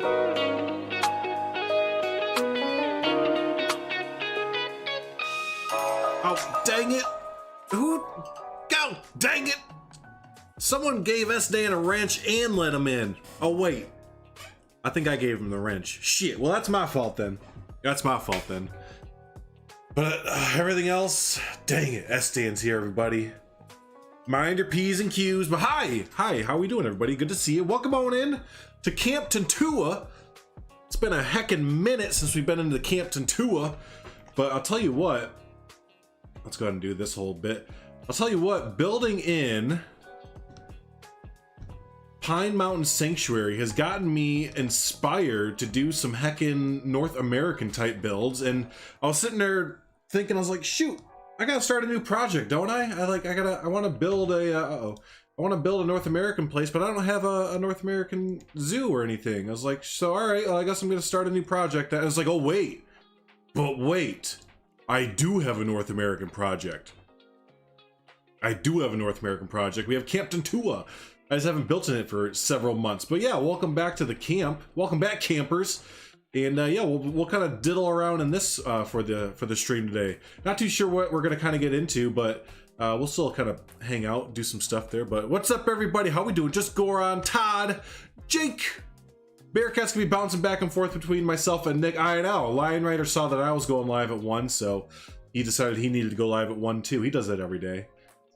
Oh, dang it. Who? Go! Dang it! Someone gave S-Dan a wrench and let him in. Oh, wait. I think I gave him the wrench. Shit, well, that's my fault then. That's my fault then. But everything else, dang it, S-Dan's here, everybody. Mind your P's and Q's, but hi, how we doing, everybody? Good to see you. Welcome on in to Camp Tantua. It's been a heckin' minute since we've been into Camp Tantua, but I'll tell you what, let's go ahead and do this whole bit. I'll tell you what, building in Pine Mountain Sanctuary has gotten me inspired to do some heckin' North American type builds, and I was sitting there thinking, I was like, shoot, I gotta start a new project, don't I? I want to build a, I want to build a North American place, but I don't have a North American zoo or anything. I was like, so all right, well, I guess I'm gonna start a new project. I was like, oh wait, but wait, I do have a North American project. I do have a North American project. We have Camp Tantua. I just haven't built in it for several months, but yeah, welcome back to the camp. Welcome back, campers. And yeah, we'll kind of diddle around in this for the stream today. Not too sure what we're gonna kind of get into, but we'll still kind of hang out, do some stuff there. But what's up, everybody? How we doing? Just Goron, Todd, Jake. Bearcat's gonna be bouncing back and forth between myself and Nick. I know. Lion Rider saw that I was going live at 1, so he decided he needed to go live at 1 too. He does that every day.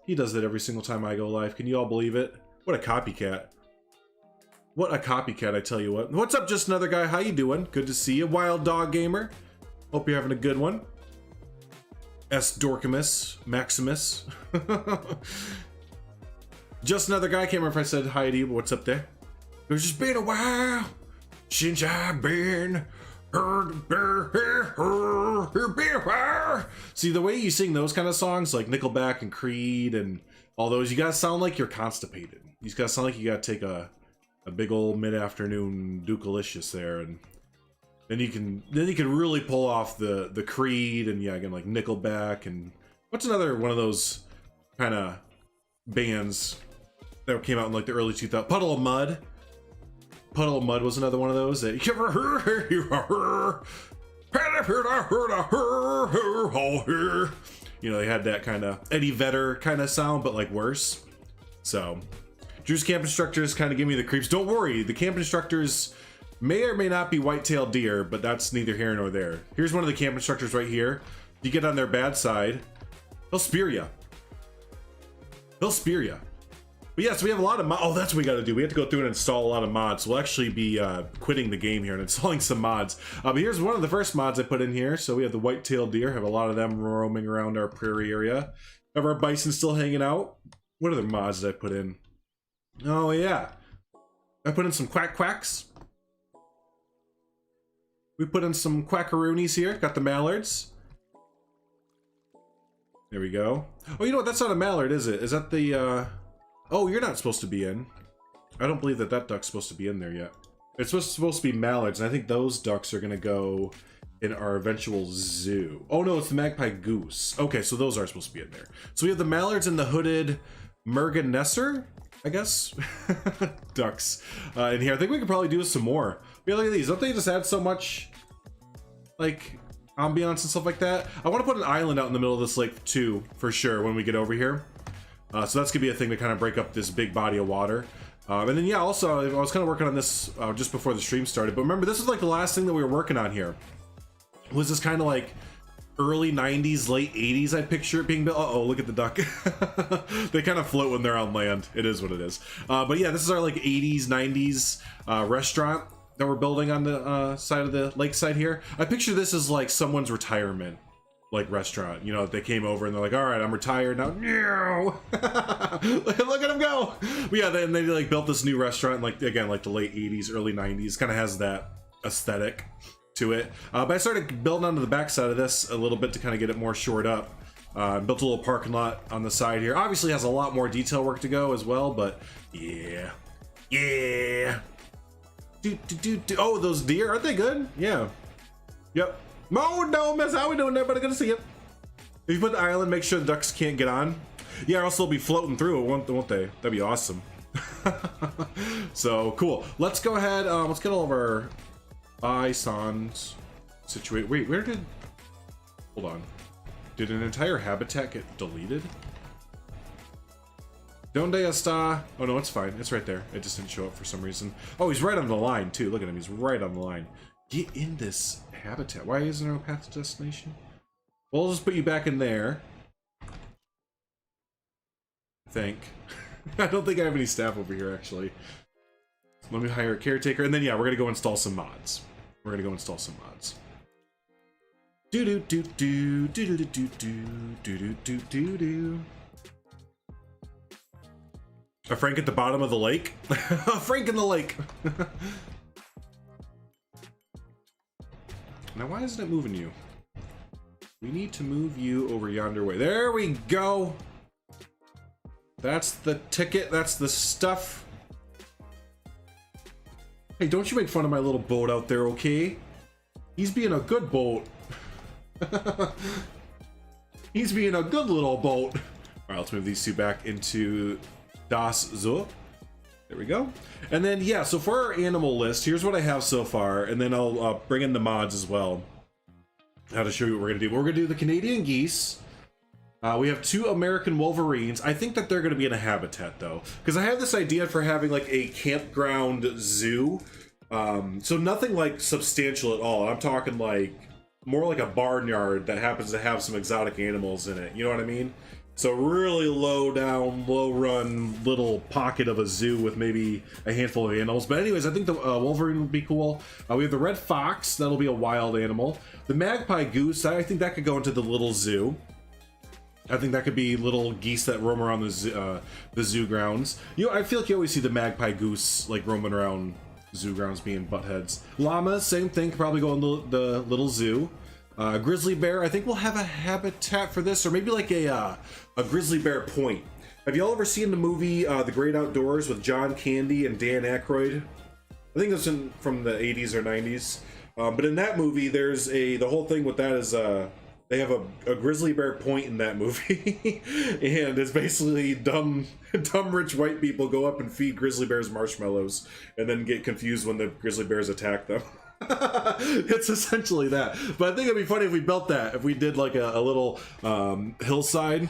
He does that every single time I go live. Can you all believe it? What a copycat. What a copycat, I tell you what. What's up, Just Another Guy? How you doing? Good to see you. Wild Dog Gamer. Hope you're having a good one. S. Dorkimus. Maximus. Just Another Guy. I can't remember if I said hi to you, but what's up there? It's just been a while since I've been See, the way you sing those kind of songs, like Nickelback and Creed and all those, you gotta sound like you're constipated. You just gotta sound like you gotta take a big old mid-afternoon Dukalicious there, and then you can really pull off the Creed and yeah, again, like Nickelback. And what's another one of those kind of bands that came out in like the early 2000s? Puddle of Mud. Puddle of Mud was another one of those that you know, they had that kind of Eddie Vedder kind of sound, but like worse. So Drew's camp instructors kind of give me the creeps. Don't worry, the camp instructors may or may not be white-tailed deer, but that's neither here nor there. Here's one of the camp instructors right here. You get on their bad side, they'll spear you. They'll spear you. But yeah, so we have a lot of mods. Oh, that's what we got to do. We have to go through and install a lot of mods. We'll actually be quitting the game here and installing some mods. But here's one of the first mods I put in here. So we have the white-tailed deer. Have a lot of them roaming around our prairie area. Have our bison still hanging out. What other mods did I put in? Oh yeah, I put in some quack quacks. We put in some quackaroonies here. Got the mallards. There we go. Oh, you know what? That's not a mallard, is it? Is that the Oh, you're not supposed to be in. I don't believe that duck's supposed to be in there yet. It's supposed to be mallards, and I think those ducks are gonna go in our eventual zoo. Oh no, it's the magpie goose. Okay, so those are supposed to be in there. So we have the mallards and the hooded merganesser, I guess, ducks in here. I think we could probably do some more. Yeah, look at these. Don't they just add so much, like, ambiance and stuff like that? I want to put an island out in the middle of this lake too, for sure, when we get over here. So that's gonna be a thing to kind of break up this big body of water. And then yeah, also I was kind of working on this just before the stream started. But remember, this is like the last thing that we were working on here. Was this kind of like early 90s, late 80s? I picture it being built. Uh-oh, look at the duck. They kind of float when they're on land. It is what it is. But yeah, this is our like 80s, 90s restaurant that we're building on the side of the lakeside here. I picture this as like someone's retirement, like restaurant, you know. They came over and they're like, all right, I'm retired now. Look at them go. But yeah, then they like built this new restaurant, like again, like the late 80s, early 90s, kind of has that aesthetic to it. But I started building onto the back side of this a little bit to kind of get it more shored up. Built a little parking lot on the side here. Obviously has a lot more detail work to go as well, but yeah. Oh, those deer, aren't they good? Yeah. Yep. No, miss. How we doing there, buddy? Good to see you. If you put the island, make sure the ducks can't get on. Yeah, or else they'll be floating through it, won't they? That'd be awesome. So cool. Let's go ahead. Let's get all of our bisons situated. Wait, where did? Hold on. Did an entire habitat get deleted? Donde está? Oh no, it's fine. It's right there. It just didn't show up for some reason. Oh, he's right on the line too. Look at him. He's right on the line. Get in this habitat. Why isn't there a path to destination? Well, we'll just put you back in there. I think. I don't think I have any staff over here actually. Let me hire a caretaker, and then yeah, we're gonna go install some mods. We're gonna go install some mods. Do do do do do do do do do do do do. A Frank at the bottom of the lake? A Frank in the lake! Now why isn't it moving you? We need to move you over yonder way. There we go! That's the ticket, that's the stuff. Hey, don't you make fun of my little boat out there, okay? He's being a good boat. He's being a good little boat. Alright, let's move these two back into Das Zoo. There we go. And then, yeah, so for our animal list, here's what I have so far, and then I'll bring in the mods as well. How to show you what we're going to do. We're going to do the Canadian geese. We have 2 American wolverines. I think that they're going to be in a habitat, though, because I have this idea for having, like, a campground zoo. So nothing, like, substantial at all. I'm talking, like, more like a barnyard that happens to have some exotic animals in it. You know what I mean? So really low down, low run little pocket of a zoo with maybe a handful of animals. But anyways, I think the wolverine would be cool. We have the red fox. That'll be a wild animal. The magpie goose. I think that could go into the little zoo. I think that could be little geese that roam around the zoo grounds. You know, I feel like you always see the magpie goose like roaming around zoo grounds being buttheads. Llamas, same thing, could probably go in the little zoo. Grizzly bear, I think we'll have a habitat for this, or maybe like a grizzly bear point. Have y'all ever seen the movie The Great Outdoors with John Candy and Dan Aykroyd? I think that's from the 80s or 90s. But in that movie, there's the whole thing with that is they have a grizzly bear point in that movie, and it's basically dumb rich white people go up and feed grizzly bears marshmallows, and then get confused when the grizzly bears attack them. It's essentially that. But I think it'd be funny if we built that, if we did like a little hillside,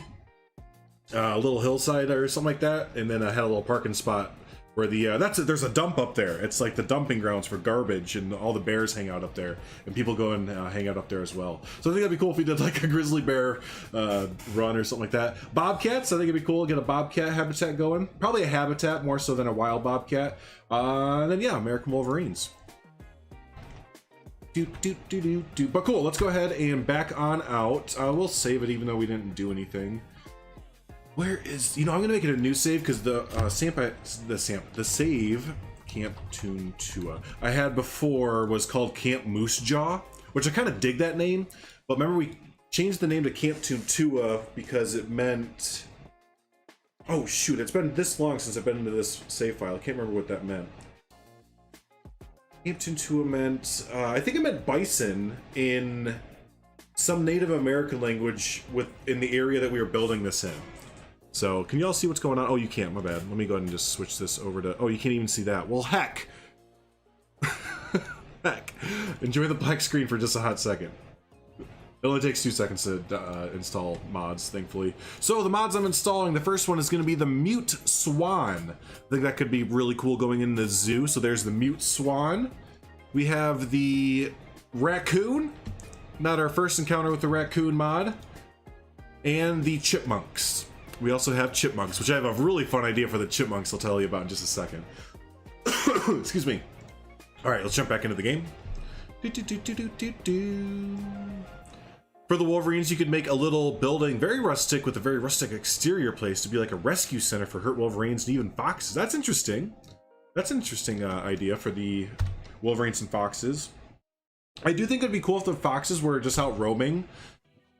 or something like that, and then I had a little parking spot where there's a dump up there. It's like the dumping grounds for garbage, and all the bears hang out up there, and people go and hang out up there as well. So I think that'd be cool if we did like a grizzly bear run or something like that. Bobcats, I think it'd be cool to get a bobcat habitat going. Probably a habitat more so than a wild bobcat. And then yeah, American wolverines. But cool, let's go ahead and back on out. We'll save it even though we didn't do anything. Where is, I'm gonna make it a new save because the save Camp Tantua I had before was called Camp Moose Jaw, which I kind of dig that name. But remember, we changed the name to Camp Tantua because it meant, oh shoot, it's been this long since I've been into this save file. I can't remember what that meant. Camp Tantua meant, I think it meant bison in some Native American language in the area that we were building this in. So, can y'all see what's going on? Oh, you can't, my bad. Let me go ahead and just switch this over to, oh, you can't even see that. Well, heck. Heck. Enjoy the black screen for just a hot second. It only takes 2 seconds to install mods, thankfully. So the mods I'm installing, the first one is going to be the mute swan. I think that could be really cool going in the zoo. So there's the mute swan. We have the raccoon, not our first encounter with the raccoon mod, and the chipmunks. We also have chipmunks, which I have a really fun idea for the chipmunks I'll tell you about in just a second. Excuse me. All right, let's jump back into the game. For the wolverines, you could make a little building, very rustic, with a very rustic exterior place to be like a rescue center for hurt wolverines and even foxes. That's interesting. That's an interesting idea for the wolverines and foxes. I do think it'd be cool if the foxes were just out roaming,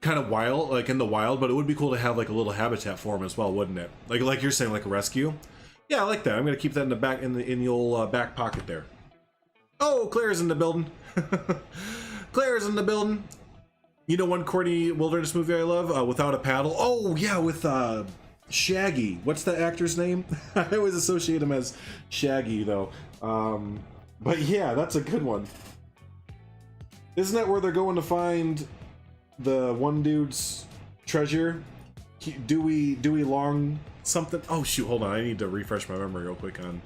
kind of wild, like in the wild, but it would be cool to have like a little habitat for them as well, wouldn't it? Like you're saying, like a rescue. Yeah, I like that. I'm gonna keep that in the back, in the old back pocket there. Oh, Claire's in the building. Claire's in the building. You know one corny wilderness movie I love? Without a Paddle. Oh yeah, with Shaggy. What's the actor's name? I always associate him as Shaggy, though. But yeah, that's a good one. Isn't that where they're going to find the one dude's treasure? Dewey Long something? Oh shoot, hold on. I need to refresh my memory real quick on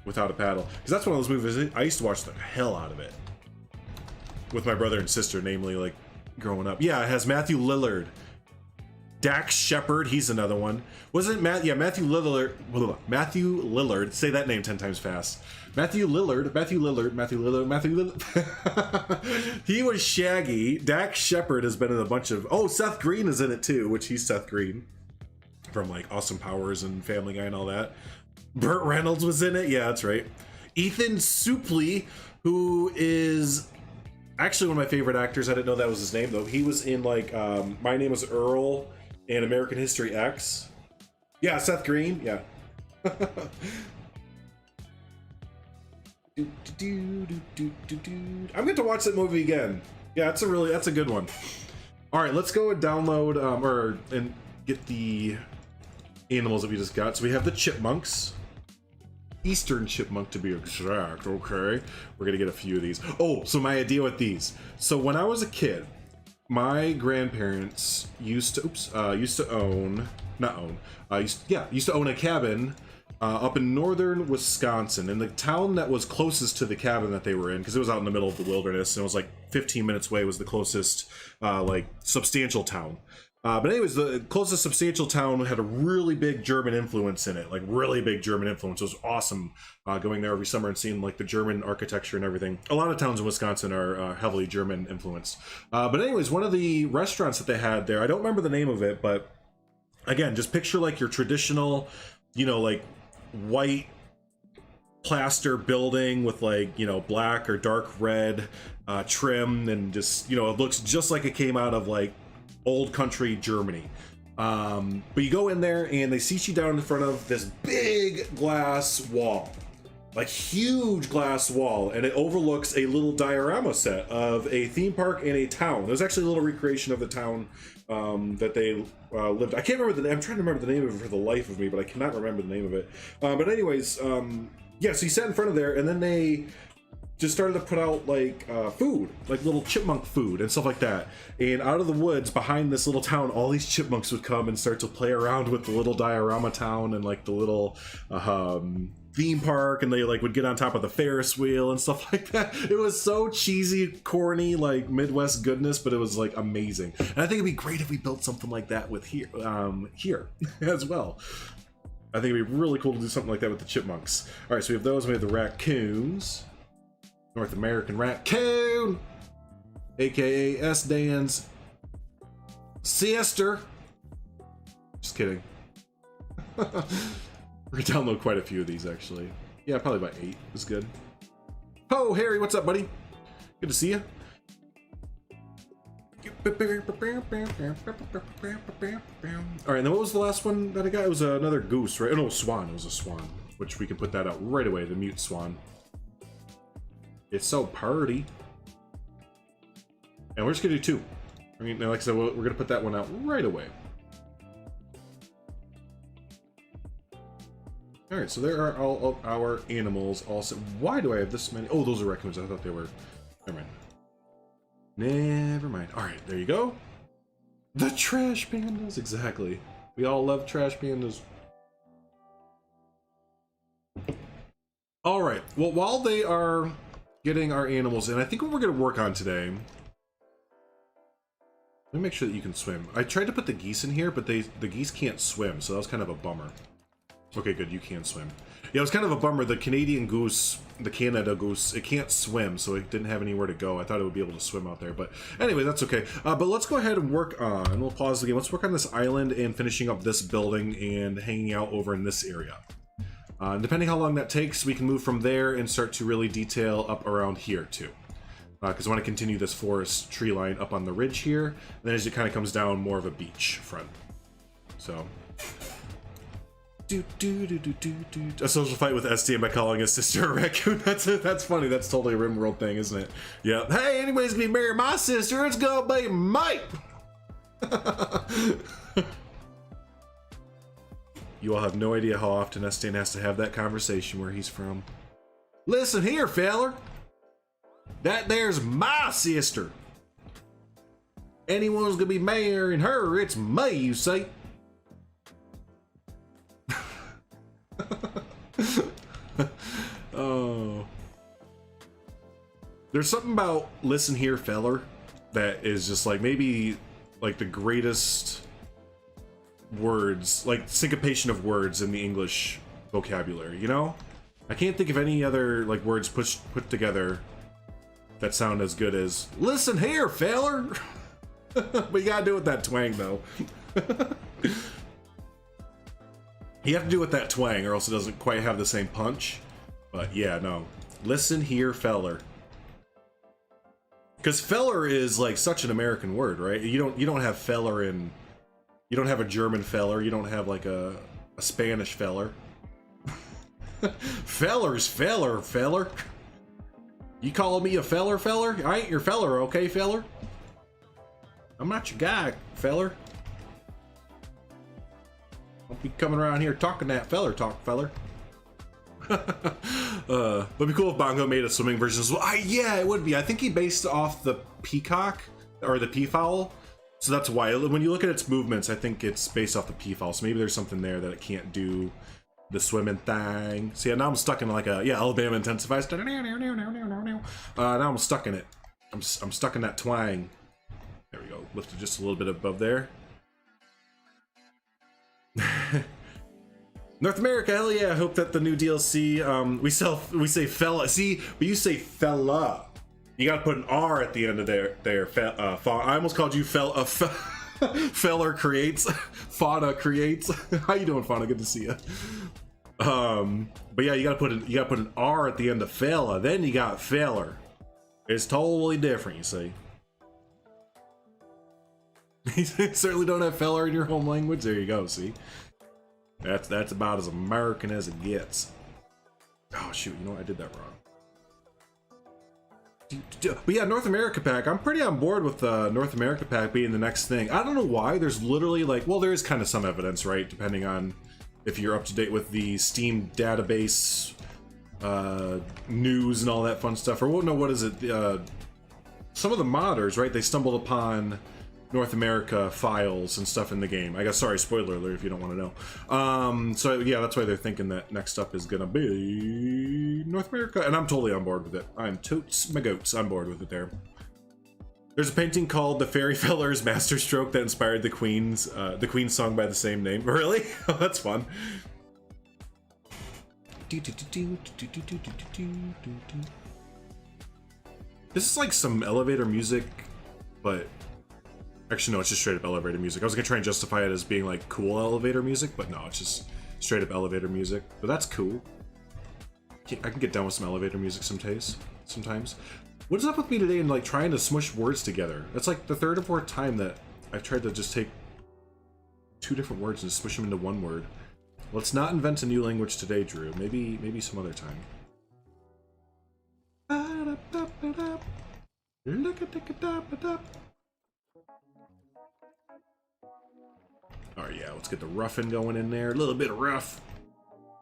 Without a Paddle. Because that's one of those movies, I used to watch the hell out of it. With my brother and sister, namely, like, growing up. Yeah, it has Matthew Lillard. Dax Shepard, he's another one. Wasn't Matt? Yeah, Matthew Lillard. Matthew Lillard. Say that name 10 times fast. Matthew Lillard. He was Shaggy. Dax Shepard has been in a bunch of. Oh, Seth Green is in it too, which he's Seth Green from like Austin Powers and Family Guy and all that. Burt Reynolds was in it. Yeah, that's right. Ethan Suplee, who is actually one of my favorite actors. I didn't know that was his name though. He was in like My Name is Earl and American History X. Yeah, Seth Green. Yeah. I'm going to watch that movie again. Yeah, that's a good one. All right, let's go and download and get the animals that we just got. So we have the chipmunks. Eastern chipmunk to be exact. Okay, we're gonna get a few of these. Oh, so my idea with these. So when I was a kid, my grandparents used to own a cabin up in northern Wisconsin, and the town that was closest to the cabin that they were in, because it was out in the middle of the wilderness, and it was like 15 minutes away, was the closest like substantial town. But anyways, the closest substantial town had a really big German influence in it, like really big German influence. It was awesome going there every summer and seeing like the German architecture and everything. A lot of towns in Wisconsin are heavily German influenced. But anyways, one of the restaurants that they had there, I don't remember the name of it, but again, just picture like your traditional, you know, like white plaster building with like, you know, black or dark red trim, and just, you know, it looks just like it came out of like old country Germany. But you go in there and they seat you down in front of this big glass wall, like huge glass wall, and it overlooks a little diorama set of a theme park and a town. There's actually a little recreation of the town that they lived. I can't remember the name. I'm trying to remember the name of it for the life of me, but I cannot remember the name of it. But anyways, yeah, so you sat in front of there, and then they just started to put out like food, like little chipmunk food and stuff like that. And out of the woods behind this little town, all these chipmunks would come and start to play around with the little diorama town and like the little theme park, and they like would get on top of the Ferris wheel and stuff like that. It was so cheesy, corny, like Midwest goodness, but it was like amazing. And I think it'd be great if we built something like that with here as well. I think it'd be really cool to do something like that with the chipmunks. All right, so we have those. We have the raccoons. North American raccoon, aka S. Dan's sister. Just kidding. We're gonna download quite a few of these actually. Yeah, probably about 8 is good. Oh, Harry, what's up, buddy? Good to see you. All right, and then what was the last one that I got? It was another goose, right? Oh no, swan. It was a swan, which we can put that out right away. The mute swan. It's so pretty. And we're just gonna do 2. I mean, like I said, we're gonna put that one out right away. All right, so there are all of our animals. Also, why do I have this many? Oh, those are raccoons. I thought they were. Never mind. Never mind. All right, there you go. The trash pandas, exactly. We all love trash pandas. All right. Well, while they are getting our animals in, I think what we're going to work on today. Let me make sure that you can swim. I tried to put the geese in here, but the geese can't swim, so that was kind of a bummer. Okay, good, you can swim. Yeah, it was kind of a bummer. The Canadian goose, the Canada goose, it can't swim, so it didn't have anywhere to go. I thought it would be able to swim out there, but anyway, that's okay. But let's go ahead and work on, we'll pause the game. Let's work on this island and finishing up this building and hanging out over in this area. Depending how long that takes, we can move from there and start to really detail up around here too. Because I want to continue this forest tree line up on the ridge here, and then as it kind of comes down, more of a beach front. So, a social fight with STM by calling his sister a raccoon. That's funny. That's totally a RimWorld thing, isn't it? Yeah. Hey, anybody's gonna be marrying my sister. It's gonna be Mike. You all have no idea how often Estain has to have that conversation where he's from. Listen here, feller. That there's my sister. Anyone's gonna be marrying her, it's me, you see. Oh. There's something about listen here, feller, that is just like maybe like the greatest words, like syncopation of words in the English vocabulary, you know? I can't think of any other like words put together that sound as good as listen here, feller. But you gotta do it with that twang though. You have to do it with that twang or else it doesn't quite have the same punch. But yeah, no. Listen here, feller. Because feller is like such an American word, right? You don't have feller in, you don't have a German feller, you don't have like a Spanish feller. Feller's feller. You calling me a feller? I ain't your feller, okay, feller? I'm not your guy, feller. Don't be coming around here talking that feller talk, feller. It'd be cool if Bongo made a swimming version as well. Yeah, it would be. I think he based off the peacock or the peafowl, so that's why when you look at its movements, I think it's based off the peafowl. So maybe there's something there that it can't do the swimming thing. So yeah, now I'm stuck in like a Alabama intensifies. Now I'm stuck in it. I'm stuck in that twang. There we go. Lifted just a little bit above there. North America, hell yeah! I hope that the new DLC, we say fella. See, but you say fella. You gotta put an R at the end of there. I almost called you feller creates. Fauna creates. How you doing, Fauna? Good to see you. But yeah, you gotta put an R at the end of fella. Then you got feller. It's totally different, you see. You certainly don't have feller in your home language. There you go. See. That's about as American as it gets. Oh shoot, you know what? I did that wrong. But yeah, North America pack. I'm pretty on board with North America pack being the next thing. I don't know why. There's literally like, well, there is kind of some evidence, right? Depending on if you're up to date with the Steam database, news and all that fun stuff. Or well, no, what is it? Some of the modders, right? They stumbled upon North America files and stuff in the game. I guess, sorry, spoiler alert if you don't want to know. So yeah, that's why they're thinking that next up is gonna be North America, and I'm totally on board with it. I'm totes my goats on board with it there. There's a painting called The Fairy Feller's Masterstroke that inspired the Queen's song by the same name. Really? Oh, that's fun. This is like some elevator music, but actually, no, it's just straight up elevator music. I was gonna try and justify it as being like cool elevator music, but no, it's just straight up elevator music. But that's cool. I can get down with some elevator music sometimes. What is up with me today and like trying to smush words together? That's like the third or fourth time that I've tried to just take two different words and smush them into one word. Let's not invent a new language today, Drew. Maybe some other time. Alright, yeah, let's get the roughing going in there. A little bit of rough.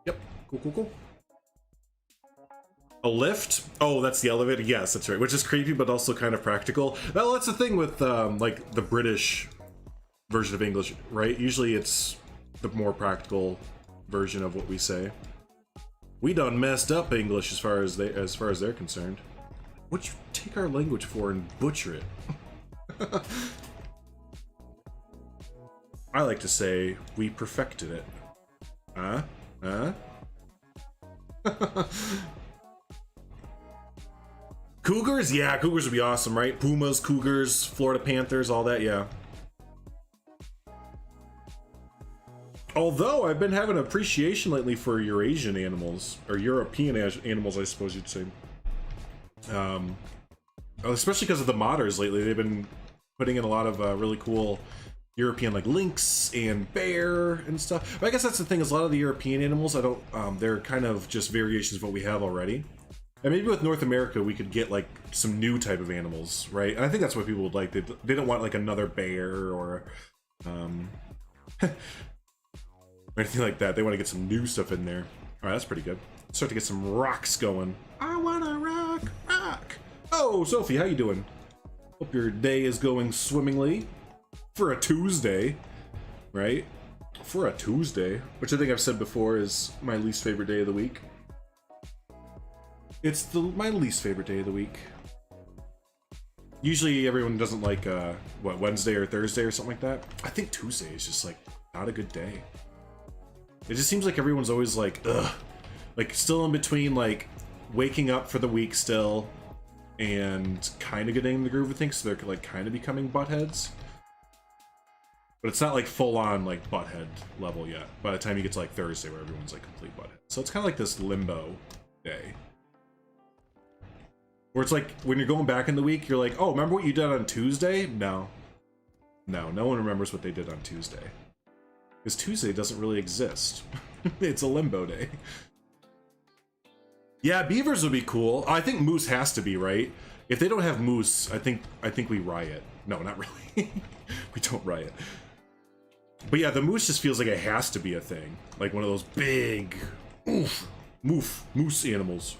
Yep, cool. A lift? Oh, that's the elevator? Yes, that's right. Which is creepy, but also kind of practical. Well, that's the thing with, like, the British version of English, right? Usually it's the more practical version of what we say. We done messed up English as far as they're concerned. What'd you take our language for and butcher it? I like to say we perfected it. Huh? Cougars? Yeah, cougars would be awesome, right? Pumas, cougars, Florida Panthers, all that, yeah. Although I've been having an appreciation lately for Eurasian animals, or European animals, I suppose you'd say. Especially because of the modders lately. They've been putting in a lot of really cool European, like lynx and bear and stuff. But I guess that's the thing, is a lot of the European animals, they're kind of just variations of what we have already. And maybe with North America, we could get like some new type of animals, right? And I think that's what people would like. They don't want like another bear or, like or anything like that. They want to get some new stuff in there. All right, that's pretty good. Let's start to get some rocks going. I wanna rock. Oh, Sophie, how you doing? Hope your day is going swimmingly for a Tuesday, right? For a Tuesday, which I think I've said before is my least favorite day of the week. It's my least favorite day of the week. Usually everyone doesn't like, what, Wednesday or Thursday or something like that. I think Tuesday is just, like, not a good day. It just seems like everyone's always like, ugh. Like, still in between, like, waking up for the week still and kind of getting in the groove of things, so they're, like, kind of becoming buttheads. But it's not, like, full-on, like, butthead level yet. By the time you get to, like, Thursday where everyone's, like, complete butthead. So it's kind of like this limbo day. Where it's like, when you're going back in the week, you're like, oh, remember what you did on Tuesday? No. No one remembers what they did on Tuesday. Because Tuesday doesn't really exist. It's a limbo day. Yeah, beavers would be cool. I think moose has to be, right? If they don't have moose, I think we riot. No, not really. We don't riot. But yeah, the moose just feels like it has to be a thing. Like one of those big, moose animals.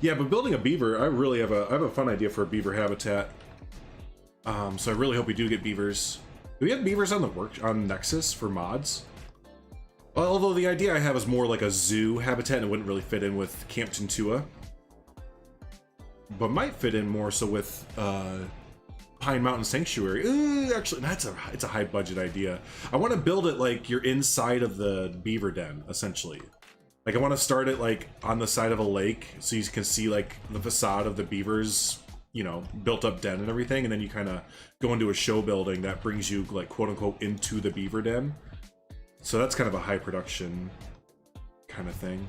Yeah, but building a beaver, I really have a fun idea for a beaver habitat. So I really hope we do get beavers. Do we have beavers on Nexus for mods? Well, although the idea I have is more like a zoo habitat and it wouldn't really fit in with Camp Tantua. But might fit in more so with Pine Mountain Sanctuary. Actually, it's a high budget idea. I want to build it like you're inside of the beaver den, essentially. Like I want to start it like on the side of a lake so you can see like the facade of the beavers, you know, built up den and everything, and then you kind of go into a show building that brings you like quote unquote into the beaver den. So that's kind of a high production kind of thing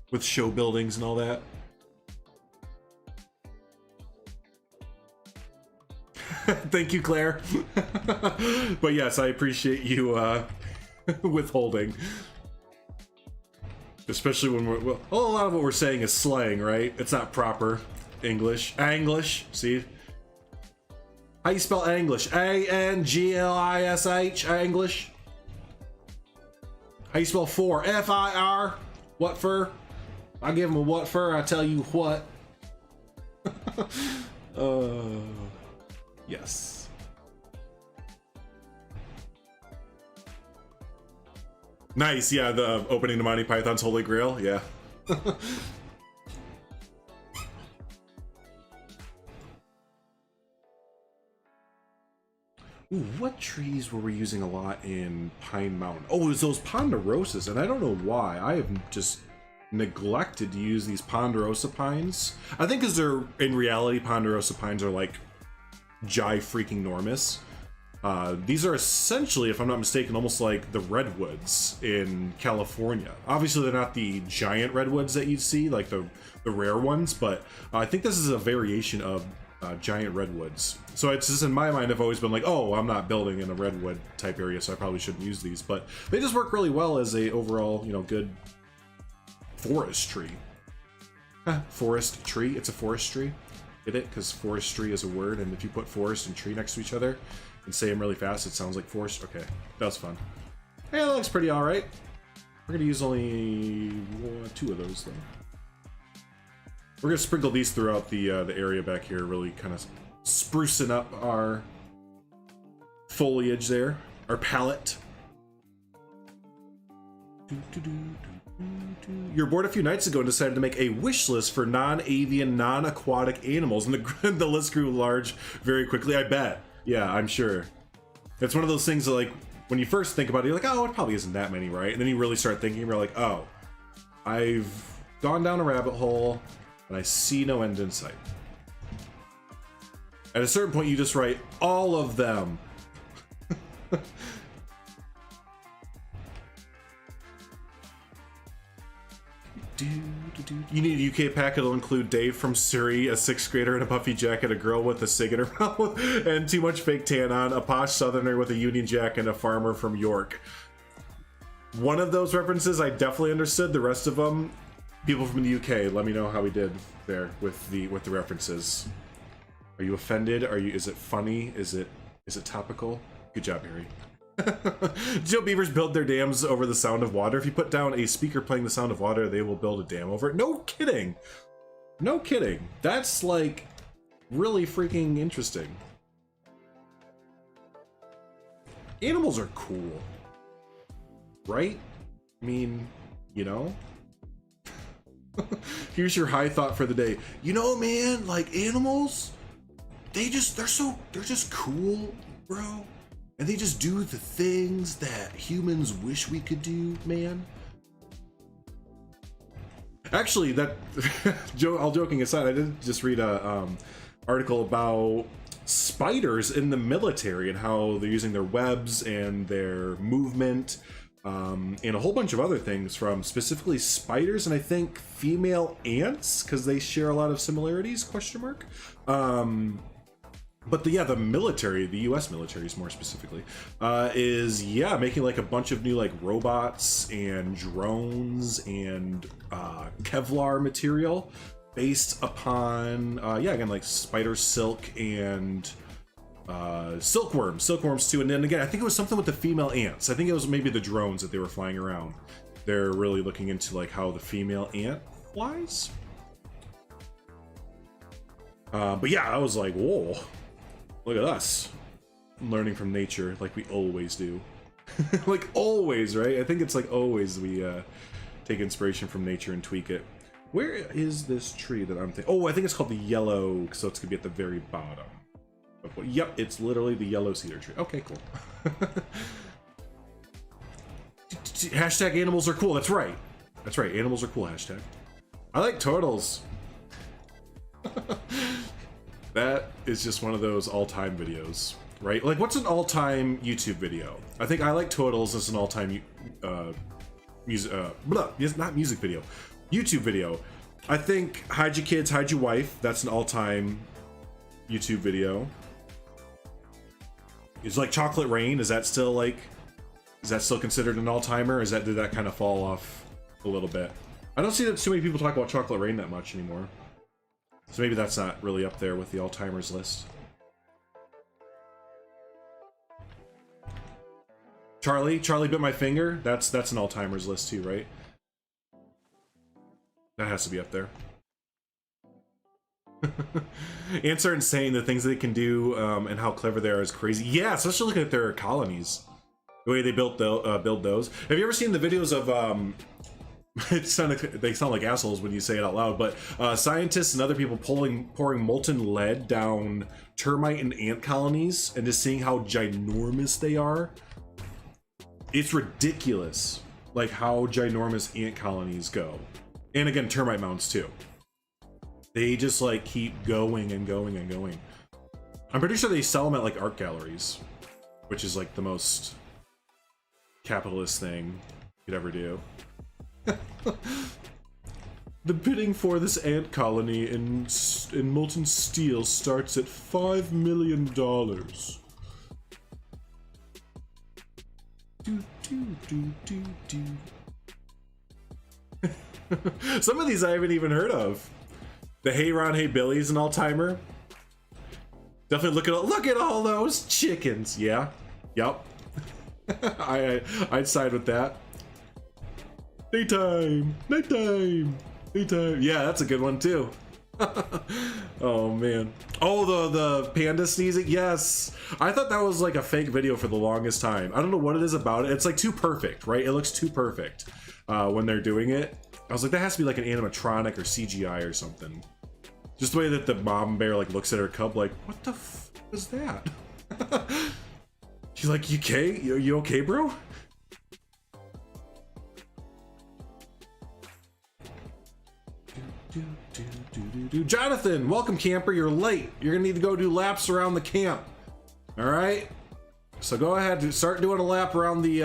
with show buildings and all that. Thank you, Claire. But yes, I appreciate you withholding. Especially when well, a lot of what we're saying is slang, right? It's not proper English. Anglish, see? How you spell English? A-N-G-L-I-S-H, English. How you spell for? F-I-R. What for? I give him a what for, I tell you what. Yes. Nice, yeah, the opening to Monty Python's Holy Grail, yeah. Ooh, what trees were we using a lot in Pine Mountain? Oh, it was those ponderosas, and I don't know why. I have just neglected to use these ponderosa pines. I think because they're, in reality, ponderosa pines are like freaking enormous. These are essentially, if I'm not mistaken, almost like the redwoods in California. Obviously, they're not the giant redwoods that you'd see, like the rare ones, but I think this is a variation of giant redwoods. So it's just in my mind, I've always been like, oh, I'm not building in a redwood type area, so I probably shouldn't use these. But they just work really well as a overall, you know, good forest tree. Forest tree. It's a forest tree. Get it? Because forestry is a word, and if you put forest and tree next to each other and say them really fast, it sounds like forest. Okay, that was fun. Hey, that looks pretty all right. We're gonna use only 2 of those though. We're gonna sprinkle these throughout the area back here, really kind of sprucing up our foliage there, our palette. You're bored a few nights ago and decided to make a wish list for non-avian, non-aquatic animals, and the list grew large very quickly. I bet. Yeah, I'm sure. It's one of those things that, like, when you first think about it, you're like, oh, it probably isn't that many, right? And then you really start thinking, you're like, oh, I've gone down a rabbit hole and I see no end in sight. At a certain point, you just write all of them. You need a UK pack. It'll include Dave from Surrey, a 6th grader in a puffy jacket, a girl with a cig in her mouth, and too much fake tan on, a posh southerner with a Union Jack, and a farmer from York. One of those references I definitely understood. The rest of them, People from the UK, let me know how we did there with the references. Are you offended? Is it funny? Is it topical? Good job, Harry. Do you know beavers build their dams over the sound of water? If you put down a speaker playing the sound of water, they will build a dam over it. No kidding. No kidding. That's like really freaking interesting. Animals are cool, right? I mean, you know. Here's your high thought for the day. You know, man, like animals, they're just cool, bro. And they just do the things that humans wish we could do, man. Actually, that all joking aside, I did just read a article about spiders in the military and how they're using their webs and their movement and a whole bunch of other things, from specifically spiders and I think female ants, because they share a lot of similarities, question mark. But the military, the US military more specifically, is making like a bunch of new like robots and drones and Kevlar material based upon again, like spider silk and silkworms too. And then again, I think it was something with the female ants. I think it was maybe the drones that they were flying around. They're really looking into like how the female ant flies. But yeah, I was like, whoa, look at us learning from nature like we always do. Like always, right? I think it's like always we take inspiration from nature and tweak it. Where is this tree that I'm thinking? Oh, I think it's called the yellow, so it's gonna be at the very bottom. Yep, it's literally the yellow cedar tree. Okay, cool. Hashtag animals are cool. That's right. That's right. Animals are cool. Hashtag. I like turtles. That is just one of those all-time videos, right? Like, what's an all-time YouTube video? I think I Like Turtles is an all-time music. Not music video. YouTube video. I think Hide Your Kids, Hide Your Wife. That's an all-time YouTube video. Is like Chocolate Rain. Is that still considered an all-timer? Did that kind of fall off a little bit? I don't see that too many people talk about Chocolate Rain that much anymore. So maybe that's not really up there with the all-timers list. Charlie Bit My Finger. That's an all-timers list too, right? That has to be up there. Ants are insane. The things they can do and how clever they are is crazy. Yeah, especially looking at their colonies, the way they build those. Have you ever seen the videos of they sound like assholes when you say it out loud, but scientists and other people pouring molten lead down termite and ant colonies and just seeing how ginormous they are? It's ridiculous, like how ginormous ant colonies go. And again, termite mounds too. They just like keep going and going and going. I'm pretty sure they sell them at like art galleries, which is like the most capitalist thing you could ever do. The bidding for this ant colony in molten steel starts at $5 million. Some of these I haven't even heard of. The Hey Ron Hey Billy's an all-timer. Definitely look at all those chickens. Yeah. Yep. I'd side with that. Daytime. Nighttime. Daytime. Yeah, that's a good one too. Oh man. Oh, the panda sneezing. Yes. I thought that was like a fake video for the longest time. I don't know what it is about it. It's like too perfect, right? It looks too perfect when they're doing it. I was like, that has to be like an animatronic or CGI or something. Just the way that the mom bear like looks at her cub like, what the f is that? She's like, you okay? You okay, bro? Jonathan, welcome camper. You're late. You're gonna need to go do laps around the camp. All right. So go ahead and start doing a lap around the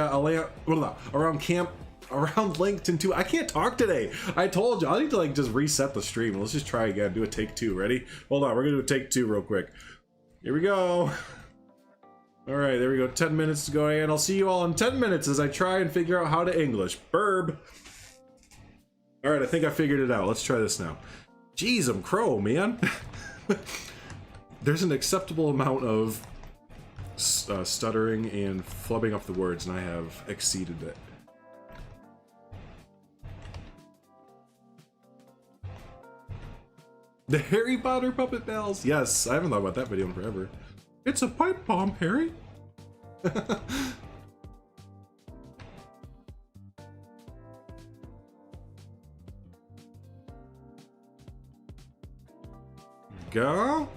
around camp. Around Lincoln too. I can't talk today. I told you I need to like just reset the stream. Let's just try again. Do a take two. Ready? Hold on. We're gonna do a take two real quick. Here we go. All right, there we go. 10 minutes to go, and I'll see you all in 10 minutes as I try and figure out how to English. Burb. All right, I think I figured it out. Let's try this now. Jeez, I'm crow, man. There's an acceptable amount of stuttering and flubbing up the words, and I have exceeded it. The Harry Potter puppet bells. Yes, I haven't thought about that video in forever. It's a pipe bomb, Harry. Go.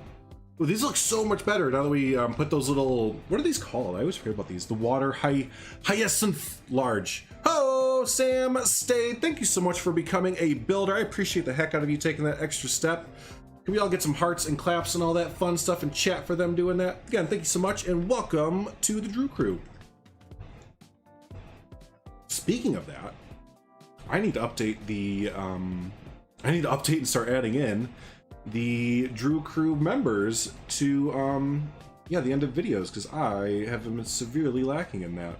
Ooh, these look so much better now that we put those little, what are these called? I always forget about these. The water hyacinth large. Oh, Sam Stay, thank you so much for becoming a builder. I appreciate the heck out of you taking that extra step. Can we all get some hearts and claps and all that fun stuff and chat for them doing that? Again, thank you so much and welcome to the Drew Crew. Speaking of that, I need to update the, I need to update and start adding in the Drew Crew members to yeah, the end of videos, because I have been severely lacking in that.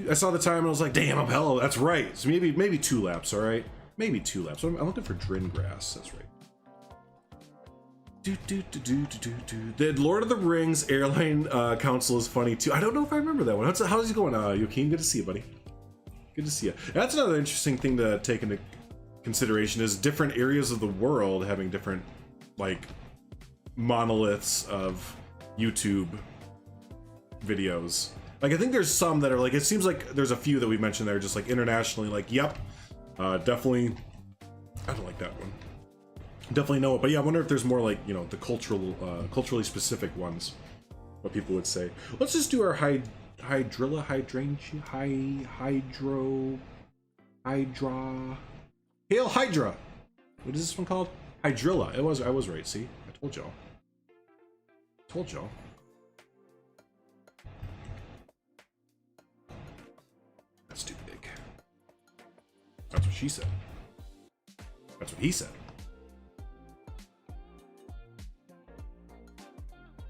I saw the time and I was like, damn, I'm hella, that's right. So maybe 2 laps, all right? Maybe 2 laps. I'm looking for Drin grass, that's right. The Lord of the Rings airline council is funny too. I don't know if I remember that one. How's it going, Joaquin? Good to see you, buddy. Good to see you. That's another interesting thing to take into consideration, is different areas of the world having different like monoliths of YouTube videos. Like I think there's some that are like, it seems like there's a few that we mentioned that are just like internationally like, yep, definitely. I don't like that one. Definitely know it, but yeah, I wonder if there's more like, you know, the culturally specific ones, what people would say. Let's just do our hydra. Hail Hydra! What is this one called? Hydrilla. I was right, see? I told y'all. Told y'all. That's too big. That's what she said. That's what he said.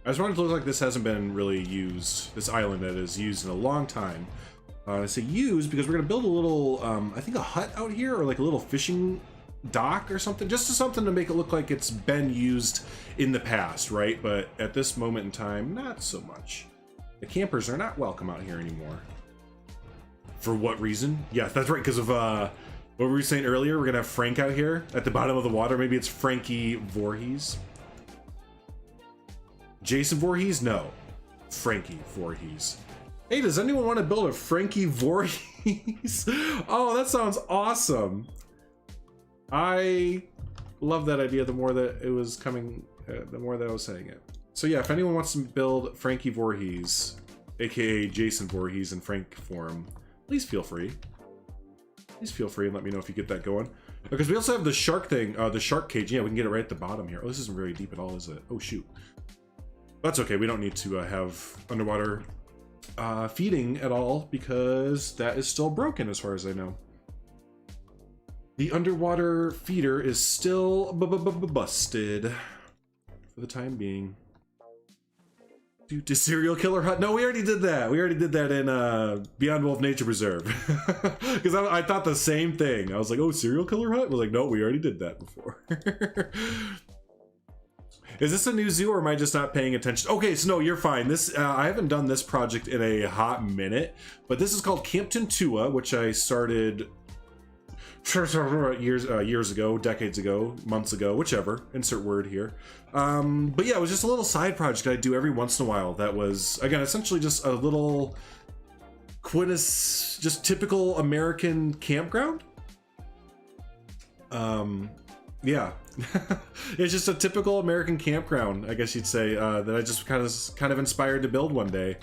I just wanted to look like this hasn't been really used, this island that is used in a long time. I say used because we're gonna build a little, I think a hut out here, or like a little fishing dock or something, just something to make it look like it's been used in the past, right? But at this moment in time, not so much. The campers are not welcome out here anymore. For what reason? Yeah, that's right, because of what were we saying earlier? We're gonna have Frank out here at the bottom of the water. Maybe it's Frankie Voorhees. Jason Voorhees? No. Frankie Voorhees. Hey, does anyone want to build a Frankie Voorhees? Oh, that sounds awesome. I love that idea the more that it was coming, the more that I was saying it. So yeah, if anyone wants to build Frankie Voorhees, aka Jason Voorhees in Frank form, please feel free. Please feel free and let me know if you get that going. Because we also have the shark thing, the shark cage. Yeah, we can get it right at the bottom here. Oh, this isn't very deep at all, is it? Oh, shoot. That's okay. We don't need to have underwater feeding at all, because that is still broken as far as I know. The underwater feeder is still busted for the time being. Dude, the serial killer hut? No, we already did that. We already did that in Beyond Wolf Nature Preserve. Because I thought the same thing. I was like, oh, serial killer hut? I was like, no, we already did that before. Is this a new zoo, or am I just not paying attention? Okay, so no, you're fine. This I haven't done this project in a hot minute, but this is called Camp Tantua, which I started years ago, decades ago, months ago, whichever. Insert word here. But yeah, it was just a little side project I do every once in a while. That was, again, essentially just a little just typical American campground. Yeah. It's just a typical American campground, I guess you'd say, that I just kind of inspired to build one day.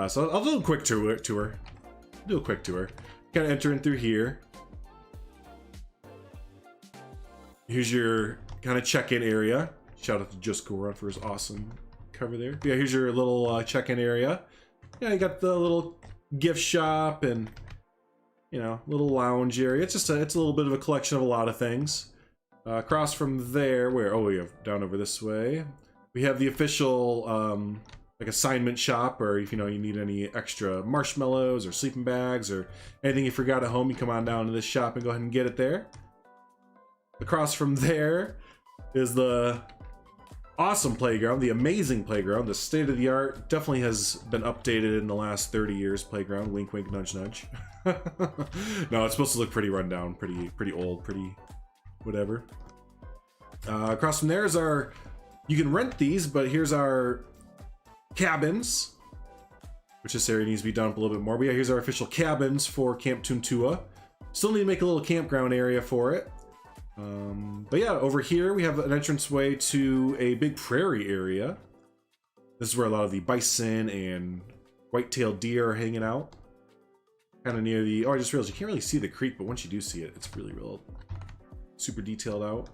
So I'll do a quick tour. Do a quick tour. Kind of enter in through here. Here's your kind of check-in area. Shout out to Just Go Run for his awesome cover there. Yeah, here's your little check-in area. Yeah, you got the little gift shop and, you know, little lounge area. It's just it's a little bit of a collection of a lot of things. Across from there, oh, we have down over this way. We have the official like assignment shop, or if you know you need any extra marshmallows or sleeping bags or anything you forgot at home, you come on down to this shop and go ahead and get it there. Across from there is the awesome playground, the amazing playground, the state-of-the-art, definitely has been updated in the last 30 years playground. Wink, wink, nudge, nudge. No, it's supposed to look pretty rundown, pretty old, pretty whatever. Across from there is our, you can rent these, but here's our cabins, which this area needs to be done up a little bit more. But yeah, here's our official cabins for Camp Tantua. Still need to make a little campground area for it. But yeah, over here we have an entranceway to a big prairie area. This is where a lot of the bison and white-tailed deer are hanging out. Kind of near the, oh, I just realized you can't really see the creek, but once you do see it, it's really real super detailed out.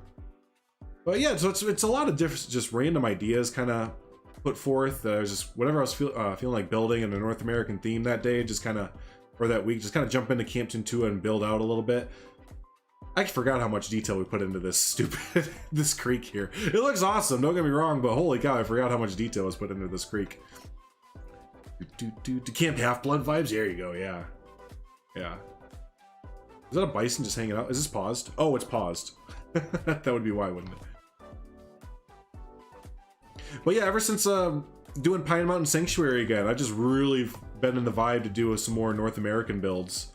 But yeah, so it's a lot of different, just random ideas kind of put forth. Just whatever I was feeling like building in a North American theme that day, just kind of, or that week, just kind of jump into Camp Tantua and build out a little bit. I forgot how much detail we put into this stupid, this creek here. It looks awesome, don't get me wrong, but holy cow, I forgot how much detail was put into this creek. Camp Half-Blood vibes? There you go, yeah. Yeah. Is that a bison just hanging out? Is this paused? Oh, it's paused. That would be why, wouldn't it? But yeah, ever since doing Pine Mountain Sanctuary again, I've just really been in the vibe to do some more North American builds.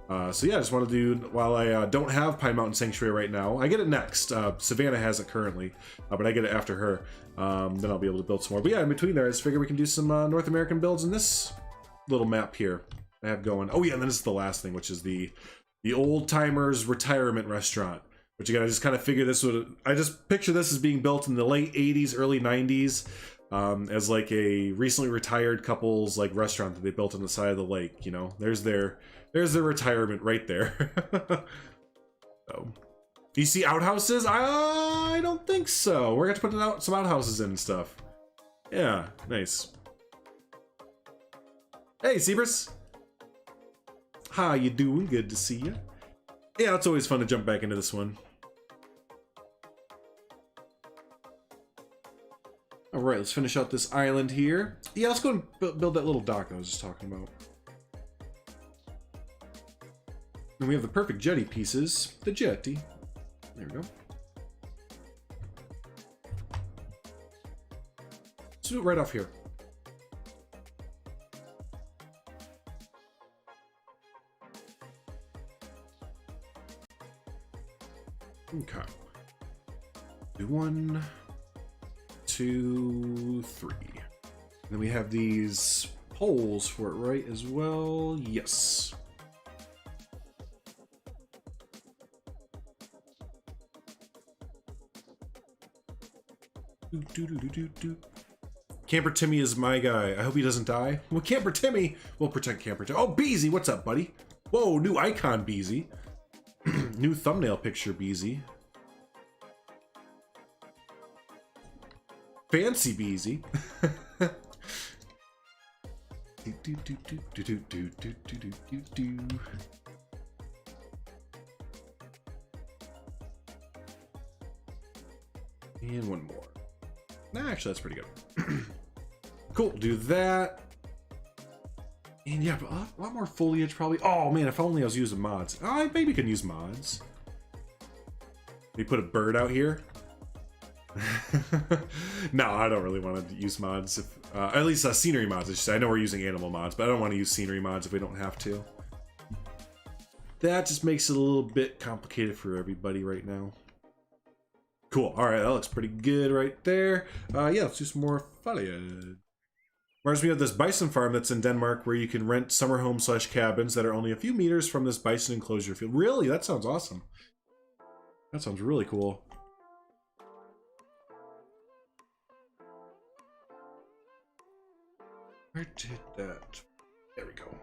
So yeah, I just want to do, while I don't have Pine Mountain Sanctuary right now, I get it next. Savannah has it currently, but I get it after her. Then I'll be able to build some more. But yeah, in between there, I just figure we can do some North American builds in this little map here I have going. Oh yeah, and then this is the last thing, which is the Old Timers Retirement Restaurant. Which again, I just kind of figured this would, I just picture this as being built in the late 80s, early 90s, as like a recently retired couple's like restaurant that they built on the side of the lake, you know. There's their retirement right there. So, do you see outhouses? I don't think so. We're going to put some outhouses in and stuff. Yeah, nice. Hey, Zebras. How you doing? Good to see you. Yeah, it's always fun to jump back into this one. All right, let's finish out this island here. Yeah, let's go and build that little dock I was just talking about. And we have the perfect jetty pieces. The jetty. There we go. Let's do it right off here. Okay. Do 1, 2, 3. And then we have these poles for it, right, as well? Yes. Camper Timmy is my guy. I hope he doesn't die. Well, Camper Timmy will protect Camper Timmy. Oh, Beezy, what's up, buddy? Whoa, new icon, Beezy. New thumbnail picture, Beezy. Fancy Beezy. And one more. Nah, actually, that's pretty good. Cool, do that. And yeah, but a lot more foliage probably. Oh man, if only I was using mods. Oh, I maybe can use mods. We put a bird out here. No, I don't really want to use mods. If, at least scenery mods. I know we're using animal mods, but I don't want to use scenery mods if we don't have to. That just makes it a little bit complicated for everybody right now. Cool. All right, that looks pretty good right there. Yeah, let's do some more foliage. Reminds me of this bison farm that's in Denmark where you can rent summer homes / cabins that are only a few meters from this bison enclosure field. Really? That sounds awesome. That sounds really cool. Where did that? There we go.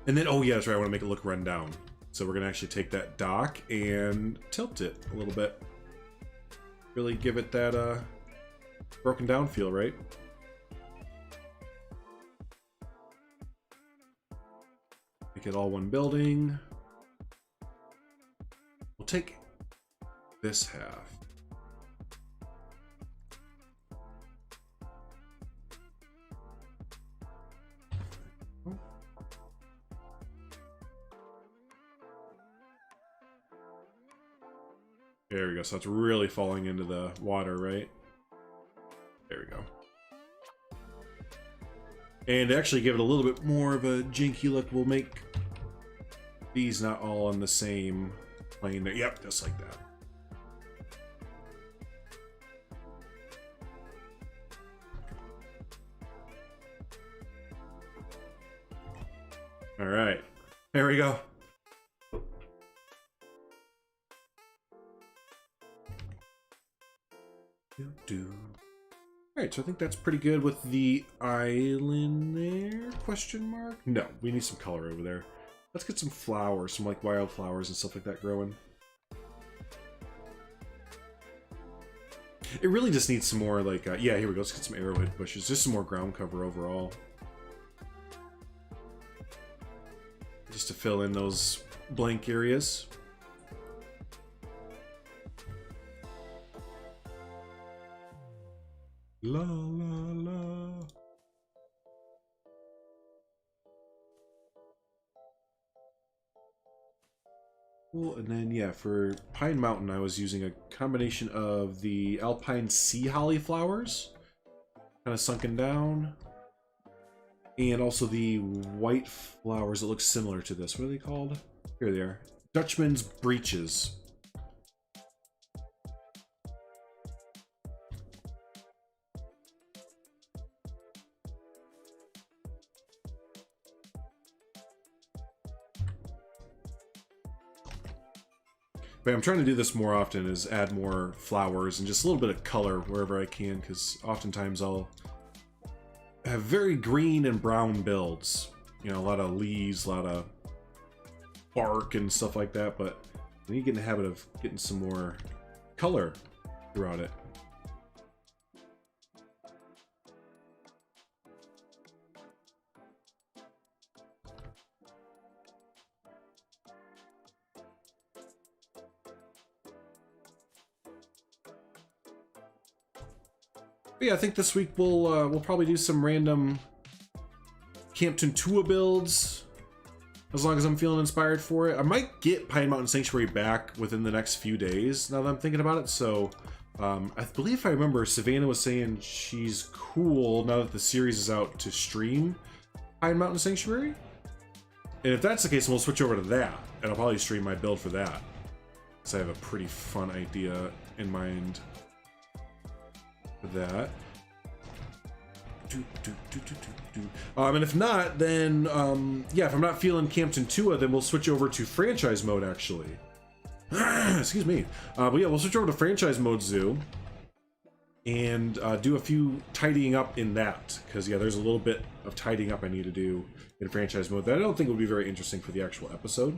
And then, oh yeah, that's right, I want to make it look run down. So we're going to actually take that dock and tilt it a little bit. Really give it that broken down feel, right? Make it all one building. We'll take this half. There we go. So it's really falling into the water, right? There we go. And to actually give it a little bit more of a jinky look, we'll make these not all on the same plane. Yep, just like that. All right, there we go. All right, so I think that's pretty good with the island there, question mark? No, we need some color over there. Let's get some flowers, some like wildflowers and stuff like that growing. It really just needs some more like, yeah, here we go, let's get some arrowhead bushes, just some more ground cover overall. Just to fill in those blank areas. La la la. Cool, and then yeah, for Pine Mountain, I was using a combination of the Alpine Sea Holly flowers, kind of sunken down, and also the white flowers that look similar to this. What are they called? Here they are. Dutchman's Breeches. But I'm trying to do this more often, is add more flowers and just a little bit of color wherever I can, because oftentimes I'll have very green and brown builds. You know, a lot of leaves, a lot of bark and stuff like that, but I need to get in the habit of getting some more color throughout it. But yeah, I think this week we'll probably do some random Camp Tantua builds, as long as I'm feeling inspired for it. I might get Pine Mountain Sanctuary back within the next few days, now that I'm thinking about it. So I believe if I remember, Savannah was saying she's cool now that the series is out to stream Pine Mountain Sanctuary. And if that's the case, we'll switch over to that, and I'll probably stream my build for that, because I have a pretty fun idea in mind for that. And if not, then yeah, if I'm not feeling Camp Tantua, then we'll switch over to franchise mode, actually. Excuse me. But yeah, we'll switch over to franchise mode zoo and do a few tidying up in that, because yeah, there's a little bit of tidying up I need to do in franchise mode that I don't think would be very interesting for the actual episode.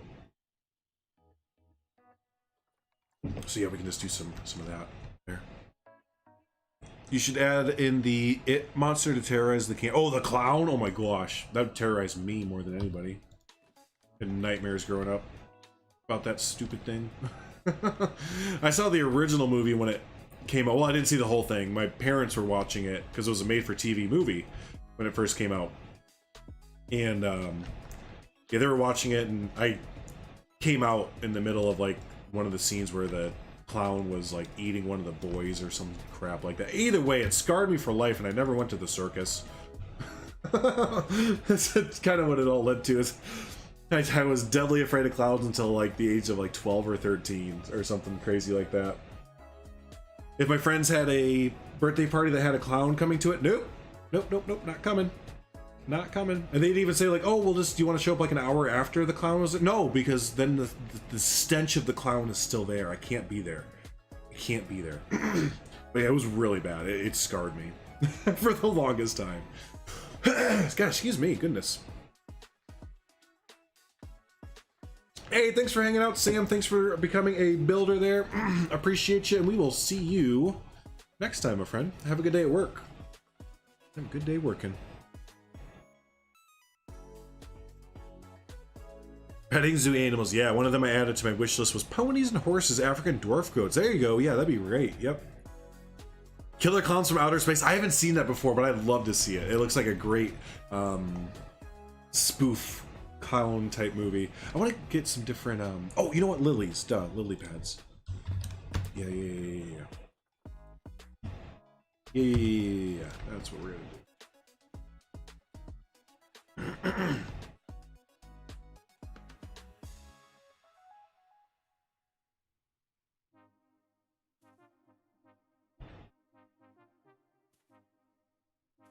So yeah, we can just do some of that there. You should add in the it monster to terrorize the camp. Oh, the clown! Oh my gosh, that would terrorize me more than anybody. And nightmares growing up about that stupid thing. I saw the original movie when it came out. Well, I didn't see the whole thing. My parents were watching it because it was a made-for-TV movie when it first came out. And yeah, they were watching it, and I came out in the middle of like one of the scenes where the clown was like eating one of the boys or some crap like that. Either way, it scarred me for life, and I never went to the circus. That's kind of what it all led to. Is I was deadly afraid of clowns until like the age of like 12 or 13 or something crazy like that. If my friends had a birthday party that had a clown coming to it, nope, not coming. Not coming. And they'd even say like, oh, well, just, do you want to show up like an hour after the clown was? No, because then the stench of the clown is still there. I can't be there. I can't be there. But yeah, it was really bad. It scarred me for the longest time. God, excuse me, goodness. Hey, thanks for hanging out, Sam. Thanks for becoming a builder there. Appreciate you, and we will see you next time, my friend. Have a good day at work. Have a good day working. Petting zoo animals. Yeah, one of them I added to my wish list was ponies and horses, African dwarf goats. There you go. Yeah, that'd be great. Yep. Killer Clowns from Outer Space. I haven't seen that before, but I'd love to see it. It looks like a great spoof clown type movie. I want to get some different. Oh, you know what? Lilies. Duh. Lily pads. Yeah. Yeah. That's what we're gonna do.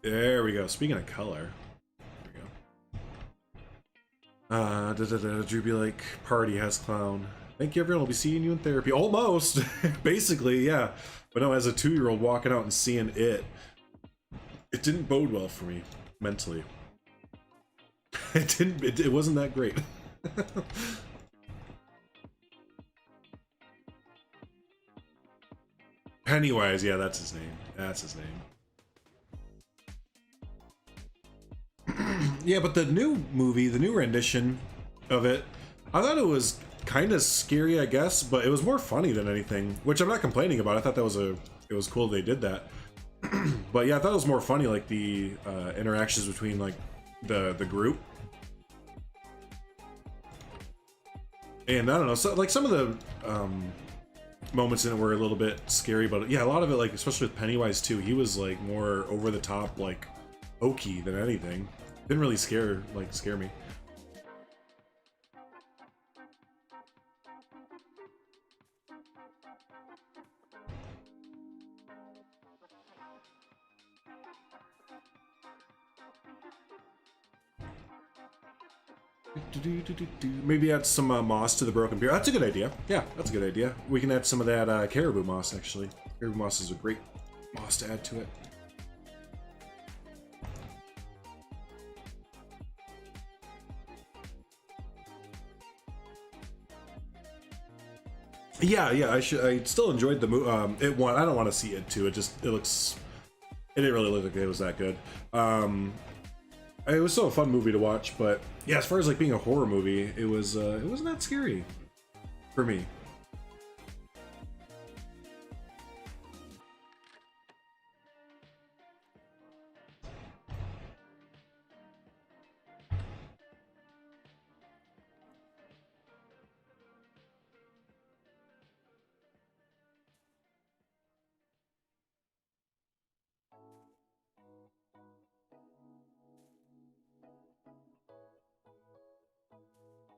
There we go. Speaking of color, there we go. Droopy Lake party has clown. Thank you, everyone. I'll be seeing you in therapy. Almost, basically, yeah. But no, as a 2-year-old walking out and seeing it didn't bode well for me mentally. It didn't. It wasn't that great. Pennywise, yeah, that's his name. That's his name. Yeah, but the new movie, the new rendition of it, I thought it was kind of scary, I guess, but it was more funny than anything, which I'm not complaining about. I thought that was it was cool they did that. But yeah, I thought it was more funny, like the interactions between like the group. And I don't know, so like some of the moments in it were a little bit scary, but yeah, a lot of it, like especially with Pennywise too, he was like more over the top, like hokey than anything. Didn't really scare me. Maybe add some moss to the broken beer. That's a good idea. Yeah, that's a good idea. We can add some of that caribou moss, actually. Caribou moss is a great moss to add to it. Yeah, I still enjoyed the movie. It won. I don't want to see it too. It didn't really look like it was that good. It was still a fun movie to watch, but yeah, as far as like being a horror movie, it wasn't that scary for me.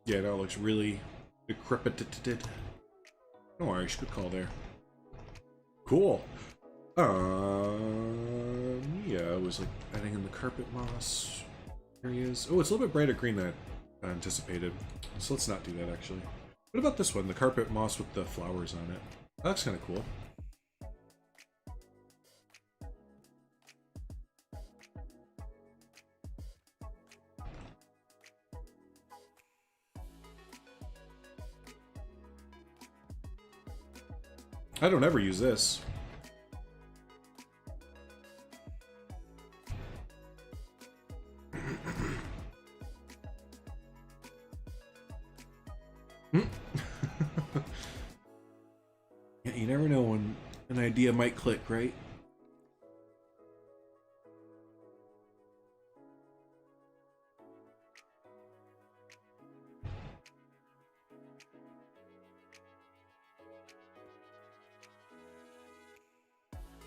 Yeah, that looks really decrepit. No worries, good call there. Cool. Yeah, I was like adding in the carpet moss areas. Oh, it's a little bit brighter green than I anticipated. So let's not do that actually. What about this one? The carpet moss with the flowers on it. That looks kind of cool. I don't ever use this. Yeah, you never know when an idea might click, right?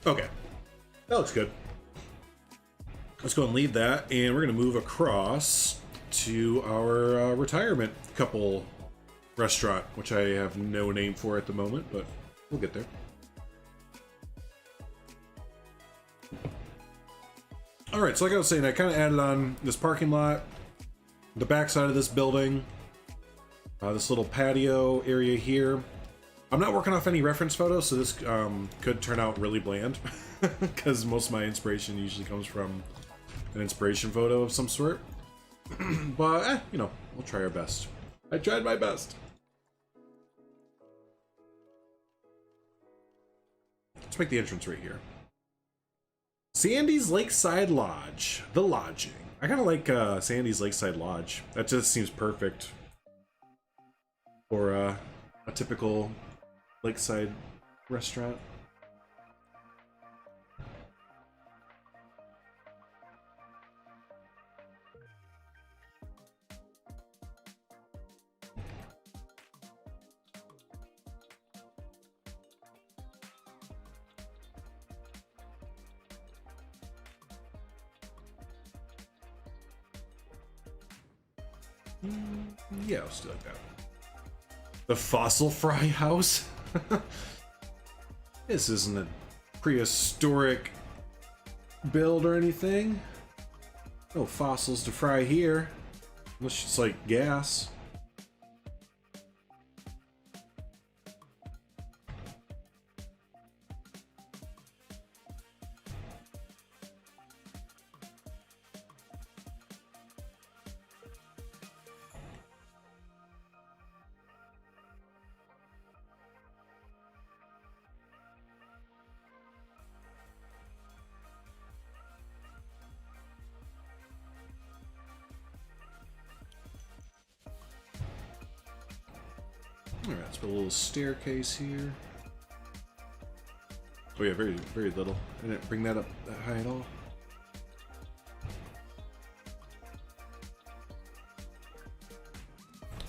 Okay, that looks good. Let's go and leave that, and we're gonna move across to our retirement couple restaurant, which I have no name for at the moment, but we'll get there. All right, so like I was saying, I kind of added on this parking lot, the backside of this building, this little patio area here. I'm not working off any reference photos, so this could turn out really bland, because most of my inspiration usually comes from an inspiration photo of some sort. But, you know, we'll try our best. I tried my best. Let's make the entrance right here. Sandy's Lakeside Lodge. The lodging. I kind of like Sandy's Lakeside Lodge. That just seems perfect for a typical lakeside restaurant. Yeah, I'll still like that. The fossil fry house? This isn't a prehistoric build or anything. No fossils to fry here. Unless it's like gas. Alright, let's put a little staircase here. Oh yeah, very, very little. I didn't bring that up that high at all.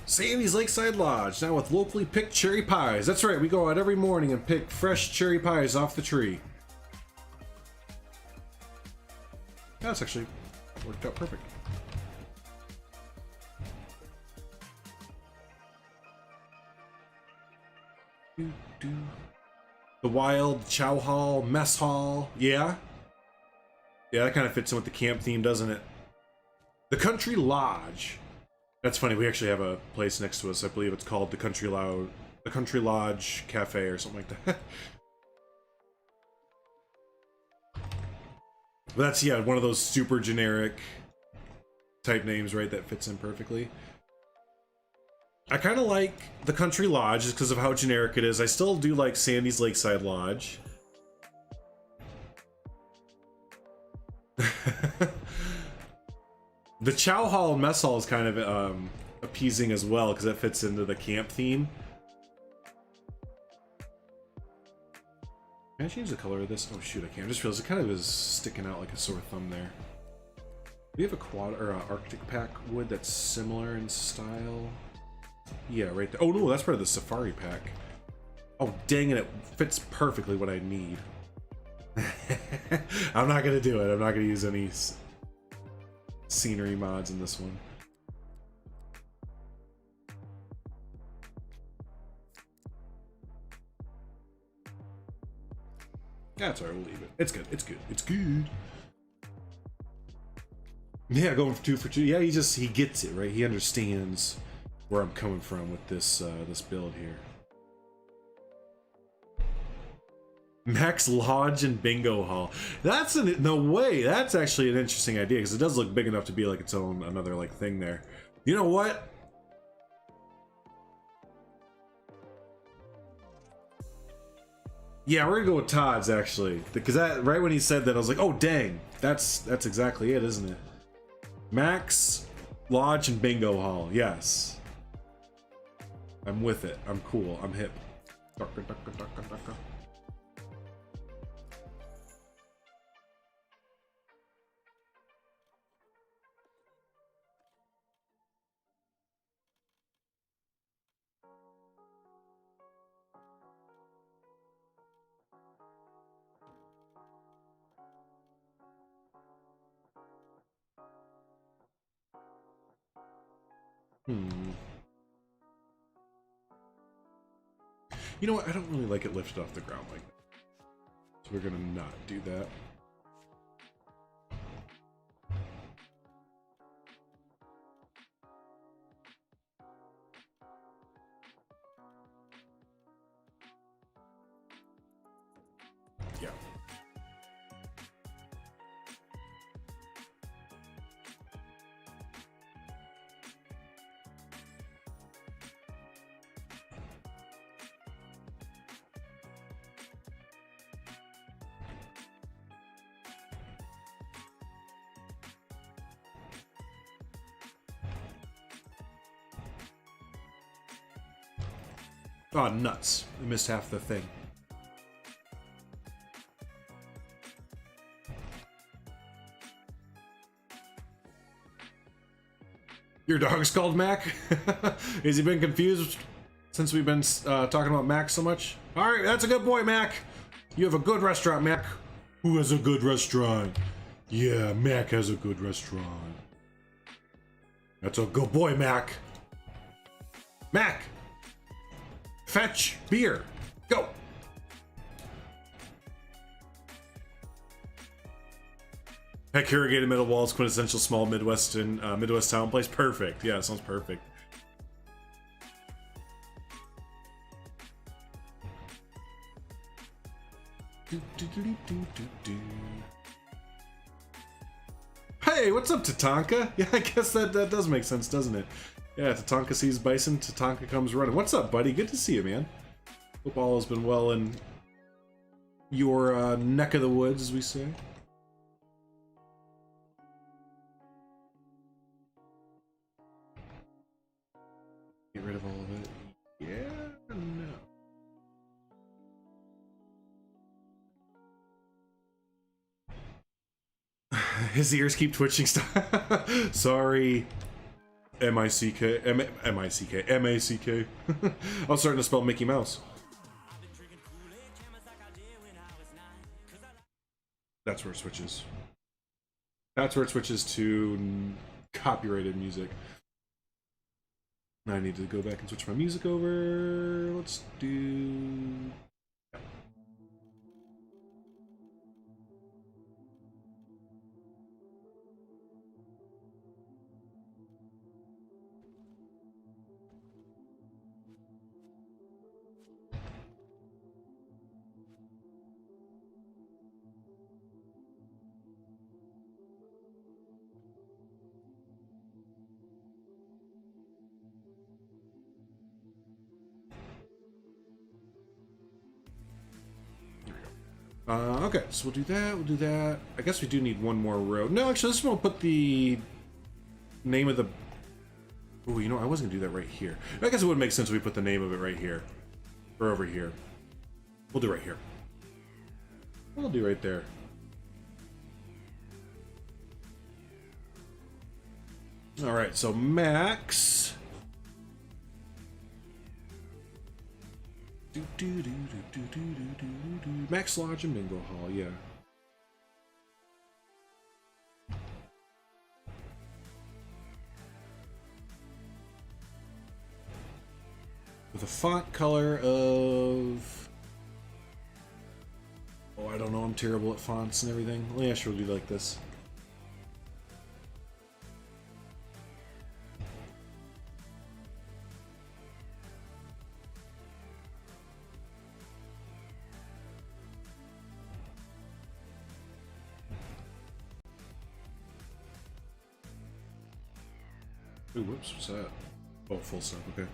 Sandy's Lakeside Lodge, now with locally picked cherry pies. That's right, we go out every morning and pick fresh cherry pies off the tree. That's actually worked out perfect. The wild chow hall, mess hall, yeah? Yeah, that kind of fits in with the camp theme, doesn't it? The Country Lodge. That's funny, we actually have a place next to us. I believe it's called the Country Lodge Cafe or something like that. But that's, yeah, one of those super generic type names, right, that fits in perfectly. I kind of like the Country Lodge just because of how generic it is. I still do like Sandy's Lakeside Lodge. The Chow Hall and Mess Hall is kind of appeasing as well because it fits into the camp theme. Can I change the color of this? Oh shoot, I can't. I just realized it kind of is sticking out like a sore thumb there. Do we have a quad or Arctic pack wood that's similar in style? Yeah, right there. Oh no, that's part of the safari pack. Oh dang it, it fits perfectly what I need. I'm not gonna do it. I'm not gonna use any scenery mods in this one. That's alright, we'll leave it. It's good, it's good, it's good. Yeah, going for 2 for 2. Yeah, he gets it, right? He understands where I'm coming from with this this build here. Max Lodge and Bingo Hall. That's no way. That's actually an interesting idea because it does look big enough to be like its own another like thing there. You know what? Yeah, we're gonna go with Todd's actually because that right when he said that I was like, oh dang, that's exactly it, isn't it? Max Lodge and Bingo Hall. Yes. I'm with it. I'm cool. I'm hip. You know what? I don't really like it lifted off the ground like that. So we're gonna not do that. Yeah. Oh, nuts. I missed half the thing. Your dog's called Mac? Has he been confused since we've been talking about Mac so much? All right, that's a good boy, Mac. You have a good restaurant, Mac. Who has a good restaurant? Yeah, Mac has a good restaurant. That's a good boy, Mac. Mac! Fetch beer. Go! Heck, irrigated middle walls, quintessential small Midwest town place. Perfect. Yeah, sounds perfect. Hey, what's up, Tatanka? Yeah, I guess that does make sense, doesn't it? Yeah, Tatanka sees bison, Tatanka comes running. What's up, buddy? Good to see you, man. Hope all has been well in your neck of the woods, as we say. Get rid of all of it. Yeah, no. His ears keep twitching. Sorry. M-I-C-K. M-I-C-K. M-A-C-K. I was starting to spell Mickey Mouse. That's where it switches. That's where it switches to copyrighted music. I need to go back and switch my music over. Let's do... okay, so we'll do that, we'll do that. I guess we do need one more row. No, actually, this one will put the name of the... Oh, you know, I was going to do that right here. I guess it would make sense if we put the name of it right here. Or over here. We'll do right here. We'll do right there. Alright, so Max... Max Lodge and Bingo Hall, yeah. With a font color of... Oh, I don't know, I'm terrible at fonts and everything. Yeah, sure, we'll do like this. Ooh, whoops, what's that? Oh, full stop, okay.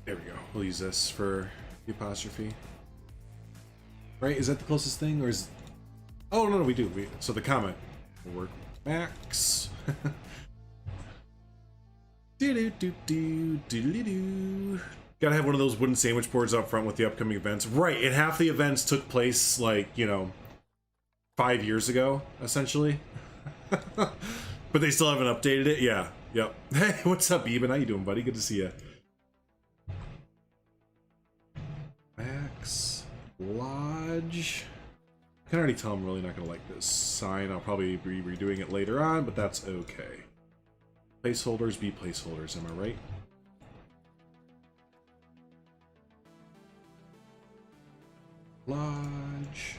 There we go. We'll use this for the apostrophe. Right? Is that the closest thing, or is... Oh, no, we do. So the comment will work. Max. Do-do-do-do-do-do-do. Gotta have one of those wooden sandwich boards up front with the upcoming events. Right, and half the events took place, like, you know, 5 years ago, essentially. But they still haven't updated it? Yeah, yep. Hey, what's up, Eben? How you doing, buddy? Good to see you. Max Lodge. I can already tell I'm really not gonna like this sign. I'll probably be redoing it later on, but that's okay. Placeholders be placeholders, am I right? Lodge.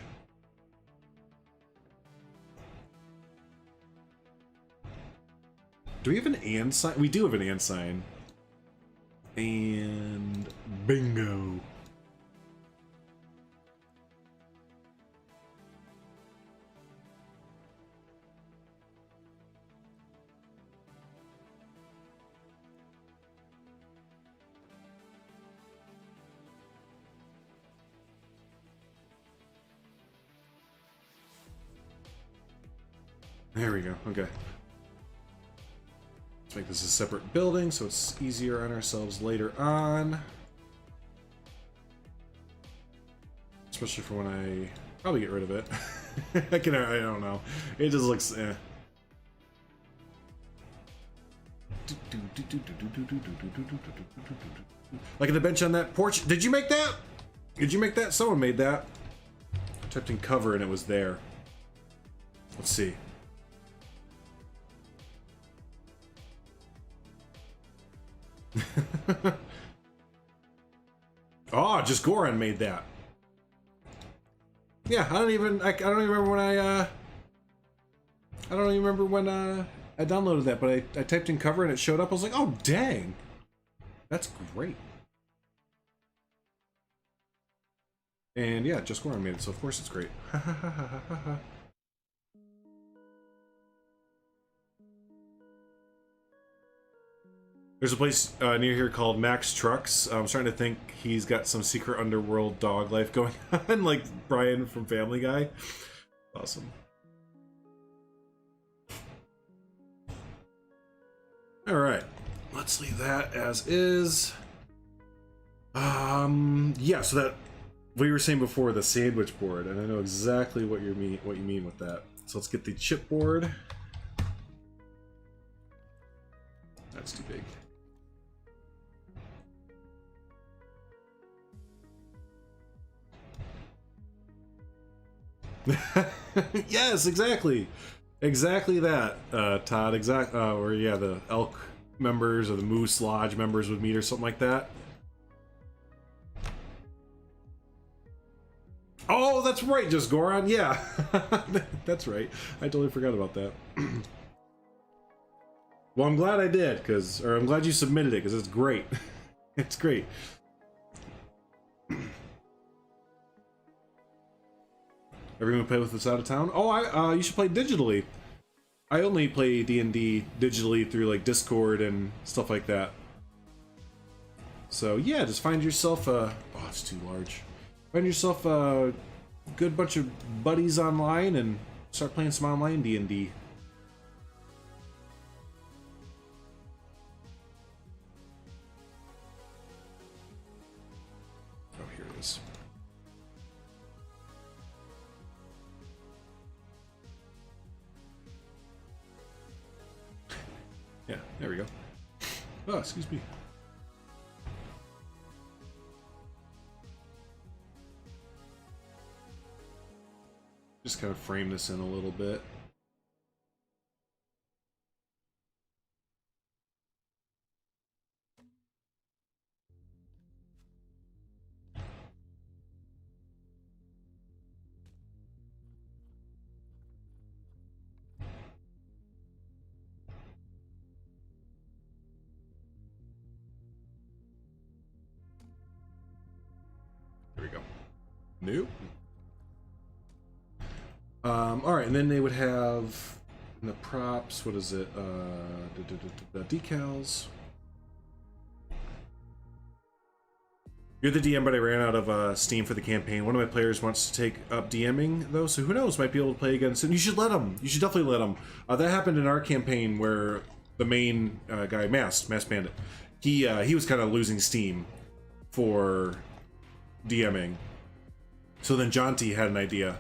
Do we have an and sign? We do have an and sign. And bingo. There we go. Okay. Let's make this a separate building so it's easier on ourselves later on. Especially for when I probably get rid of it. I don't know. It just looks eh. Like the bench on that porch. Did you make that? Did you make that? Someone made that. I typed in cover and it was there. Let's see. Oh, just Goran made that. Yeah, I don't even remember when I I downloaded that, but I typed in cover and it showed up. I was like, oh dang, that's great. And yeah, just Goran made it, so of course it's great. There's a place near here called Max Trucks. I'm starting to think he's got some secret underworld dog life going on, like Brian from Family Guy. Awesome. All right, let's leave that as is. Yeah, so that we were saying before, the sandwich board, and I know exactly what you mean with that. So let's get the chipboard. That's too big. Yes, exactly that, Todd. Or yeah, the elk members or the moose lodge members would meet or something like that. Oh, that's right, just Goran. Yeah, that's right. I totally forgot about that. Well, I'm glad I did, or I'm glad you submitted it, because it's great. It's great. Everyone play with us out of town? Oh, you should play digitally. I only play D&D digitally through like Discord and stuff like that. So yeah, just find yourself a... Oh, it's too large. Find yourself a good bunch of buddies online and start playing some online D&D. Oh, here it is. Yeah, there we go. Oh, excuse me. Just kind of frame this in a little bit. There we go. Nope. All right, and then they would have the props. What is it? The decals. You're the DM, but I ran out of Steam for the campaign. One of my players wants to take up DMing though, so who knows? Might be able to play again soon. You should let him. You should definitely let him. That happened in our campaign where the main guy, Mass Bandit, he was kind of losing steam for DMing. So then Jonty had an idea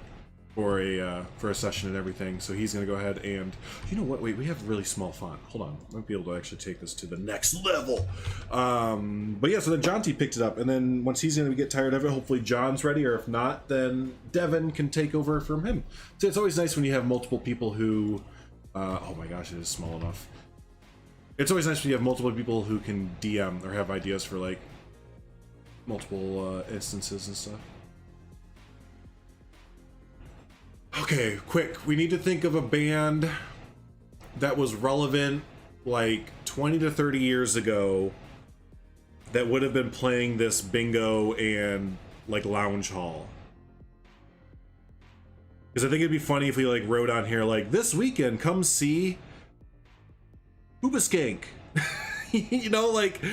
for a session and everything, so he's gonna go ahead and, you know what, wait, we have really small font. Hold on, I might be able to actually take this to the next level. But yeah, so then Jonty picked it up, and then once he's gonna get tired of it, hopefully John's ready, or if not, then Devin can take over from him. So it's always nice when you have multiple people who oh my gosh, it is small enough. It's always nice when you have multiple people who can DM or have ideas for like multiple instances and stuff. Okay, quick. We need to think of a band that was relevant like 20 to 30 years ago that would have been playing this bingo and like lounge hall. Because I think it'd be funny if we like wrote on here like, this weekend come see Hoobaskank. You know, like,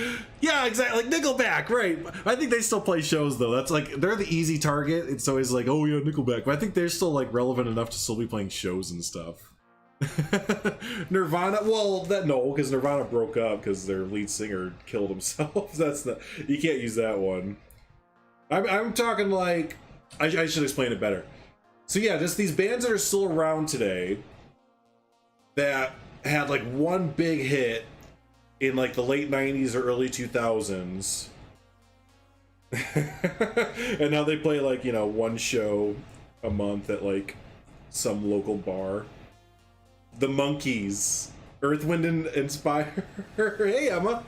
yeah, exactly, like Nickelback, right? I think they still play shows though. That's like, they're the easy target. It's always like, oh yeah, Nickelback, but I think they're still like relevant enough to still be playing shows and stuff. Nirvana, well, that no, because Nirvana broke up because their lead singer killed himself. That's the, you can't use that one. I'm talking like, I should explain it better. So yeah, just these bands that are still around today that had like one big hit in like the late 90s or early 2000s. And now they play like, you know, one show a month at like some local bar. The Monkees, Earth, Wind, and Fire. Hey Emma,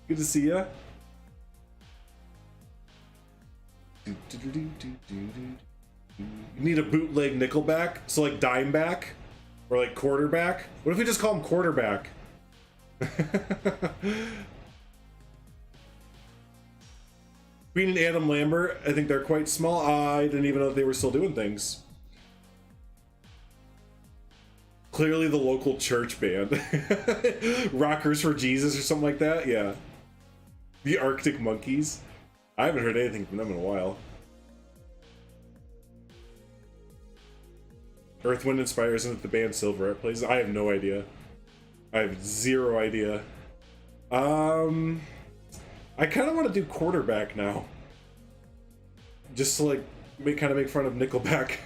good to see ya. You need a bootleg Nickelback, so like Dimeback or like Quarterback. What if we just call him Quarterback? Queen and Adam Lambert, I think they're quite small. I didn't even know that they were still doing things. Clearly the local church band. Rockers for Jesus or something like that, yeah. The Arctic Monkeys. I haven't heard anything from them in a while. Earth, Wind, and Fire, isn't it the band Silverette plays? I have no idea. I have zero idea. I kind of want to do Quarterback now. Just to like kind of make fun of Nickelback.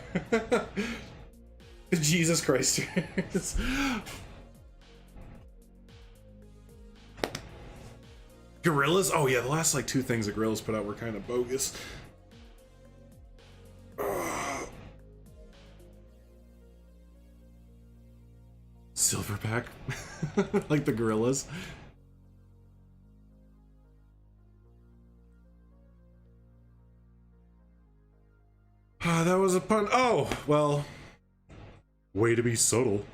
Jesus Christ. Gorillaz? Oh yeah, the last like two things that Gorillaz put out were kind of bogus. Silverback? Like the Gorillaz? That was a pun. Oh, well. Way to be subtle.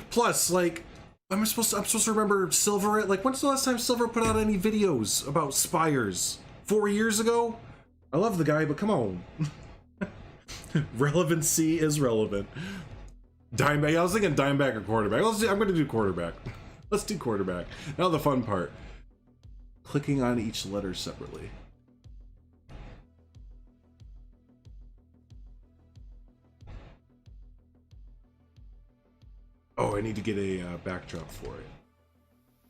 Plus, like, I'm supposed to remember Silverette. Like, when's the last time Silver put out any videos about spires? 4 years ago? I love the guy, but come on. Relevancy is relevant. Dimeback. I was thinking Dimeback or Quarterback. I'm going to do Quarterback. Let's do Quarterback. Now the fun part. Clicking on each letter separately. Oh, I need to get a backdrop for it.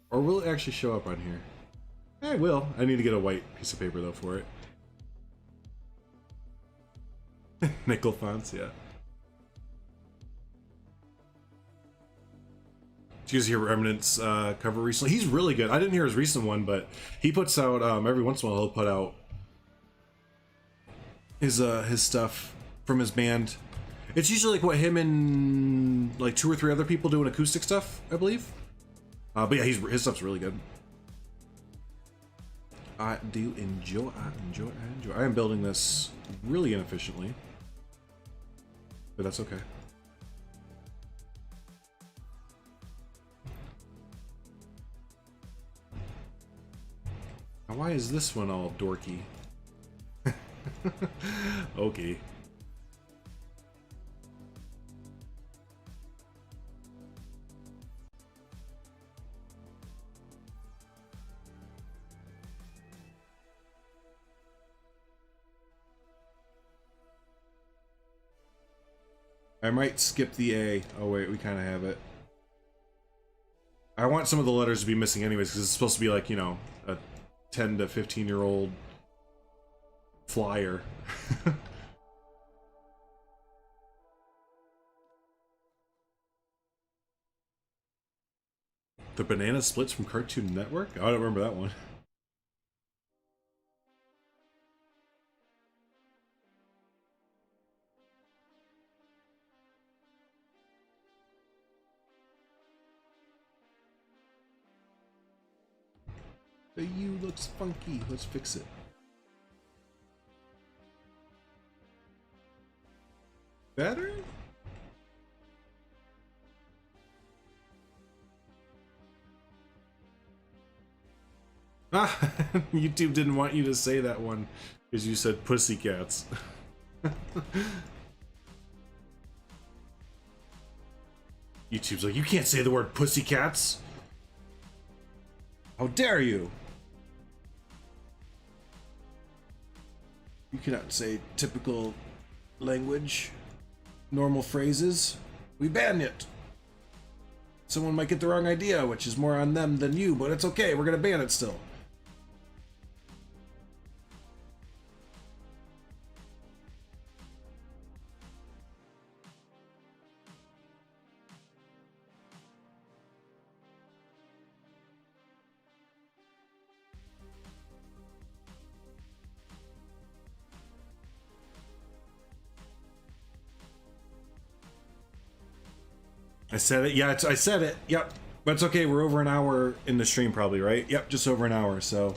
Or will it actually show up on here? I will. I need to get a white piece of paper, though, for it. Nickel fonts, yeah. Did you guys hear Remnant's cover recently? He's really good. I didn't hear his recent one, but he puts out, every once in a while, he'll put out his stuff from his band. It's usually like what him and like 2 or 3 other people doing acoustic stuff, I believe. But yeah, his stuff's really good. I do enjoy. I am building this really inefficiently, but that's okay. Now, why is this one all dorky? Okay. I might skip the A. Oh wait, we kind of have it. I want some of the letters to be missing anyways, because it's supposed to be like, you know, a 10 to 15-year-old flyer. The Banana Splits from Cartoon Network? Oh, I don't remember that one. The U looks funky. Let's fix it. Better? Ah, YouTube didn't want you to say that one because you said pussycats. YouTube's like, you can't say the word pussycats. How dare you? You cannot say typical language, normal phrases. We banned it. Someone might get the wrong idea, which is more on them than you, but it's okay. We're gonna ban it still. I said it. Yeah, I said it. Yep. But it's okay. We're over an hour in the stream probably, right? Yep, just over an hour. So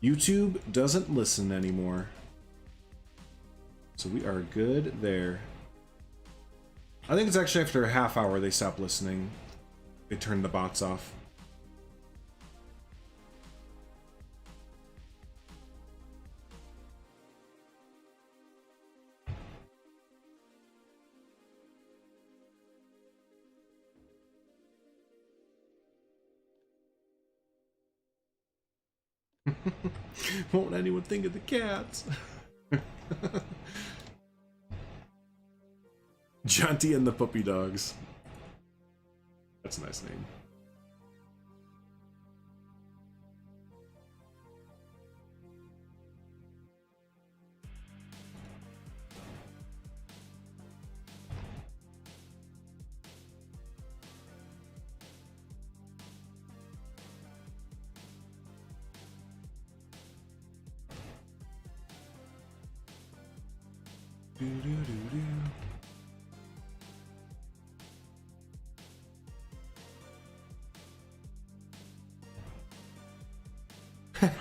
YouTube doesn't listen anymore. So we are good there. I think it's actually after a half hour they stop listening. They turn the bots off. Won't anyone think of the cats? Jonty and the Puppy Dogs. That's a nice name.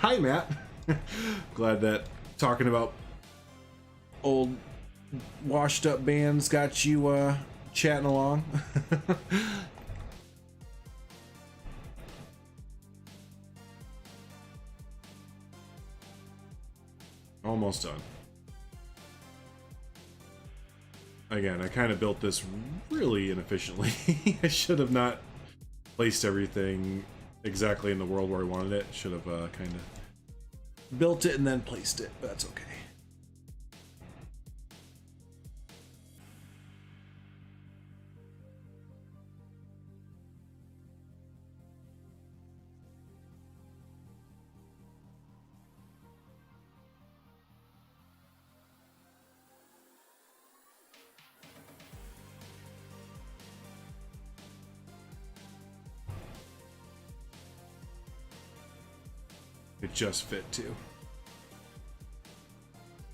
Hi, Matt. Glad that talking about old washed up bands got you chatting along. Almost done. Again, I kind of built this really inefficiently. I should have not placed everything exactly in the world where I wanted it. Should have kind of built it and then placed it, but that's okay. It just fit too.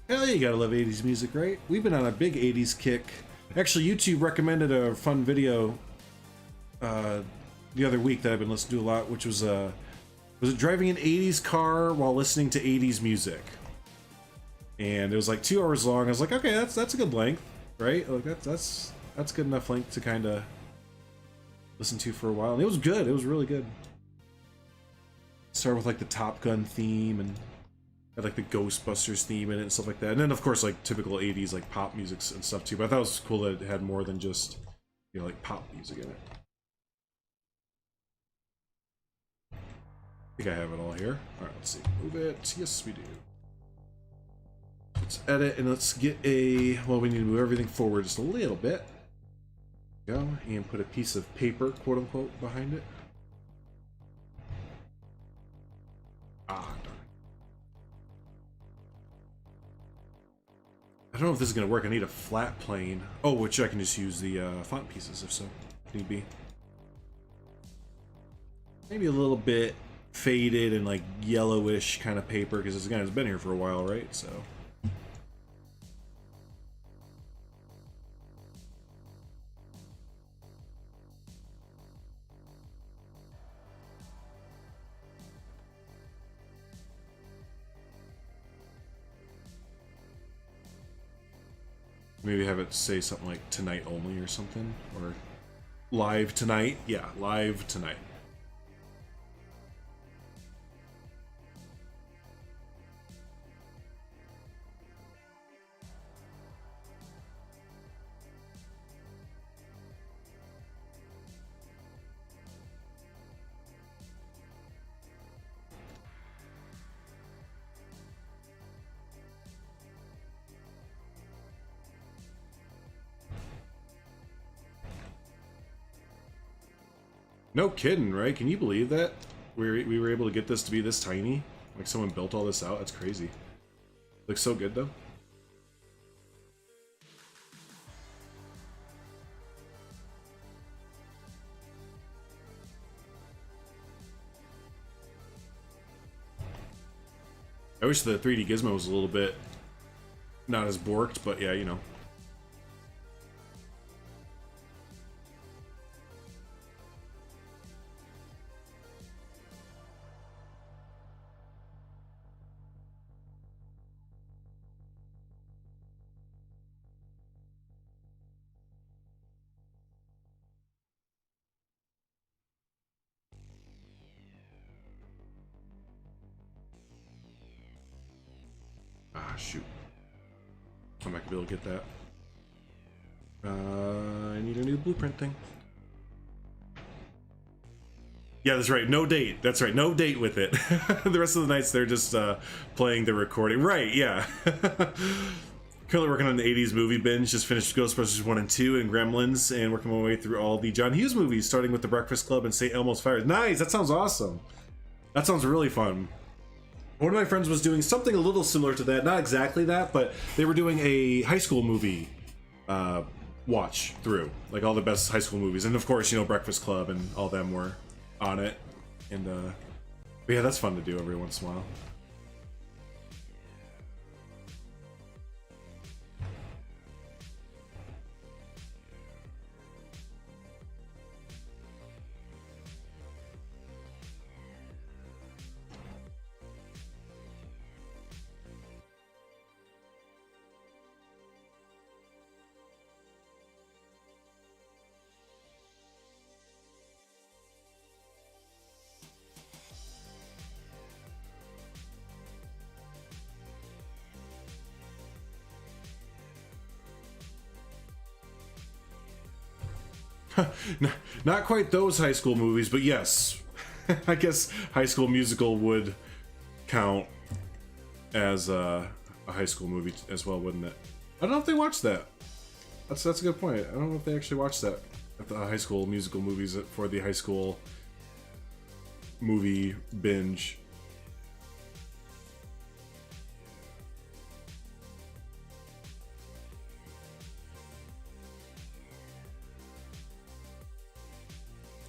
Hell, you gotta love 80s music, right? We've been on a big 80s kick. Actually, YouTube recommended a fun video the other week that I've been listening to a lot, which was it driving an 80s car while listening to 80s music? And it was like 2 hours long. I was like, okay, that's a good length, right? Like that's good enough length to kind of listen to for a while. And it was good. It was really good. Started with like the Top Gun theme and had like the Ghostbusters theme in it and stuff like that. And then of course like typical 80s like pop music and stuff too. But I thought it was cool that it had more than just, you know, like pop music in it. I think I have it all here. Alright, let's see. Move it. Yes, we do. Let's edit and let's get a... Well, we need to move everything forward just a little bit. There we go. And put a piece of paper, quote unquote, behind it. Ah, darn. I don't know if this is going to work. I need a flat plane. Oh, which I can just use the font pieces if so, if need be. Maybe a little bit faded and like yellowish kind of paper because this guy has been here for a while, right? So. Maybe have it say something like tonight only or something, or live tonight. Yeah, live tonight. No kidding, right? Can you believe that? We were able to get this to be this tiny? Like someone built all this out? That's crazy. Looks so good though. I wish the 3D gizmo was a little bit not as borked, but yeah, you know. Ah, shoot. I'm not gonna be able to get that. I need a new blueprint thing. Yeah, that's right. No date. That's right. No date with it. The rest of the nights they're just playing the recording. Right, yeah. Currently working on the 80s movie binge. Just finished Ghostbusters 1 and 2 and Gremlins, and working my way through all the John Hughes movies, starting with The Breakfast Club and St. Elmo's Fire. Nice! That sounds awesome. That sounds really fun. One of my friends was doing something a little similar to that. Not exactly that, but they were doing a high school movie watch through. Like all the best high school movies. And of course, you know, Breakfast Club and all them were on it. And but yeah, that's fun to do every once in a while. Not quite those high school movies, but yes. I guess High School Musical would count as a high school movie as well, wouldn't it? I don't know if they watched that. That's a good point. I don't know if they actually watched that at the High School Musical movies for the high school movie binge.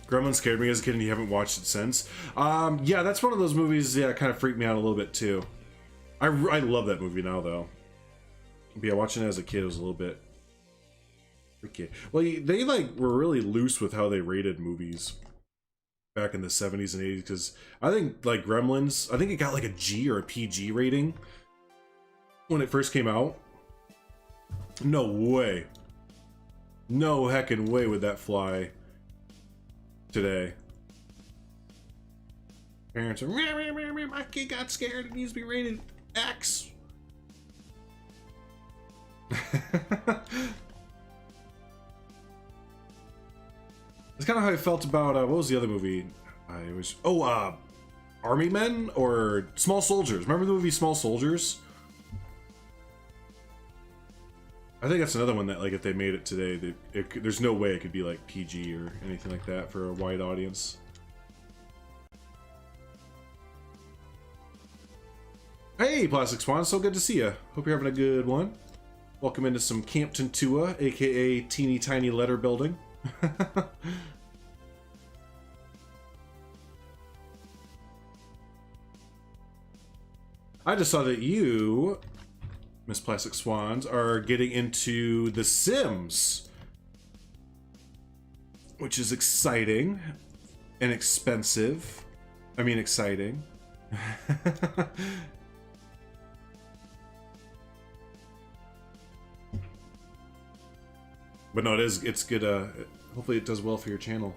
Gremlins scared me as a kid, and you haven't watched it since. Yeah, that's one of those movies. Yeah, kind of freaked me out a little bit too. I love that movie now, though. But yeah, watching it as a kid was a little bit freaky. Well, they like were really loose with how they rated movies back in the 70s and 80s. Because I think like Gremlins, I think it got like a G or a PG rating when it first came out. No way. No heckin' way would that fly today. Parents are, my kid got scared, it needs to be rated X. That's kind of how I felt about what was the other movie I was Army Men or Small Soldiers. Remember the movie Small Soldiers? I think that's another one that, like, if they made it today, there's no way it could be like PG or anything like that for a wide audience. Hey, Plastic Swan, so good to see you. Hope you're having a good one. Welcome into some Camp Tantua, aka teeny tiny letter building. I just saw that you, Miss Plastic Swans, are getting into The Sims, which is exciting and expensive. I mean, exciting. But no, it's good. Hopefully it does well for your channel.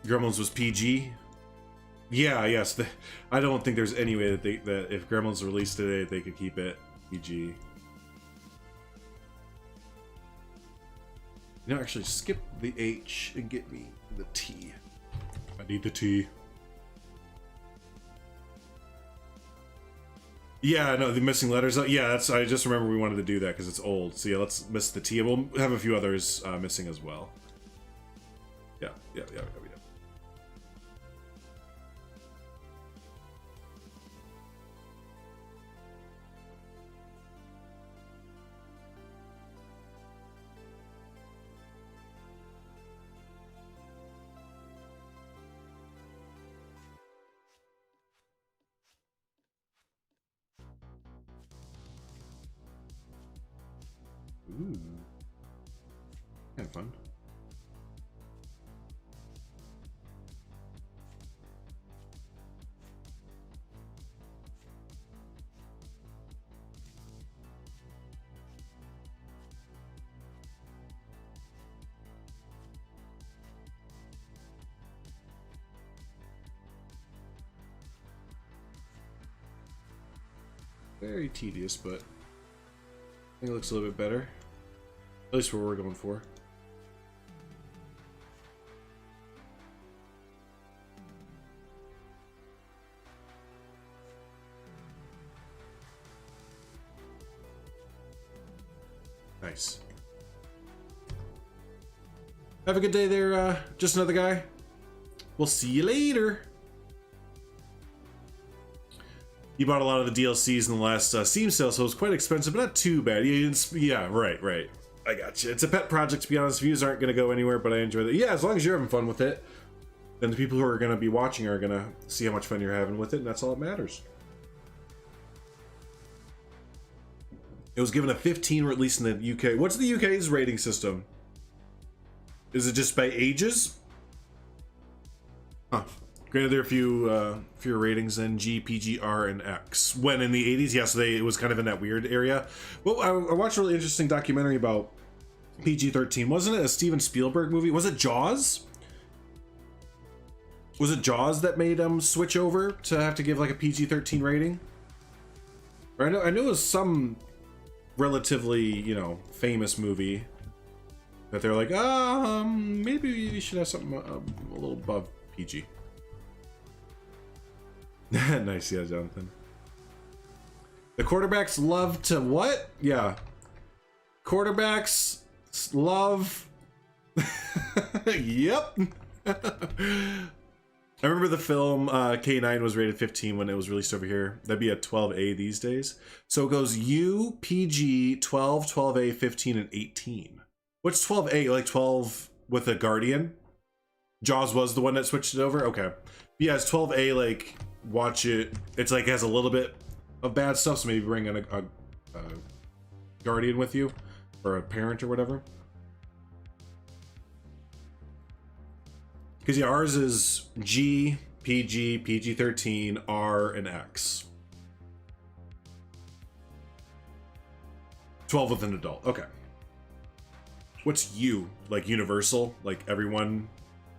Gremlins was PG. Yeah, yes. I don't think there's any way that if Gremlins released today, they could keep it PG. You know, actually, skip the H and get me the T. I need the T. Yeah, no, the missing letters. Yeah, that's. I just remember we wanted to do that because it's old. So yeah, let's miss the T. And we'll have a few others missing as well. Yeah, yeah, yeah, yeah, yeah. Ooh, kind of fun. Very tedious, but I think it looks a little bit better. At least what we're going for. Nice. Have a good day there, just another guy. We'll see you later. You bought a lot of the DLCs in the last Steam sale, so it was quite expensive, but not too bad. Yeah, right. I got you. It's a pet project, to be honest. Views aren't going to go anywhere, but I enjoy it. Yeah, as long as you're having fun with it, then the people who are going to be watching are going to see how much fun you're having with it, and that's all that matters. It was given a 15, or at least in the UK. What's the UK's rating system? Is it just by ages? Huh. Granted, there are a few fewer ratings than G, PG, R, and X. When in the 80s, yes, it was kind of in that weird area. Well, I watched a really interesting documentary about PG-13. Wasn't it a Steven Spielberg movie? Was it Jaws? Was it Jaws that made them switch over to have to give like a PG-13 rating? Or I know it was some relatively, you know, famous movie that they're like, maybe we should have something a little above PG. Nice, yeah, Jonathan. The quarterbacks love to what? Yeah. Quarterbacks love... Yep. I remember the film K9 was rated 15 when it was released over here. That'd be a 12A these days. So it goes U, PG, 12, 12A, 15, and 18. What's 12A? Like 12 with a Guardian? Jaws was the one that switched it over? Okay. Yeah, it's 12A, like... Watch it. It's like it has a little bit of bad stuff, so maybe bring in a guardian with you, or a parent or whatever. Because yeah, ours is G, PG, PG-13, R, and X. 12 with an adult. Okay. What's U? Like universal? Like everyone?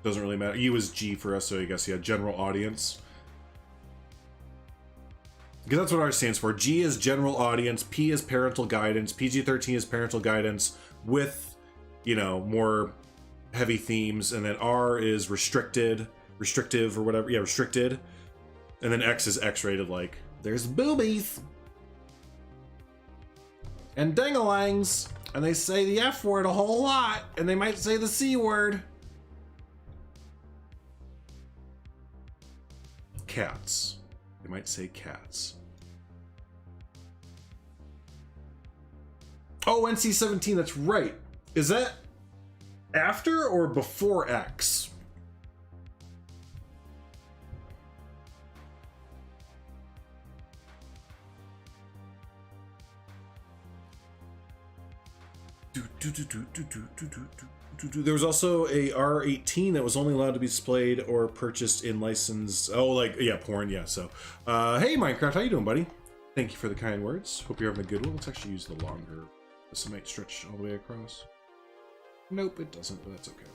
Doesn't really matter. U is G for us, so I guess yeah, general audience. Because that's what R stands for. G is general audience, P is parental guidance, PG-13 is parental guidance with, you know, more heavy themes, and then R is restrictive or whatever. Yeah, restricted. And then X is X-rated, like, there's boobies. And dingalangs. And they say the F word a whole lot, and they might say the C word. Cats. They might say cats. Oh, NC-17, that's right. Is that after or before X? There was also a R18 that was only allowed to be displayed or purchased in licensed. Oh, like, yeah, porn, yeah. So, hey, Minecraft, how you doing, buddy? Thank you for the kind words. Hope you're having a good one. Let's actually use the longer. This might stretch all the way across. Nope, it doesn't, but that's okay.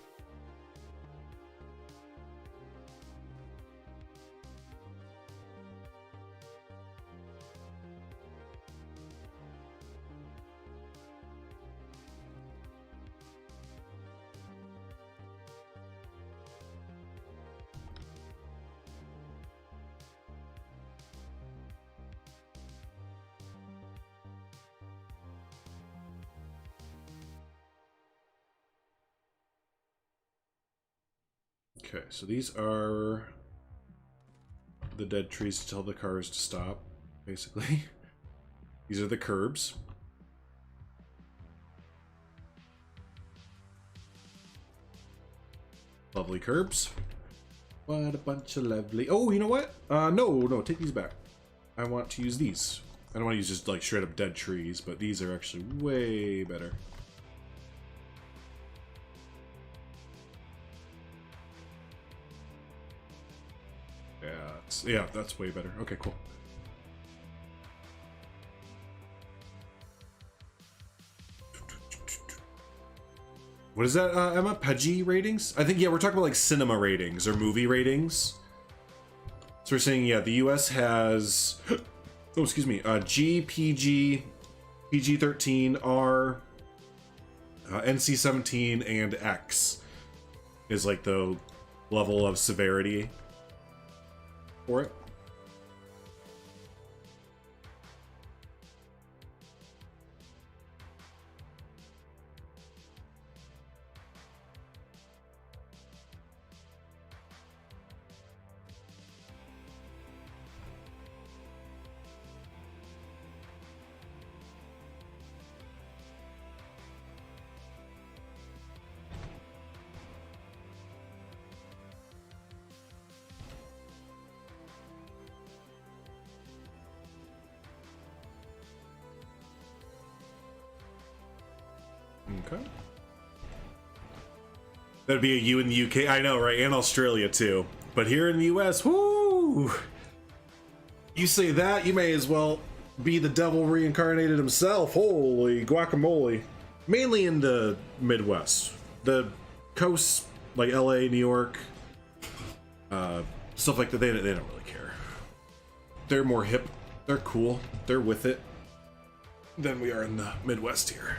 Okay, so these are the dead trees to tell the cars to stop, basically. These are the curbs. Lovely curbs. What a bunch of lovely... Oh, you know what? No, take these back. I want to use these. I don't want to use just like straight up dead trees, but these are actually way better. Yeah, that's way better. Okay, cool. What is that, Emma? Pudgy ratings? I think, yeah, we're talking about like cinema ratings or movie ratings. So we're saying, yeah, the US has, oh, excuse me, G, PG, PG-13, R, NC-17, and X is like the level of severity for it. Okay. That'd be a U in the UK. I know, right? And Australia too. But here in the US, whoo! You say that, you may as well be the devil reincarnated himself. Holy guacamole. Mainly in the Midwest. The coasts, like LA, New York, stuff like that, they don't really care. They're more hip. They're cool. They're with it than we are in the Midwest here.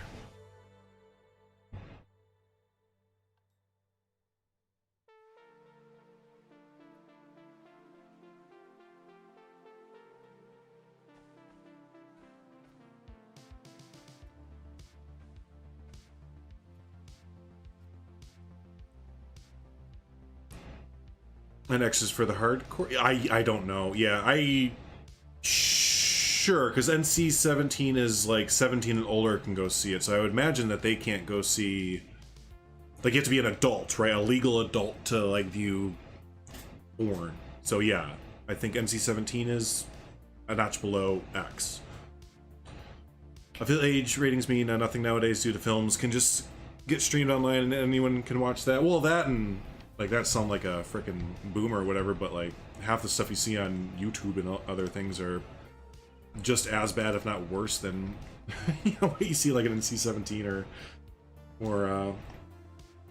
And X is for the hardcore? I don't know. Yeah, sure, because NC-17 is like 17 and older can go see it, so I would imagine that they can't go see... Like, you have to be an adult, right? A legal adult to, like, view porn. So yeah, I think NC-17 is a notch below X. I feel age ratings mean nothing nowadays due to films can just get streamed online and anyone can watch that. Well, that and... Like, that sound like a freaking boomer or whatever, but like half the stuff you see on YouTube and other things are just as bad, if not worse, than you know what you see like an NC-17 or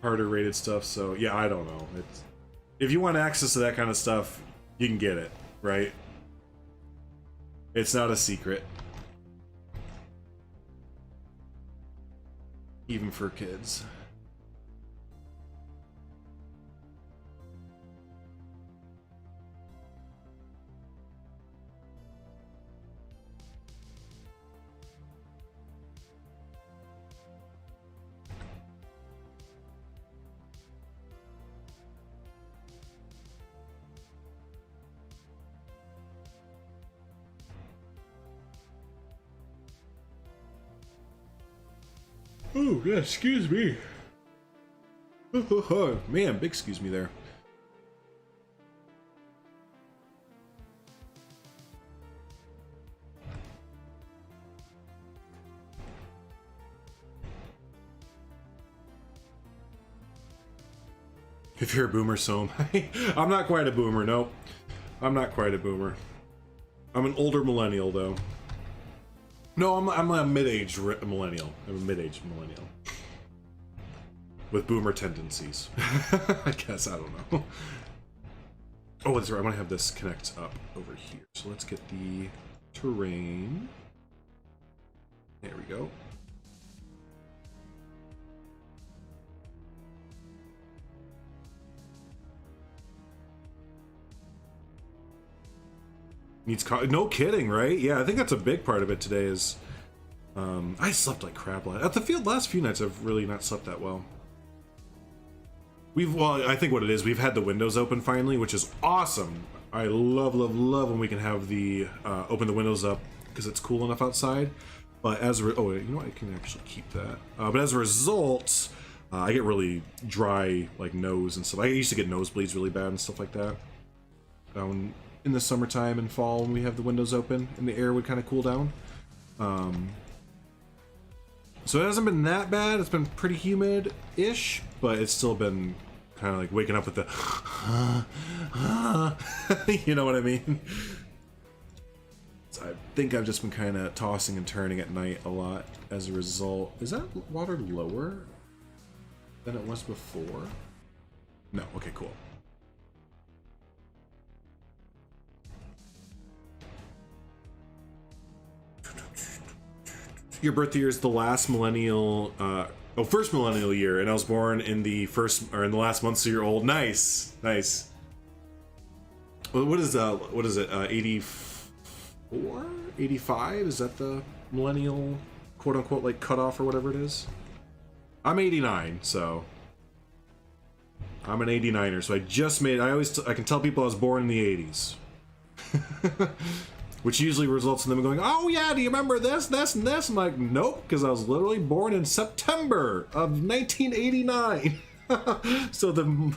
harder rated stuff. So yeah, I don't know. It's, if you want access to that kind of stuff, you can get it, right? It's not a secret, even for kids. Oh, yeah, excuse me. Oh, man, big excuse me there. If you're a boomer, so am I. I'm not quite a boomer, nope. I'm not quite a boomer. I'm an older millennial, though. No, I'm a mid-aged millennial. I'm a mid-aged millennial. With boomer tendencies. I guess, I don't know. Oh, that's right, I want to have this connect up over here. So let's get the terrain. There we go. Needs no kidding, right? Yeah, I think that's a big part of it today is I slept like crap last few nights I've really not slept that well. Well, I think what it is, we've had the windows open finally, which is awesome. I love when we can have the open the windows up because it's cool enough outside. But as you know what, I can actually keep that. But as a result, I get really dry like nose and stuff. I used to get nosebleeds really bad and stuff like that. In the summertime and fall when we have the windows open and the air would kind of cool down. So it hasn't been that bad. It's been pretty humid-ish, but it's still been kind of like waking up with the you know what I mean? So I think I've just been kind of tossing and turning at night a lot as a result. Is that water lower than it was before? No, okay, cool. Your birth year is the last millennial, first millennial year, and I was born in the last month, so you're old. Nice, nice. What is it? 84, 85? Is that the millennial, quote unquote, like cutoff or whatever it is? I'm 89, so I'm an 89er. So I just made. I can tell people I was born in the 80s. Which usually results in them going, oh yeah, do you remember this, this, and this? I'm like, nope, because I was literally born in September of 1989. So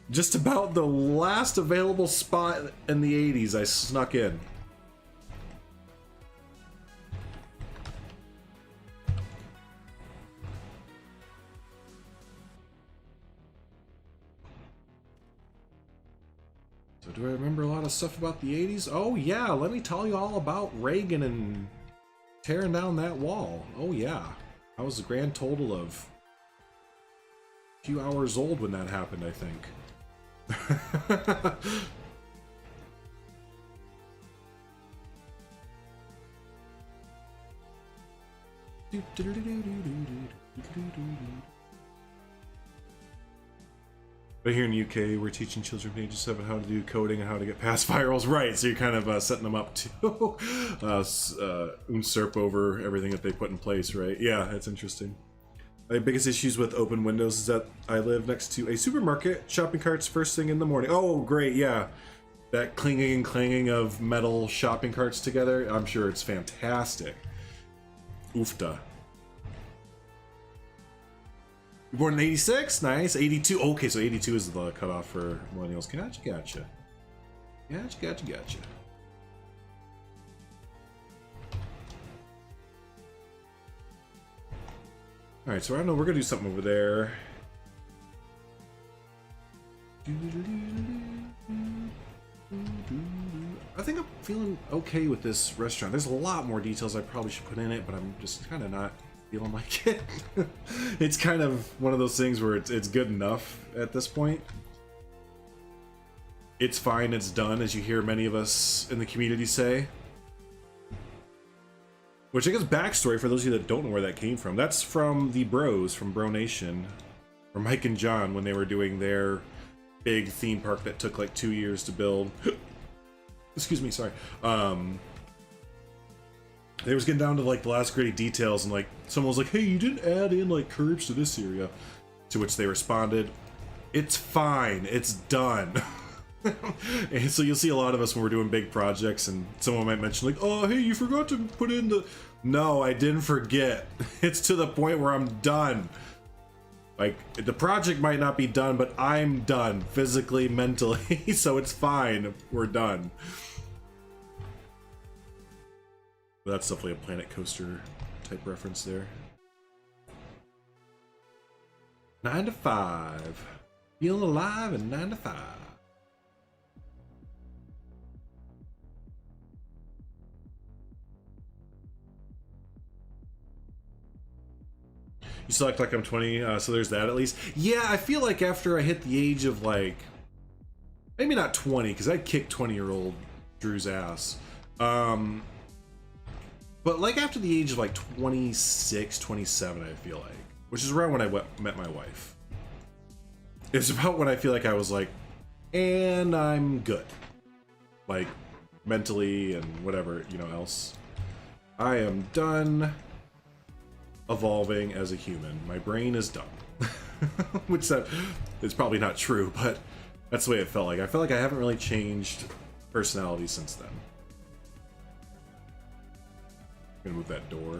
just about the last available spot in the 80s I snuck in. Do I remember a lot of stuff about the 80s? Oh yeah, let me tell you all about Reagan and tearing down that wall. Oh yeah, I was a grand total of a few hours old when that happened, I think. But here in the UK, we're teaching children from ages 7 how to do coding and how to get past firewalls. Right, so you're kind of setting them up to usurp over everything that they put in place, right? Yeah, that's interesting. My biggest issues with open windows is that I live next to a supermarket, shopping carts first thing in the morning. Oh, great, yeah. That clinging and clanging of metal shopping carts together, I'm sure it's fantastic. Oofta. Born in 86, nice. 82, okay, so 82 is the cutoff for millennials. Gotcha. All right, so I don't know, we're gonna do something over there. I think I'm feeling okay with this restaurant. There's a lot more details I probably should put in it, but I'm just kind of not feeling like it. It's kind of one of those things where it's good enough at this point. It's fine, it's done, as you hear many of us in the community say. Which I guess backstory for those of you that don't know where that came from. That's from the bros from Bro Nation, or Mike and John when they were doing their big theme park that took like 2 years to build. Excuse me, sorry. They was getting down to like the last gritty details, and like someone was like, hey, you didn't add in like curbs to this area, to which they responded, it's fine, it's done. And so you'll see a lot of us when we're doing big projects, and someone might mention like, oh hey, you forgot to put in the... No, I didn't forget. It's to the point where I'm done. Like, the project might not be done, but I'm done physically, mentally. So it's fine, we're done. That's definitely a Planet Coaster type reference there. 9 to 5. Feeling alive and 9 to 5. You still act like I'm 20, so there's that at least. Yeah, I feel like after I hit the age of like, maybe not 20, because I'd kick 20-year-old Drew's ass. But like after the age of like 26, 27, I feel like, which is around when I met my wife. It's about when I feel like I was like, and I'm good. Like mentally and whatever, you know, else. I am done evolving as a human. My brain is done. Which that is probably not true, but that's the way it felt like. I felt like I haven't really changed personality since then. I'm gonna move that door.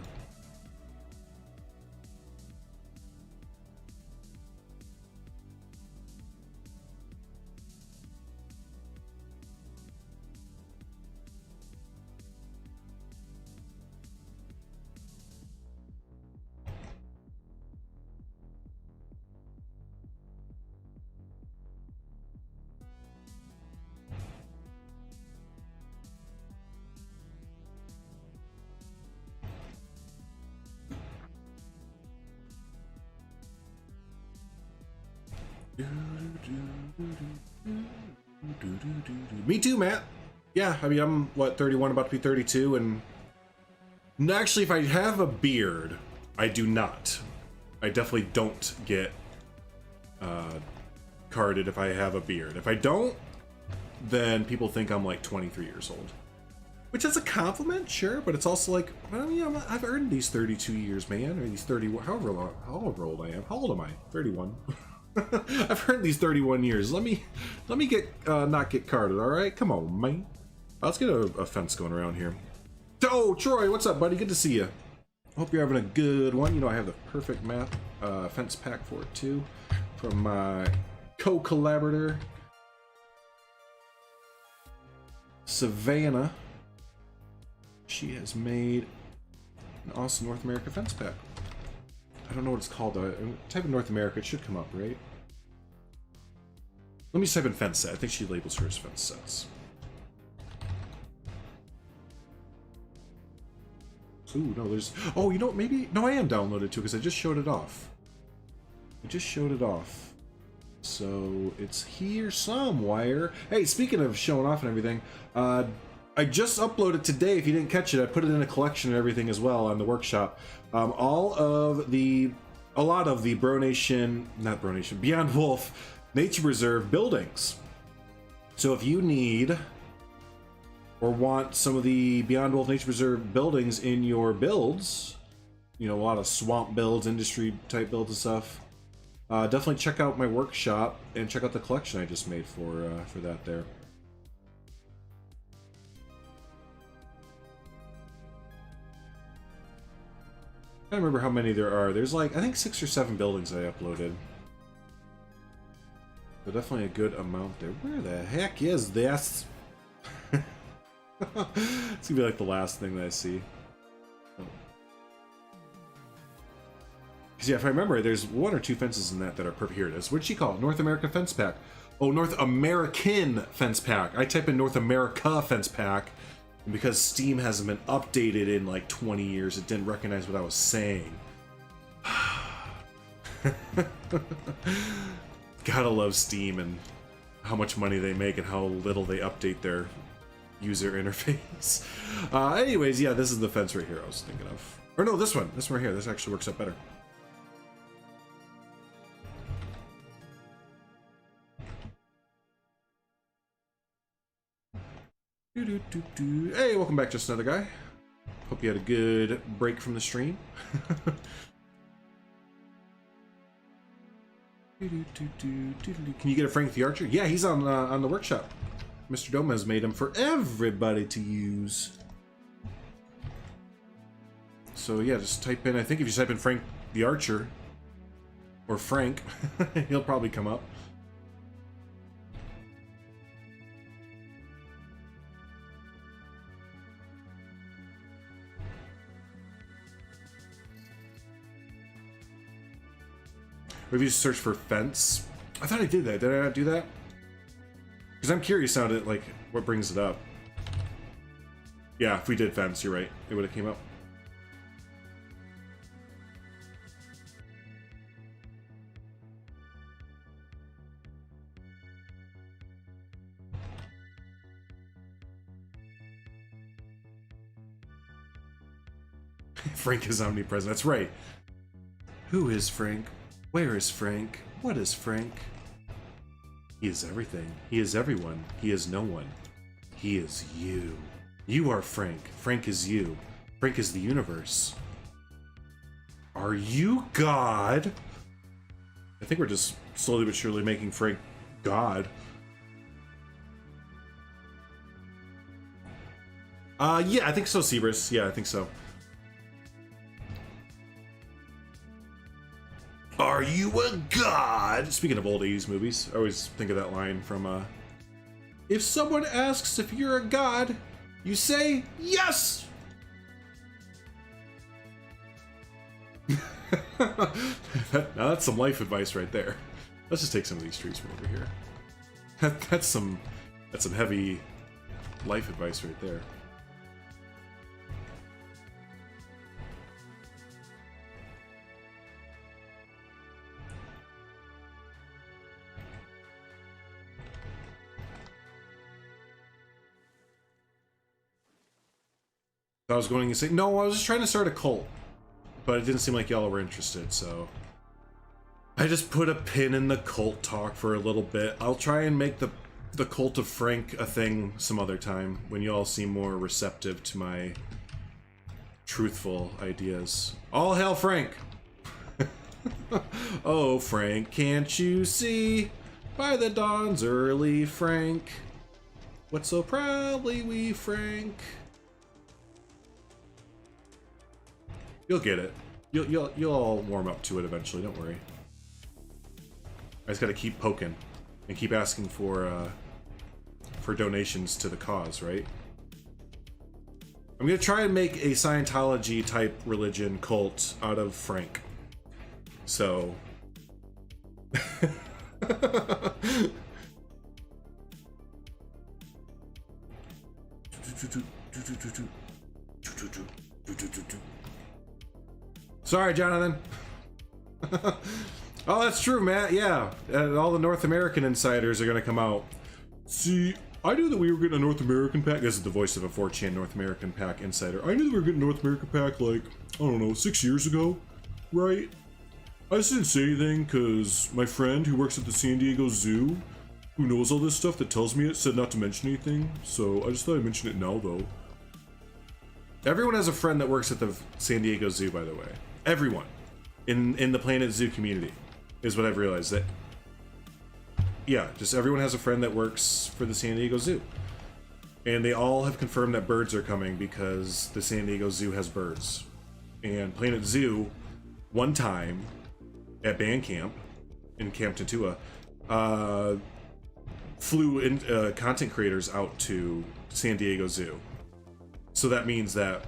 Me too, Matt. Yeah, I mean, I'm, what, 31, about to be 32, and actually, if I have a beard, I do not. I definitely don't get carded if I have a beard. If I don't, then people think I'm like 23 years old. Which is a compliment, sure, but it's also like, well, yeah, I've earned these 32 years, man, or these 30, however old I am. How old am I? 31. I've earned these 31 years. Let me get not get carded, all right? Come on, man. Let's get a fence going around here. Oh, Troy, what's up, buddy? Good to see you. Hope you're having a good one. You know, I have the perfect map fence pack for it too, from my co-collaborator Savannah. She has made an awesome North America fence pack. I don't know what it's called though. Type in North America, it should come up, right? Let me just type in fence set. I think she labels hers fence sets. Ooh, no, there's... Oh, you know what? Maybe... No, I am downloaded too, because I just showed it off. I just showed it off. So, it's here somewhere. Hey, speaking of showing off and everything, I just uploaded today. If you didn't catch it, I put it in a collection and everything as well on the workshop. A lot of the Beyond Wolf Nature Reserve buildings. So if you need or want some of the Beyond Wolf Nature Reserve buildings in your builds, you know, a lot of swamp builds, industry type builds and stuff, definitely check out my workshop and check out the collection I just made for that there. I don't remember how many there are. There's like, I think 6 or 7 buildings I uploaded. So definitely a good amount there. Where the heck is this? It's gonna be like the last thing that I see. Because yeah, if I remember, there's 1 or 2 fences in that are perfect. Here it is. What'd she call it? North America Fence Pack. Oh, North American Fence Pack. I type in North America Fence Pack. And because Steam hasn't been updated in like 20 years, it didn't recognize what I was saying. Gotta love Steam and how much money they make and how little they update their user interface. Anyways, yeah, this is the fence right here I was thinking of. Or no, this one right here. This actually works out better. Hey, welcome back, just another guy. Hope you had a good break from the stream. Can you get a Frank the Archer? Yeah, he's on the workshop. Mr. Gomez made him for everybody to use. So yeah, just type in, I think if you type in Frank the Archer, or Frank, he'll probably come up. Or if you just search for fence. I thought I did that. Did I not do that? Because I'm curious now to, like, what brings it up. Yeah, if we did fence, you're right. It would have came up. Frank is omnipresent. That's right. Who is Frank? Where is Frank? What is Frank? He is everything. He is everyone. He is no one. He is you. You are Frank. Frank is you. Frank is the universe. Are you God? I think we're just slowly but surely making Frank God. Yeah, I think so, Cerberus. Yeah, I think so. Are you a god? Speaking of old 80s movies, I always think of that line from, if someone asks if you're a god, you say yes! Now that's some life advice right there. Let's just take some of these trees from over here. That's some heavy life advice right there. I was going to say, no, I was just trying to start a cult, but it didn't seem like y'all were interested, so I just put a pin in the cult talk for a little bit. I'll try and make the cult of Frank a thing some other time when y'all seem more receptive to my truthful ideas. All hail Frank! Oh, Frank, can't you see by the dawn's early Frank? What so proudly we Frank? You'll get it. You'll all warm up to it eventually. Don't worry. I just got to keep poking and keep asking for donations to the cause, right? I'm gonna try and make a Scientology type religion cult out of Frank. So. Sorry, Jonathan. Oh, that's true, Matt. Yeah, all the North American insiders are gonna come out. See, I knew that we were getting a North American pack. This is the voice of a 4chan North American pack insider. I knew that we were getting a North American pack like, I don't know, 6 years ago, right? I just didn't say anything because my friend who works at the San Diego Zoo, who knows all this stuff that tells me it, said not to mention anything. So I just thought I'd mention it now, though. Everyone has a friend that works at the San Diego Zoo, by the way. Everyone in the Planet Zoo community is what I've realized. That, yeah, just everyone has a friend that works for the San Diego Zoo. And they all have confirmed that birds are coming because the San Diego Zoo has birds. And Planet Zoo, one time at band camp in Camp Tantua, flew in, content creators out to San Diego Zoo. So that means that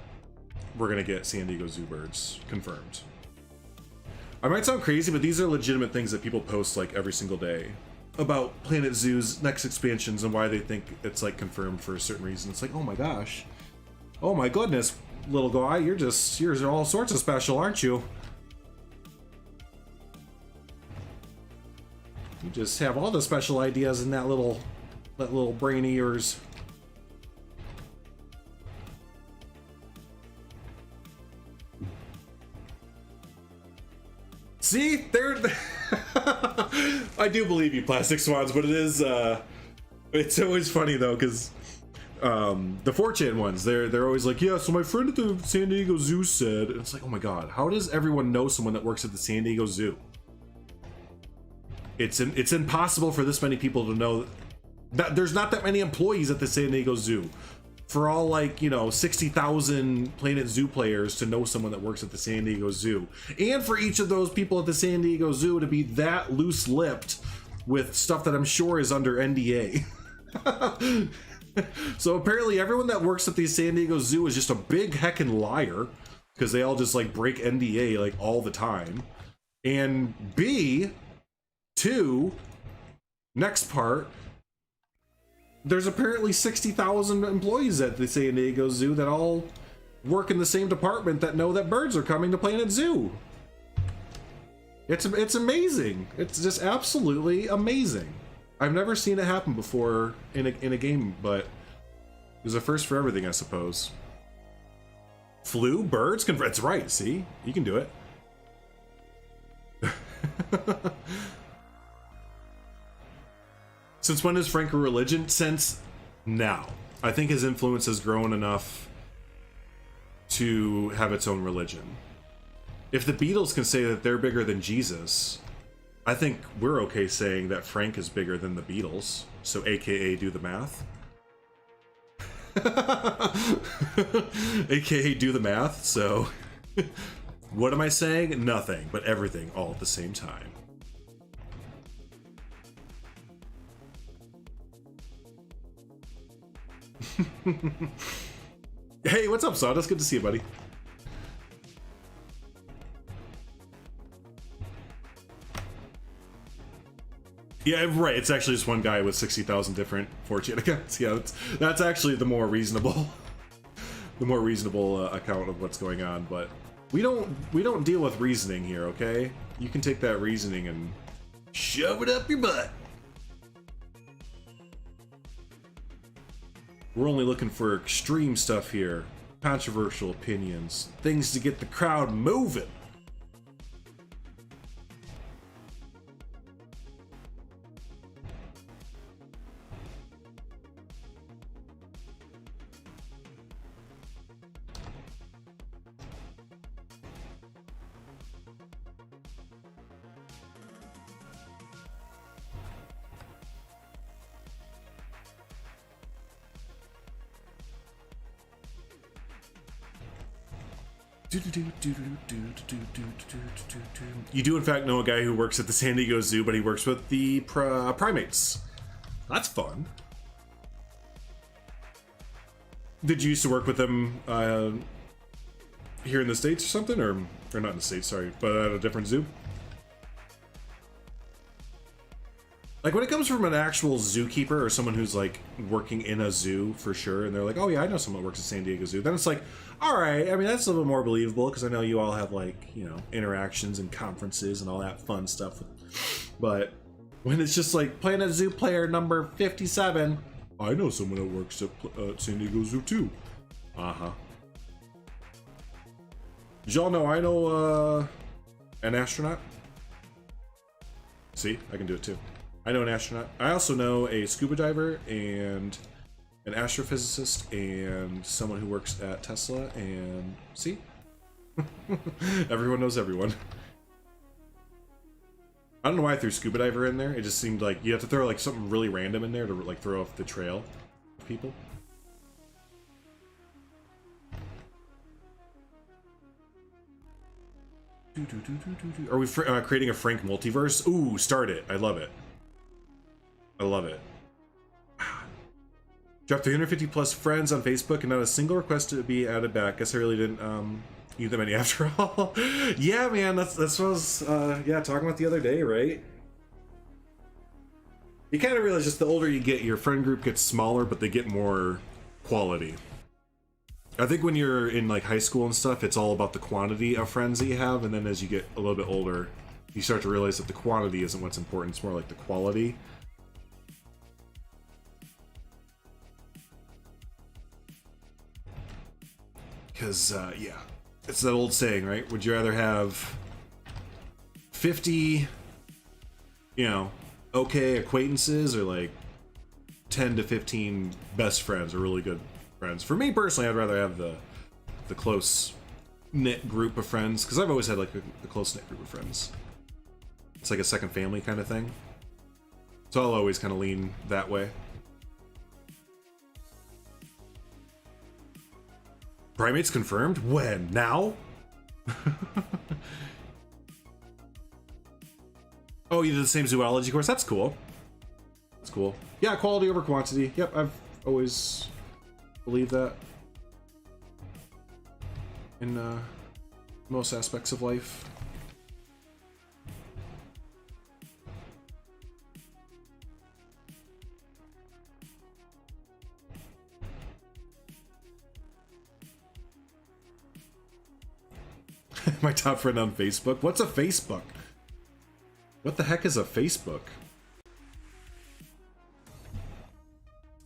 we're gonna get San Diego Zoo birds confirmed. I might sound crazy, but these are legitimate things that people post like every single day about Planet Zoo's next expansions and why they think it's like confirmed for a certain reason. It's like, oh my gosh, oh my goodness, little guy, you're all sorts of special, aren't you? You just have all the special ideas in that little brain of yours. See, they're I do believe you, plastic swans, but it is it's always funny though, because the 4chan ones, they're always like, yeah, so my friend at the San Diego Zoo said, and it's like, oh my god, how does everyone know someone that works at the San Diego Zoo? It's impossible for this many people to know that there's not that many employees at the San Diego Zoo. For all, like, you know, 60,000 Planet Zoo players to know someone that works at the San Diego Zoo. And for each of those people at the San Diego Zoo to be that loose-lipped with stuff that I'm sure is under NDA. So apparently everyone that works at the San Diego Zoo is just a big heckin' liar, because they all just, like, break NDA, like, all the time. And B, two, next part, there's apparently 60,000 employees at the San Diego Zoo that all work in the same department that know that birds are coming to Planet Zoo. It's amazing. It's just absolutely amazing. I've never seen it happen before in a game, but there's a first for everything, I suppose. Flu, birds, that's right. See, you can do it. Since when is Frank a religion? Since now. I think his influence has grown enough to have its own religion. If the Beatles can say that they're bigger than Jesus, I think we're okay saying that Frank is bigger than the Beatles, so AKA do the math. AKA do the math, so what am I saying? Nothing, but everything all at the same time. Hey, what's up, Sawdust? Good to see you, buddy. Yeah, right. It's actually just one guy with 60,000 different 4chan accounts. Yeah, that's actually the more reasonable, account of what's going on. But we don't deal with reasoning here, okay? You can take that reasoning and shove it up your butt. We're only looking for extreme stuff here, controversial opinions, things to get the crowd moving. You do in fact know a guy who works at the San Diego Zoo, but he works with the primates. That's fun. Did you used to work with them here in the States or something? Or not in the States, sorry, but at a different zoo? Like when it comes from an actual zookeeper or someone who's like working in a zoo for sure, and they're like, oh yeah, I know someone who works at San Diego Zoo, then it's like, all right, I mean, that's a little bit more believable because I know you all have like, you know, interactions and conferences and all that fun stuff. But when it's just like Planet Zoo player number 57, I know someone that works at San Diego Zoo too. Uh-huh. Did y'all know I know an astronaut? See, I can do it too. I know an astronaut. I also know a scuba diver and an astrophysicist and someone who works at Tesla, and see? Everyone knows everyone. I don't know why I threw scuba diver in there. It just seemed like you have to throw like something really random in there to like throw off the trail of people. Are we creating a Frank multiverse? Ooh, start it. I love it. I love it. Dropped 350 plus friends on Facebook and not a single request to be added back. Guess I really didn't need that many after all. Yeah, man, that's what I was talking about the other day, right? You kind of realize just the older you get, your friend group gets smaller, but they get more quality. I think when you're in like high school and stuff, it's all about the quantity of friends that you have, and then as you get a little bit older, you start to realize that the quantity isn't what's important, it's more like the quality. Because, yeah, it's that old saying, right? Would you rather have 50, you know, okay acquaintances, or like 10 to 15 best friends or really good friends? For me personally, I'd rather have the close knit group of friends, because I've always had like a close knit group of friends. It's like a second family kind of thing. So I'll always kind of lean that way. Primates confirmed? When? Now? Oh, you did the same zoology course? That's cool. That's cool. Yeah, quality over quantity. Yep, I've always believed that in most aspects of life. My top friend on Facebook. What's a Facebook? What the heck is a Facebook?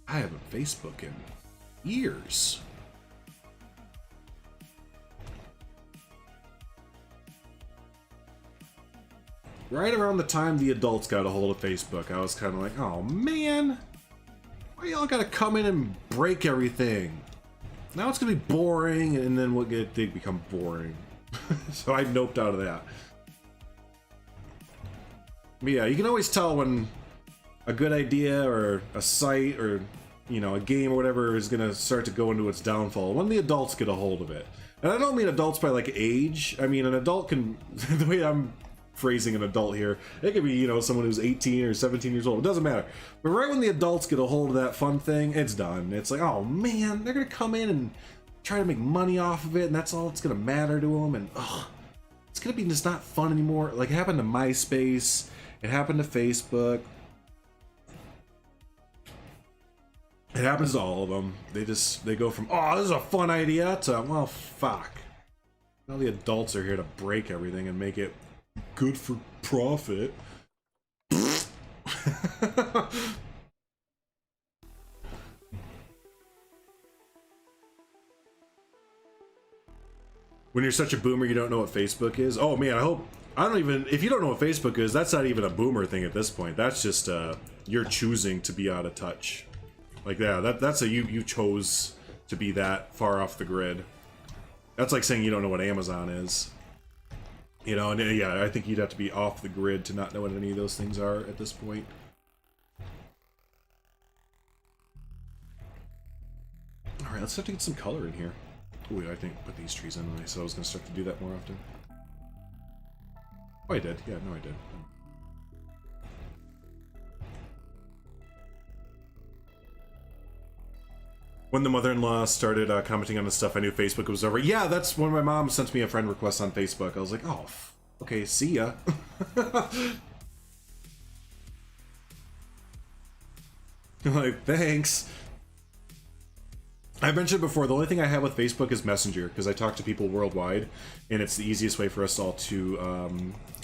I haven't Facebook in years. Right around the time the adults got a hold of Facebook, I was kind of like, oh man, why y'all gotta come in and break everything? Now it's gonna be boring, and then what did become boring. So I noped out of that. But yeah, you can always tell when a good idea or a site or, you know, a game or whatever is gonna start to go into its downfall when the adults get a hold of it. And I don't mean adults by like age. I mean an adult can, the way I'm phrasing an adult here, it could be, you know, someone who's 18 or 17 years old, it doesn't matter. But right when the adults get a hold of that fun thing, it's done. It's like, oh man, they're gonna come in and try to make money off of it, and that's all it's gonna matter to them, and it's gonna be just not fun anymore. Like it happened to MySpace, it happened to Facebook, it happens to all of them. They go from, oh, this is a fun idea, to, well, fuck. Now the adults are here to break everything and make it good for profit. When you're such a boomer, you don't know what Facebook is. Oh man, I don't even, if you don't know what Facebook is, that's not even a boomer thing at this point. That's just you're choosing to be out of touch. Like, yeah, that's a you chose to be that far off the grid. That's like saying you don't know what Amazon is. You know, and yeah, I think you'd have to be off the grid to not know what any of those things are at this point. All right, let's have to get some color in here. Ooh, I think put these trees in. I said I was going to start to do that more often. Oh, I did. Yeah, no, I did. When the mother-in-law started commenting on the stuff, I knew Facebook was over. Yeah, that's when my mom sent me a friend request on Facebook. I was like, oh, okay, see ya. I'm like, thanks. I mentioned before, the only thing I have with Facebook is Messenger, because I talk to people worldwide, and it's the easiest way for us all to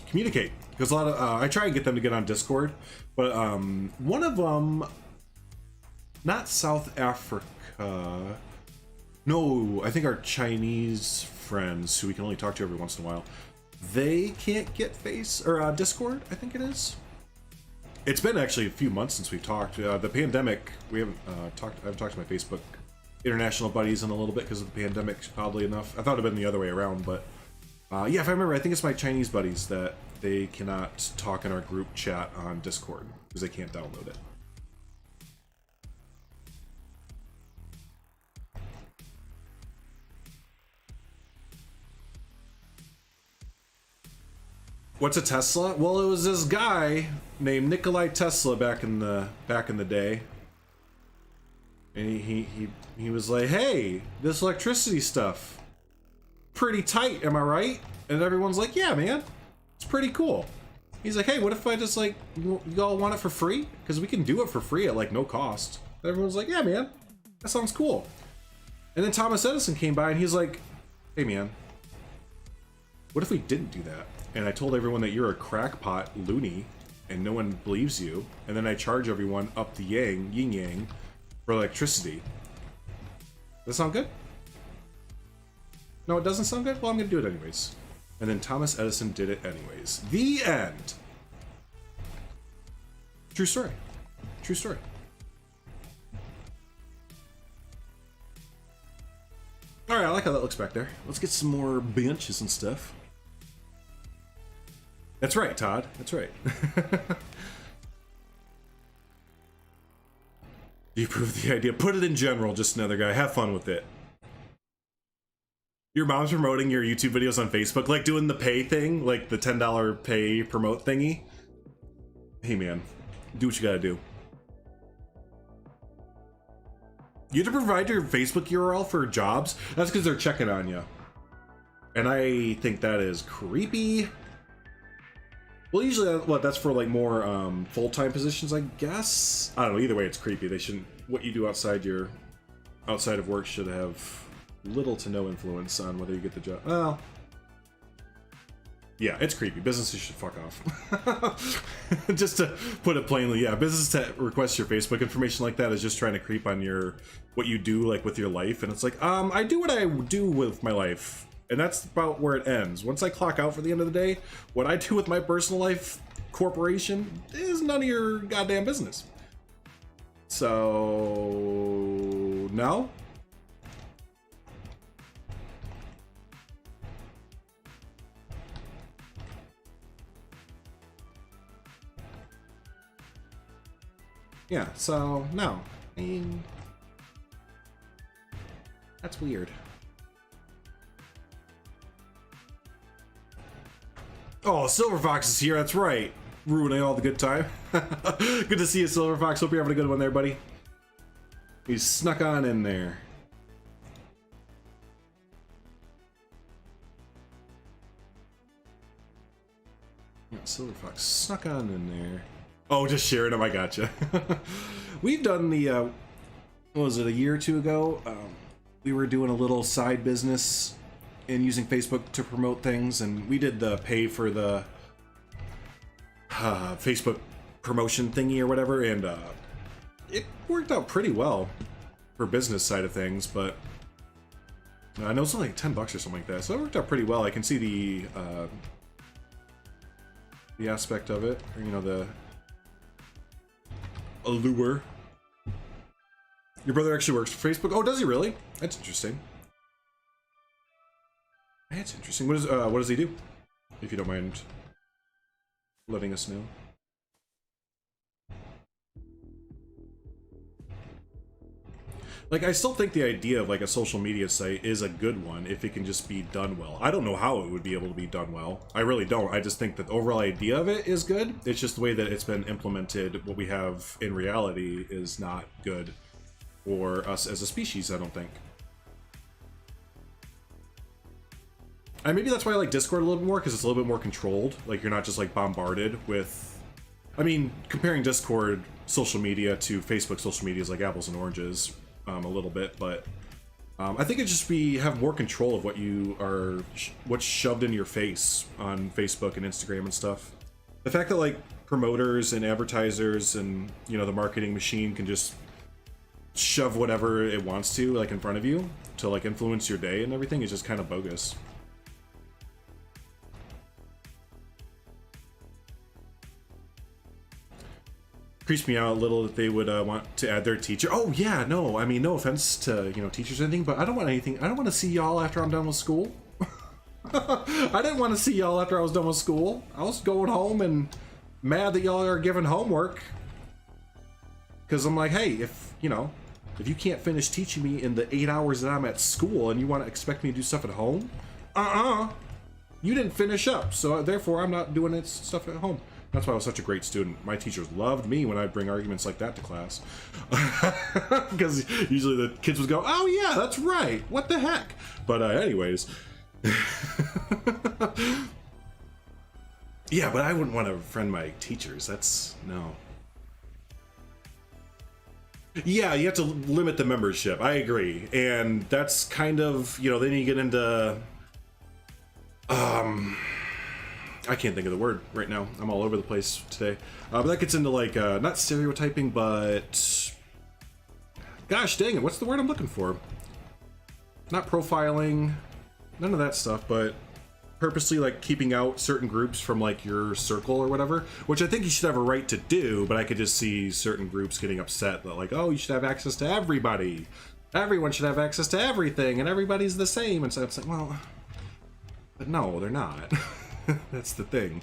communicate. Because a lot of, I try and get them to get on Discord, but one of them, not South Africa, no, I think our Chinese friends, who we can only talk to every once in a while, they can't get Discord, I think it is. It's been actually a few months since we've talked. The pandemic, we haven't talked. I haven't talked to my Facebook international buddies in a little bit because of the pandemic, oddly enough. I thought it'd been the other way around, but yeah, if I remember, I think it's my Chinese buddies that they cannot talk in our group chat on Discord because they can't download it. What's a Tesla? Well, it was this guy named Nikolai Tesla back in the day, and he was like, "Hey, this electricity stuff, pretty tight, am I right?" And everyone's like, "Yeah, man, it's pretty cool." He's like, "Hey, what if I just like, you all want it for free? Because we can do it for free at like no cost." And everyone's like, "Yeah, man, that sounds cool." And then Thomas Edison came by and he's like, "Hey, man, what if we didn't do that? And I told everyone that you're a crackpot loony and no one believes you, and then I charge everyone up the yin yang for electricity. Does that sound good? No, it doesn't sound good? Well, I'm gonna do it anyways." And then Thomas Edison did it anyways. The end. True story. True story. Alright, I like how that looks back there. Let's get some more benches and stuff. That's right, Todd. That's right. Do you approve of the idea? Put it in general, just another guy. Have fun with it. Your mom's promoting your YouTube videos on Facebook, like doing the pay thing, like the $10 pay promote thingy. Hey man, do what you gotta do. You have to provide your Facebook URL for jobs? That's because they're checking on you. And I think that is creepy. Well, usually, that's for like more full-time positions, I guess. I don't know. Either way, it's creepy. They shouldn't. What you do outside of work should have little to no influence on whether you get the job. Well, yeah, it's creepy. Businesses should fuck off. Just to put it plainly, yeah, business to request your Facebook information like that is just trying to creep on what you do, like with your life, and it's like, I do what I do with my life. And that's about where it ends. Once I clock out for the end of the day, what I do with my personal life corporation is none of your goddamn business. So, no. Yeah, so no. I mean, that's weird. Oh, Silver Fox is here, that's right. Ruining all the good time. Good to see you, Silver Fox. Hope you're having a good one there, buddy. He snuck on in there. Yeah, Silver Fox snuck on in there. Oh, just sharing them, I gotcha. We've done the, what was it, a year or two ago? We were doing a little side business and using Facebook to promote things, and we did the pay for the Facebook promotion thingy or whatever, and it worked out pretty well for business side of things, but I know it's only like $10 or something like that, so it worked out pretty well. I can see the aspect of it, or, you know, the allure. Your brother actually works for Facebook? Oh, does he really? That's interesting. That's interesting. What does he do? If you don't mind letting us know. Like, I still think the idea of like a social media site is a good one if it can just be done well. I don't know how it would be able to be done well. I really don't. I just think that the overall idea of it is good. It's just the way that it's been implemented, what we have in reality is not good for us as a species, I don't think. And maybe that's why I like Discord a little bit more, because it's a little bit more controlled. Like, you're not just like bombarded with, I mean, comparing Discord social media to Facebook social media is like apples and oranges. A little bit, but I think it just have more control of what you are, what's shoved in your face on Facebook and Instagram and stuff. The fact that like promoters and advertisers and, you know, the marketing machine can just shove whatever it wants to like in front of you to like influence your day and everything is just kind of bogus. Creeps me out a little that they would want to add their teacher. Oh yeah, no, I mean, no offense to, you know, teachers or anything, but I don't want anything. I don't want to see y'all after I'm done with school. I didn't want to see y'all after I was done with school. I was going home and mad that y'all are giving homework. Because I'm like, hey, if, you know, if you can't finish teaching me in the 8 hours that I'm at school and you want to expect me to do stuff at home, you didn't finish up, so therefore I'm not doing stuff at home. That's why I was such a great student. My teachers loved me when I'd bring arguments like that to class. Because usually the kids would go, oh yeah, that's right, what the heck? But anyways. Yeah, but I wouldn't want to befriend my teachers. That's, no. Yeah, you have to limit the membership. I agree. And that's kind of, you know, then you get into... I can't think of the word right now. I'm all over the place today. But that gets into like, not stereotyping, but... Gosh dang it, what's the word I'm looking for? Not profiling, none of that stuff, but purposely like keeping out certain groups from like your circle or whatever, which I think you should have a right to do, but I could just see certain groups getting upset that like, oh, you should have access to everybody. Everyone should have access to everything, and everybody's the same. And so it's like, well, but no, they're not. That's the thing,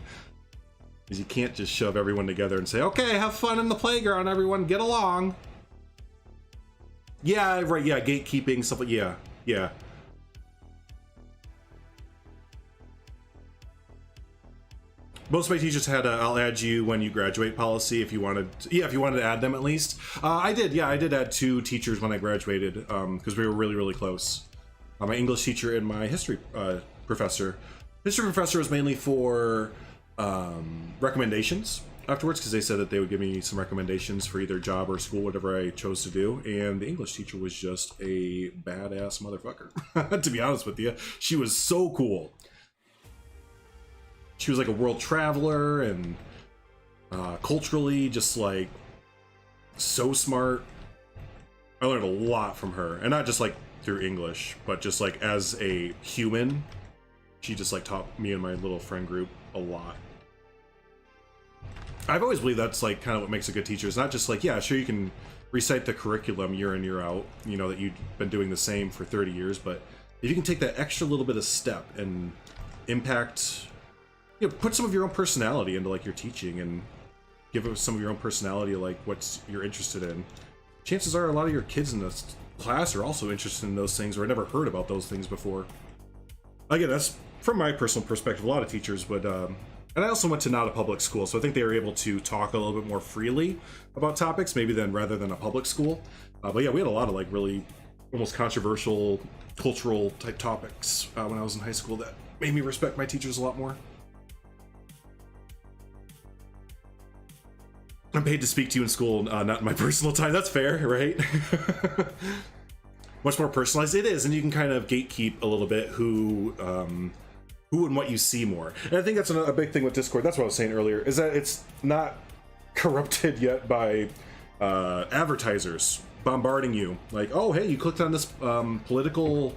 is you can't just shove everyone together and say, okay, have fun in the playground, everyone, get along. Yeah, right, yeah, gatekeeping, stuff like, yeah. Most of my teachers had a I'll add you when you graduate policy if you wanted to, if you wanted to add them at least. I did add 2 teachers when I graduated, because we were really, really close. My English teacher and my history professor. History professor was mainly for recommendations afterwards, because they said that they would give me some recommendations for either job or school, whatever I chose to do. And the English teacher was just a badass motherfucker, to be honest with you. She was so cool. She was like a world traveler and culturally just like so smart. I learned a lot from her, and not just like through English, but just like as a human. She just like taught me and my little friend group a lot. I've always believed that's like kind of what makes a good teacher. It's not just like, yeah, sure, you can recite the curriculum year in, year out, you know, that you've been doing the same for 30 years, but if you can take that extra little bit of step and impact, you know, put some of your own personality into like your teaching and give us some of your own personality, like what you're interested in. Chances are a lot of your kids in this class are also interested in those things or never heard about those things before. Again, that's from my personal perspective. A lot of teachers would, and I also went to not a public school, so I think they were able to talk a little bit more freely about topics, maybe rather than a public school. But yeah, we had a lot of like really almost controversial cultural type topics when I was in high school that made me respect my teachers a lot more. I'm paid to speak to you in school, not in my personal time. That's fair, right? Much more personalized it is, and you can kind of gatekeep a little bit who and what you see more. And I think that's a big thing with Discord. That's what I was saying earlier, is that it's not corrupted yet by advertisers bombarding you. Like, oh, hey, you clicked on this political,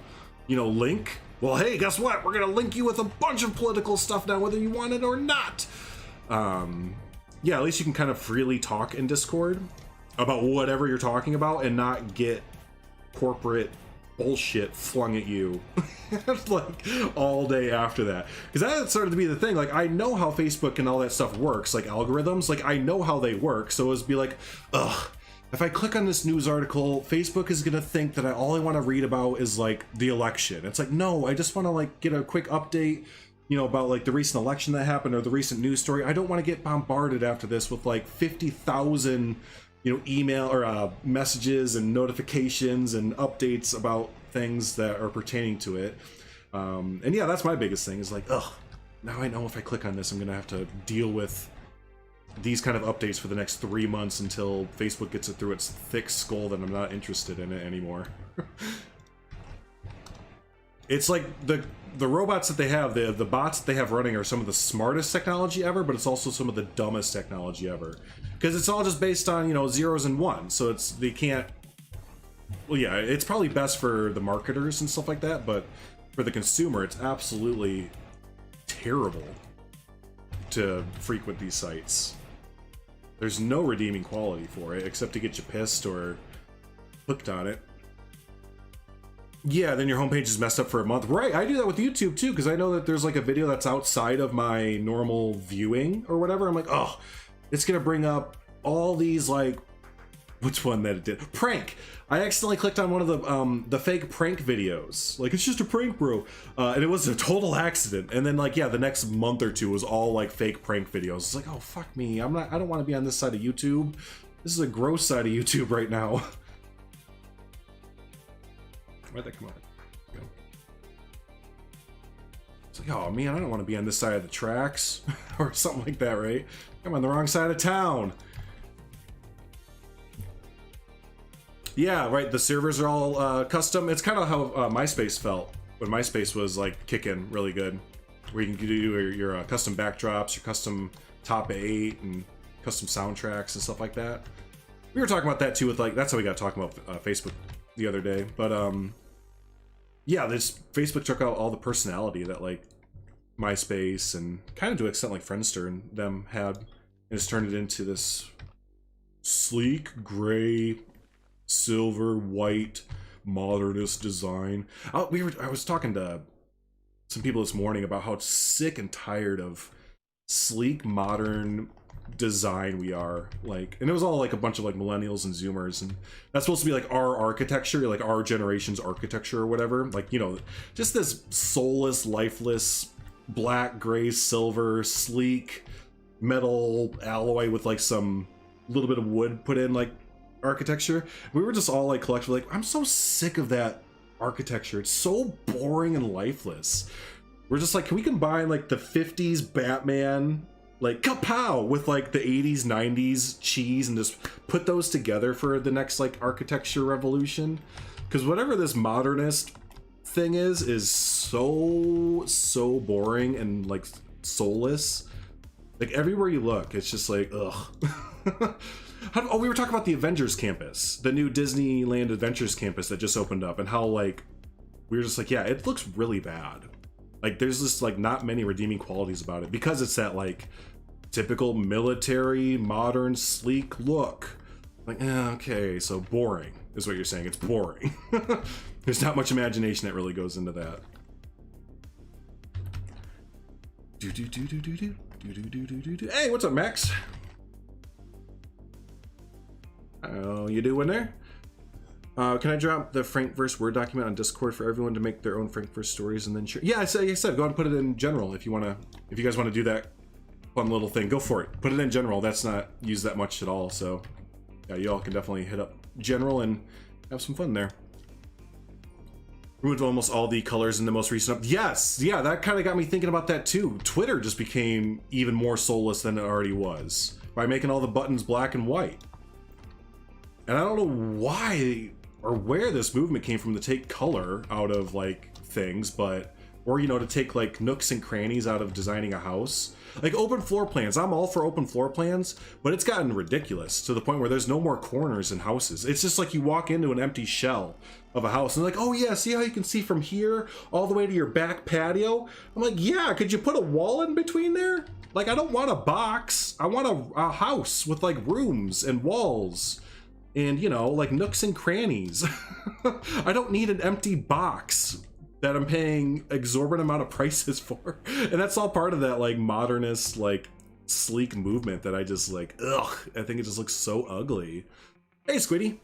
link. Well, hey, guess what? We're gonna link you with a bunch of political stuff now, whether you want it or not. Yeah, at least you can kind of freely talk in Discord about whatever you're talking about and not get corporate bullshit flung at you like all day after that. Because that started to be the thing. Like, I know how Facebook and all that stuff works, like algorithms. Like, I know how they work. So it's be like, ugh, if I click on this news article, Facebook is gonna think that all I want to read about is like the election. It's like, no, I just want to like get a quick update, about like the recent election that happened or the recent news story. I don't want to get bombarded after this with like 50,000, email or messages and notifications and updates about things that are pertaining to it. And yeah, that's my biggest thing is like, ugh, now I know if I click on this, I'm gonna have to deal with these kind of updates for the next 3 months until Facebook gets it through its thick skull that I'm not interested in it anymore. It's like the robots that they have, the bots that they have running are some of the smartest technology ever, but it's also some of the dumbest technology ever. Because it's all just based on, zeros and ones. So they can't, well, yeah, it's probably best for the marketers and stuff like that, but for the consumer, it's absolutely terrible to frequent these sites. There's no redeeming quality for it, except to get you pissed or hooked on it. Yeah, then your homepage is messed up for a month. Right, I do that with YouTube too, because I know that there's like a video that's outside of my normal viewing or whatever. I'm like, oh, it's gonna bring up all these like, which one that it did? Prank. I accidentally clicked on one of the fake prank videos. Like, it's just a prank, bro. And it was a total accident. And then like, yeah, the next month or two was all like fake prank videos. It's like, oh, fuck me. I don't want to be on this side of YouTube. This is a gross side of YouTube right now. Why'd that come out? It's like, oh man, I don't want to be on this side of the tracks or something like that, right? I'm on the wrong side of town. Yeah, right. The servers are all custom. It's kind of how MySpace felt when MySpace was like kicking really good, where you can do your custom backdrops, your custom top 8, and custom soundtracks and stuff like that. We were talking about that too with like, that's how we got talking about Facebook the other day. But yeah, this Facebook took out all the personality that like MySpace and kind of to an extent like Friendster and them had, and it's turned it into this sleek gray, silver, white, modernist design. I was talking to some people this morning about how sick and tired of sleek, modern design we are, like, and it was all like a bunch of like millennials and zoomers, and that's supposed to be like our architecture, like our generation's architecture or whatever, like, just this soulless, lifeless, black, gray, silver, sleek metal alloy with like some little bit of wood put in, like architecture. We were just all like collectively like, I'm so sick of that architecture. It's so boring and lifeless. We're just like, can we combine like the 50s Batman, like kapow, with like the 80s, 90s cheese and just put those together for the next like architecture revolution? Because whatever this modernist thing is so boring and like soulless. Like everywhere you look, it's just like, ugh. Oh, we were talking about the Avengers campus, the new Disneyland Adventures campus that just opened up, and how like we were just like, yeah, it looks really bad. Like there's just like not many redeeming qualities about it because it's that like typical military, modern, sleek look. Like, okay, so boring is what you're saying. It's boring. There's not much imagination that really goes into that. Hey, what's up, Max? How you doing there? Can I drop the Frankverse Word document on Discord for everyone to make their own Frankverse stories and then share? Yeah, I said, go ahead and put it in general if you want to. If you guys want to do that fun little thing, go for it. Put it in general. That's not used that much at all. So yeah, you all can definitely hit up general and have some fun there. Removed almost all the colors in the most recent Yes, yeah, that kind of got me thinking about that too. Twitter just became even more soulless than it already was by making all the buttons black and white. And I don't know why or where this movement came from to take color out of like things, but or you know, to take like nooks and crannies out of designing a house. Like open floor plans, I'm all for open floor plans, but it's gotten ridiculous to the point where there's no more corners in houses. It's just like you walk into an empty shell of a house and like, oh yeah, see how you can see from here all the way to your back patio? I'm like, yeah, could you put a wall in between there? Like, I don't want a box. I want a house with like rooms and walls and, you know, like nooks and crannies. I don't need an empty box that I'm paying exorbitant amount of prices for. And that's all part of that like modernist, like sleek movement that I just like, ugh, I think it just looks so ugly. Hey, Squiddy.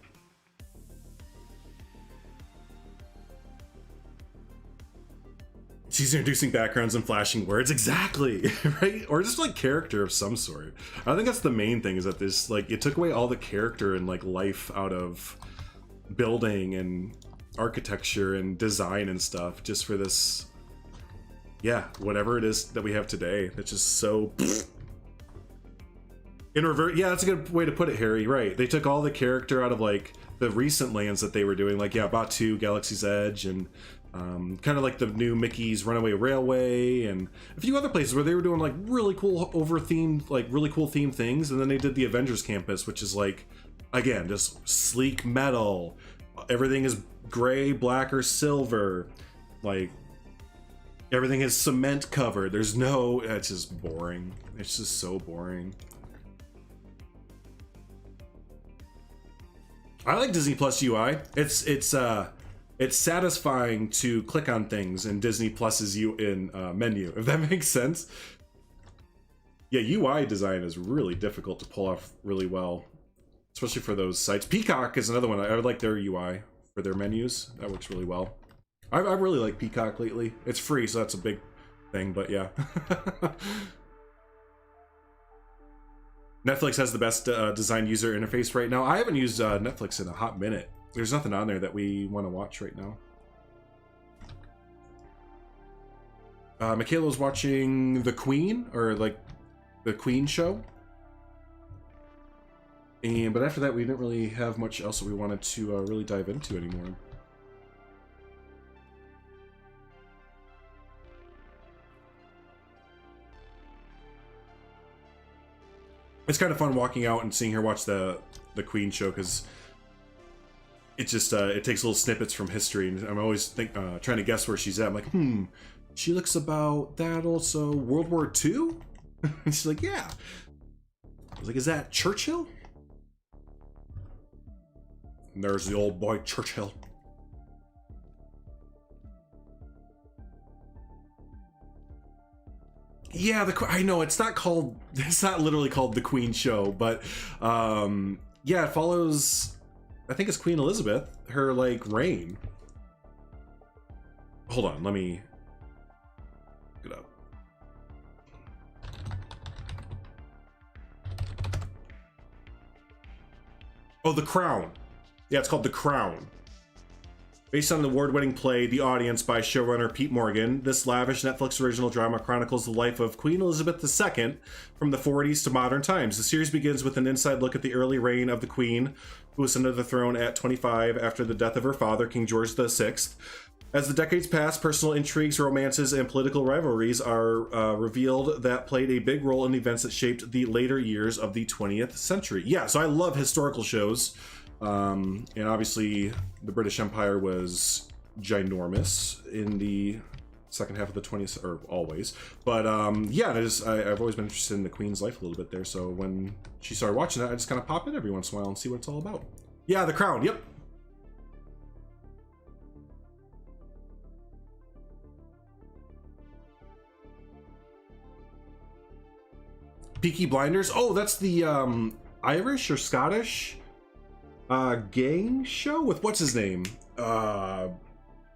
She's introducing backgrounds and flashing words, exactly, right? Or just like character of some sort. I think that's the main thing, is that this, like, it took away all the character and like life out of building and architecture and design and stuff just for this, yeah, whatever it is that we have today. That's just so in reverse. Yeah, that's a good way to put it, Harry. Right, they took all the character out of like the recent lands that they were doing, like, yeah, Batu, Galaxy's Edge, and kind of like the new Mickey's Runaway Railway and a few other places where they were doing like really cool over-themed, like really cool themed things. And then they did the Avengers Campus, which is like, again, just sleek metal. Everything is gray, black, or silver. Like, everything is cement covered. There's no, it's just boring. It's just so boring. I like Disney Plus UI. It's satisfying to click on things in Disney Plus's menu, if that makes sense. Yeah, UI design is really difficult to pull off really well, especially for those sites. Peacock is another one. I would like their UI for their menus. That works really well. I really like Peacock lately. It's free, so that's a big thing, but yeah. Netflix has the best designed user interface right now. I haven't used Netflix in a hot minute. There's nothing on there that we want to watch right now. Michaela was watching The Queen, or like the Queen show. But after that, we didn't really have much else that we wanted to really dive into anymore. It's kind of fun walking out and seeing her watch the Queen show, because it just it takes little snippets from history, and I'm always trying to guess where she's at. I'm like, she looks about that also World War II? And she's like, yeah. I was like, is that Churchill? And there's the old boy Churchill. Yeah, I know it's not literally called The Queen Show, but yeah, it follows, I think it's Queen Elizabeth, her like reign. Hold on, let me look it up. Oh, The Crown. Yeah, it's called The Crown. Based on the award-winning play The Audience by showrunner Pete Morgan, this lavish Netflix original drama chronicles the life of Queen Elizabeth II from the 40s to modern times. The series begins with an inside look at the early reign of the Queen, who ascended the throne at 25 after the death of her father, King George VI. As the decades pass, personal intrigues, romances, and political rivalries are revealed that played a big role in the events that shaped the later years of the 20th century. Yeah, so I love historical shows. And obviously the British Empire was ginormous in the second half of the 20th, or always, but yeah, I've always been interested in the Queen's life a little bit there, so when she started watching that, I just kind of pop in every once in a while and see what it's all about. Yeah, The Crown, yep. Peaky Blinders, oh, that's the Irish or Scottish Gang show with what's his name? I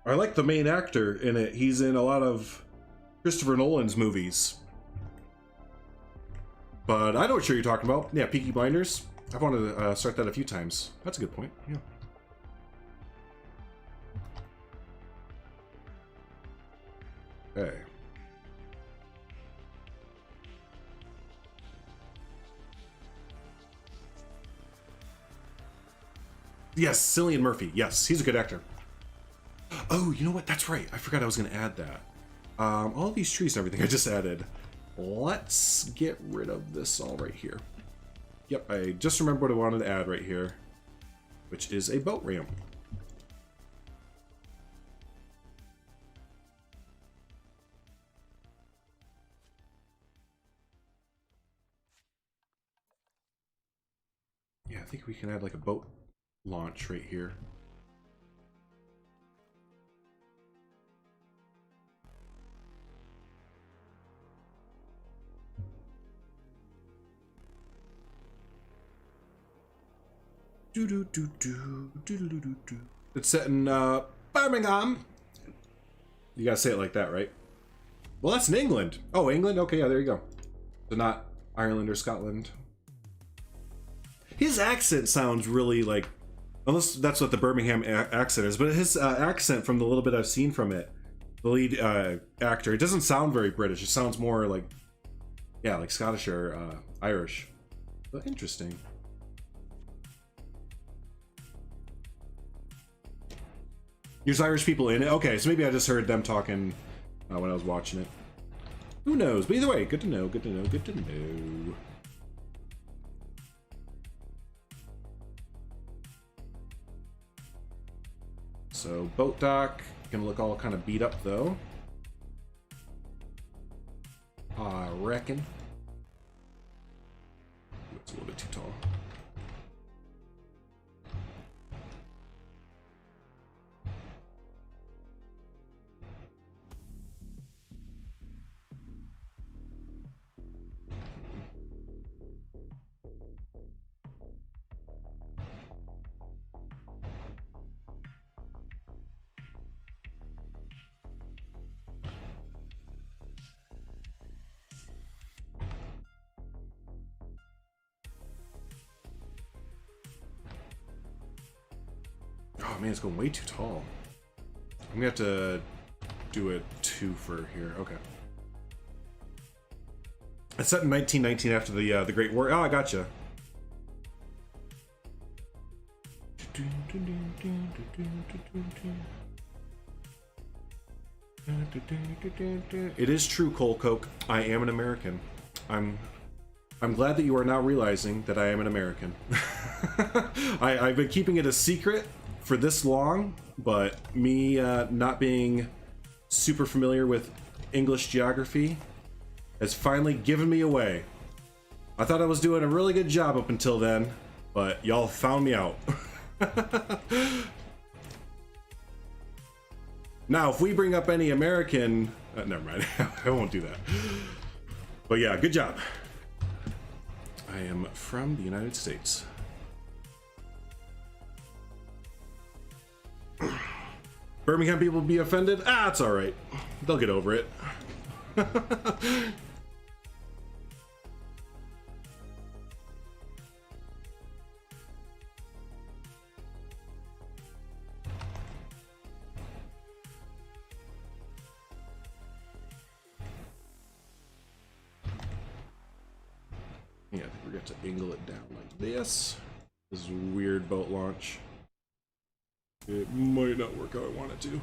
like the main actor in it. He's in a lot of Christopher Nolan's movies. But I know what show you're talking about. Yeah, Peaky Blinders. I've wanted to start that a few times. That's a good point. Yeah. Okay. Yes, Cillian Murphy. Yes, he's a good actor. Oh, you know what? That's right. I forgot I was going to add that. All these trees and everything I just added. Let's get rid of this all right here. Yep, I just remember what I wanted to add right here, which is a boat ramp. Yeah, I think we can add like a boat launch right here. It's set in Birmingham. You gotta say it like that, right? Well, that's in England. Oh, England? Okay, yeah, there you go. So not Ireland or Scotland. His accent sounds really like, unless that's what the Birmingham accent is, but his accent from the little bit I've seen from it, the lead actor, it doesn't sound very British. It sounds more like, yeah, like Scottish or Irish. But interesting. There's Irish people in it. Okay, so maybe I just heard them talking when I was watching it. Who knows? But either way, good to know, good to know, good to know. So, boat dock. Gonna look all kind of beat up, though. I reckon. It's a little bit too tall. Oh man, it's going way too tall. I'm gonna have to do a 2 for here. Okay. It's set in 1919 after the Great War. Oh, I gotcha. It is true, Cole Coke. I am an American. I'm glad that you are now realizing that I am an American. I've been keeping it a secret for this long, but me not being super familiar with English geography has finally given me away. I thought I was doing a really good job up until then, but y'all found me out. Now, if we bring up any American... never mind, I won't do that. But yeah, good job. I am from the United States. Birmingham people be offended? Ah, it's alright. They'll get over it. Yeah, I think we're going to angle it down like this. This is a weird boat launch. It might not work how I want it to.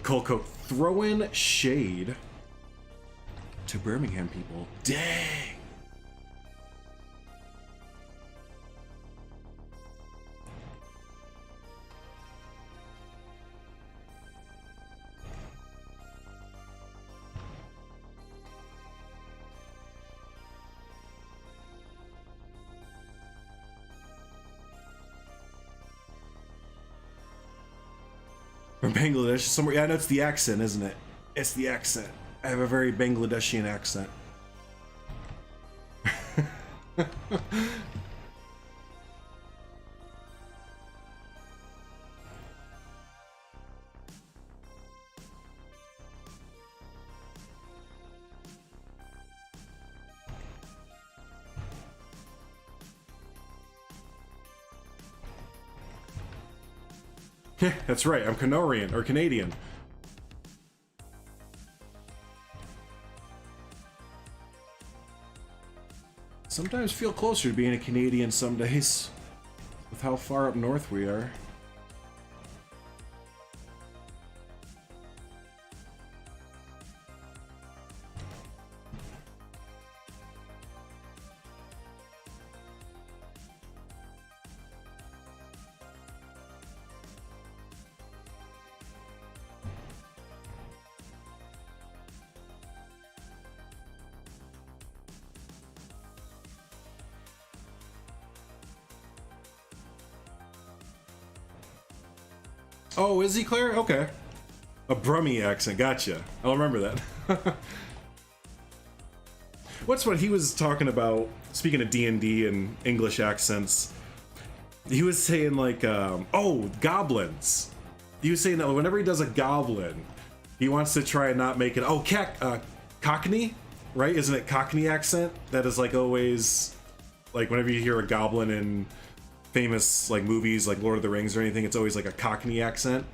Colco throwing shade to Birmingham people. Dang. From Bangladesh somewhere. Yeah, I know it's the accent, isn't it? It's the accent. I have a very Bangladeshian accent. That's right, I'm Canorian, or Canadian. Sometimes feel closer to being a Canadian some days, with how far up north we are. Oh, is he Claire? Okay. A Brummie accent, gotcha. I'll remember that. What's what he was talking about, speaking of D&D and English accents, he was saying like, oh, goblins. He was saying that whenever he does a goblin, he wants to try and not make it, oh, Cockney, right? Isn't it Cockney accent? That is like always, like whenever you hear a goblin in famous like movies like Lord of the Rings or anything, it's always like a Cockney accent.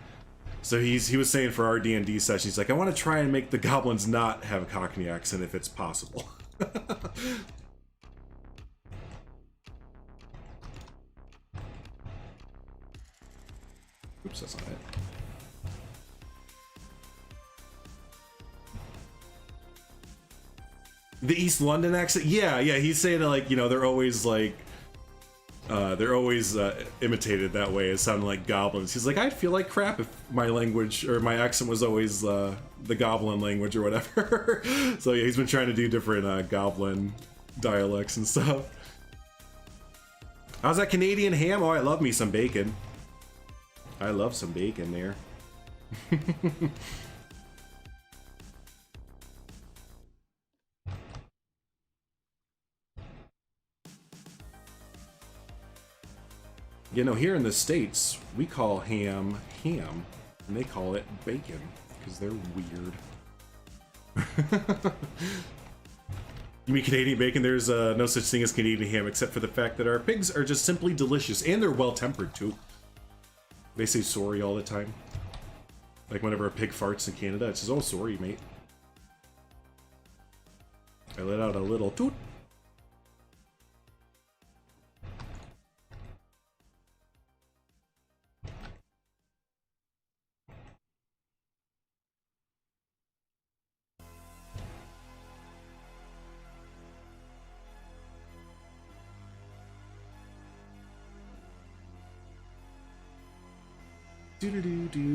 So he was saying for our D&D session, he's like, I want to try and make the goblins not have a Cockney accent if it's possible. Oops, that's not it. The East London accent? Yeah, he's saying that, like, you know, they're always like imitated that way as sounding like goblins. He's like, I'd feel like crap if my language or my accent was always the goblin language or whatever. So yeah, he's been trying to do different goblin dialects and stuff. How's that Canadian ham? Oh, I love me some bacon. I love some bacon there. You know, here in the States, we call ham, and they call it bacon, because they're weird. You mean Canadian bacon? There's no such thing as Canadian ham, except for the fact that our pigs are just simply delicious, and they're well-tempered, too. They say sorry all the time. Like, whenever a pig farts in Canada, it says, oh, sorry, mate. I let out a little toot.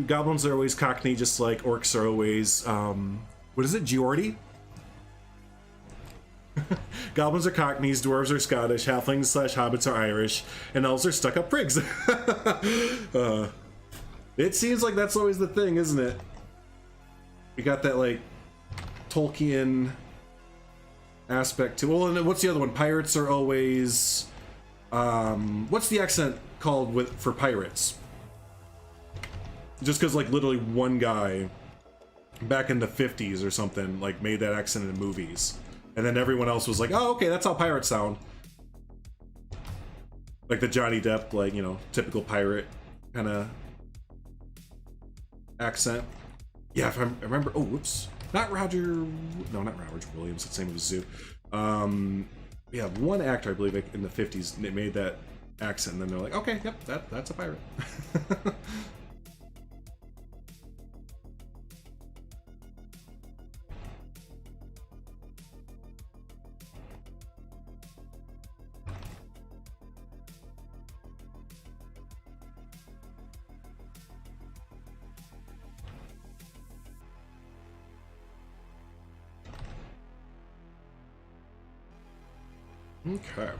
Goblins are always Cockney, just like orcs are always, what is it, Geordie? Goblins are Cockneys, dwarves are Scottish, halflings / hobbits are Irish, and elves are stuck-up prigs. It seems like that's always the thing, isn't it? We got that, like, Tolkien aspect to, well, and what's the other one? Pirates are always, what's the accent called for pirates? Just because, like, literally one guy back in the 50s or something, like, made that accent in movies. And then everyone else was like, oh, okay, that's how pirates sound. Like the Johnny Depp, like, you know, typical pirate kind of accent. Yeah, if I remember, oh, whoops. Not Roger, no, not Robert Williams, it's the same as Zoo. Yeah, one actor, I believe, like, in the 50s, they made that accent, and then they're like, okay, yep, that's a pirate. Okay.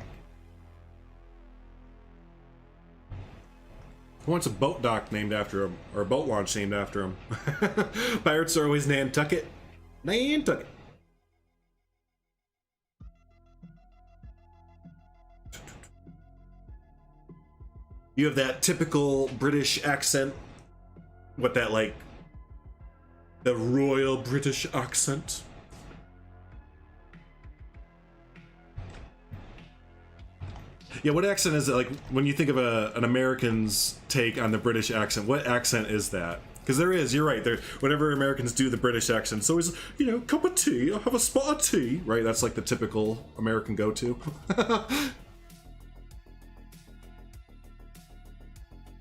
Who wants a boat dock named after him? Or a boat launch named after him? Pirates are always Nantucket. Nantucket. You have that typical British accent. What that, like, the royal British accent. Yeah, what accent is it? Like, when you think of an American's take on the British accent, what accent is that? Because there is, you're right, there, whenever Americans do the British accent, it's always, you know, cup of tea, I'll have a spot of tea, right? That's like the typical American go-to.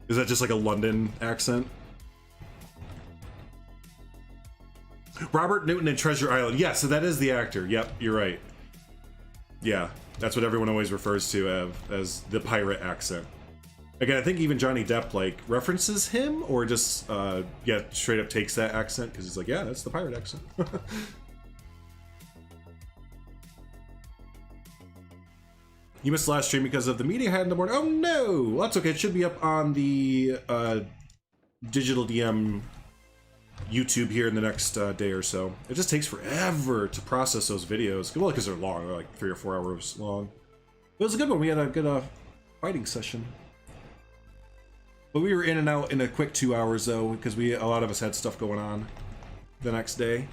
Is that just like a London accent? Robert Newton in Treasure Island. Yeah, so that is the actor. Yep, you're right. Yeah, that's what everyone always refers to as the pirate accent. Again, I think even Johnny Depp like references him, or just yeah, straight up takes that accent because he's like, yeah, that's the pirate accent. You missed the last stream because of the meeting I had in the morning. Oh no, well, that's okay. It should be up on the Digital DM YouTube here in the next day or so. It just takes forever to process those videos. Well, because they're long, they're like 3 or 4 hours long. It was a good one. We had a good fighting session. But we were in and out in a quick 2 hours though, because a lot of us had stuff going on the next day.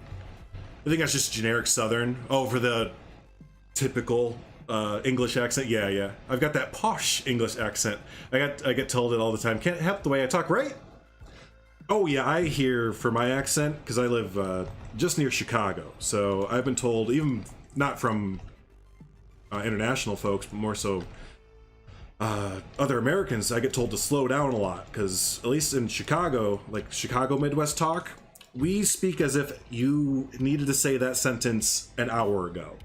I think that's just generic Southern. Oh, for the typical English accent. Yeah, yeah. I've got that posh English accent. I get told it all the time. Can't help the way I talk, right? Oh yeah, I hear for my accent because I live just near Chicago. So I've been told, even not from international folks, but more so other Americans, I get told to slow down a lot because at least in Chicago, like Chicago Midwest talk, we speak as if you needed to say that sentence an hour ago.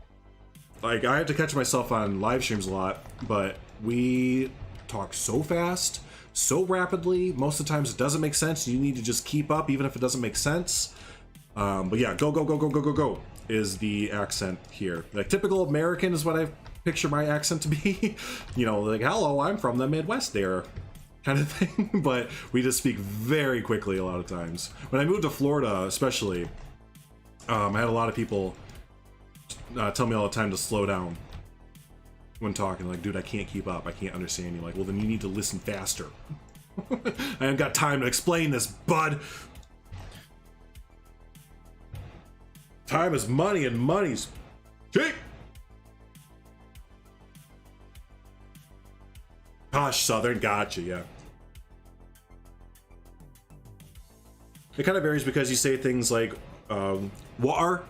Like, I have to catch myself on live streams a lot, but we talk so fast, so rapidly. Most of the times it doesn't make sense. You need to just keep up, even if it doesn't make sense. But yeah, go, go, go, go, go, go, go is the accent here. Like, typical American is what I picture my accent to be. You know, like, hello, I'm from the Midwest there, kind of thing. But we just speak very quickly a lot of times. When I moved to Florida, especially, I had a lot of people tell me all the time to slow down when talking. Like, dude, I can't keep up. I can't understand you. Like, well, then you need to listen faster. I haven't got time to explain this, bud. Time is money, and money's cheap. Posh Southern, gotcha, yeah. It kind of varies because you say things like war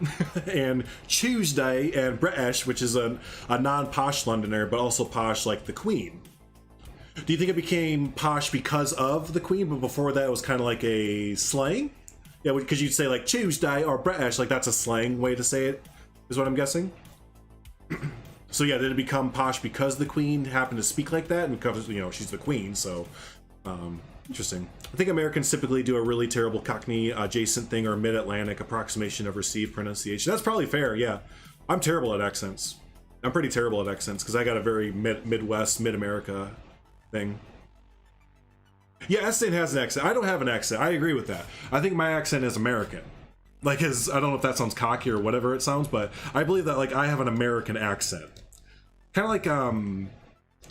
and Tuesday and British, which is a non-posh Londoner, but also posh like the Queen. Do you think it became posh because of the Queen, but before that it was kind of like a slang? Yeah, because you'd say like Tuesday or British, like that's a slang way to say it, is what I'm guessing. So yeah, did it become posh because the Queen happened to speak like that, and because, you know, she's the Queen, so interesting. I think Americans typically do a really terrible Cockney adjacent thing or mid-Atlantic approximation of received pronunciation. That's probably fair, yeah. I'm terrible at accents. I'm pretty terrible at accents because I got a very Midwest, Mid-America thing. Yeah, Estain has an accent. I don't have an accent. I agree with that. I think my accent is American. Like, I don't know if that sounds cocky or whatever it sounds, but I believe that, like, I have an American accent. Kind of like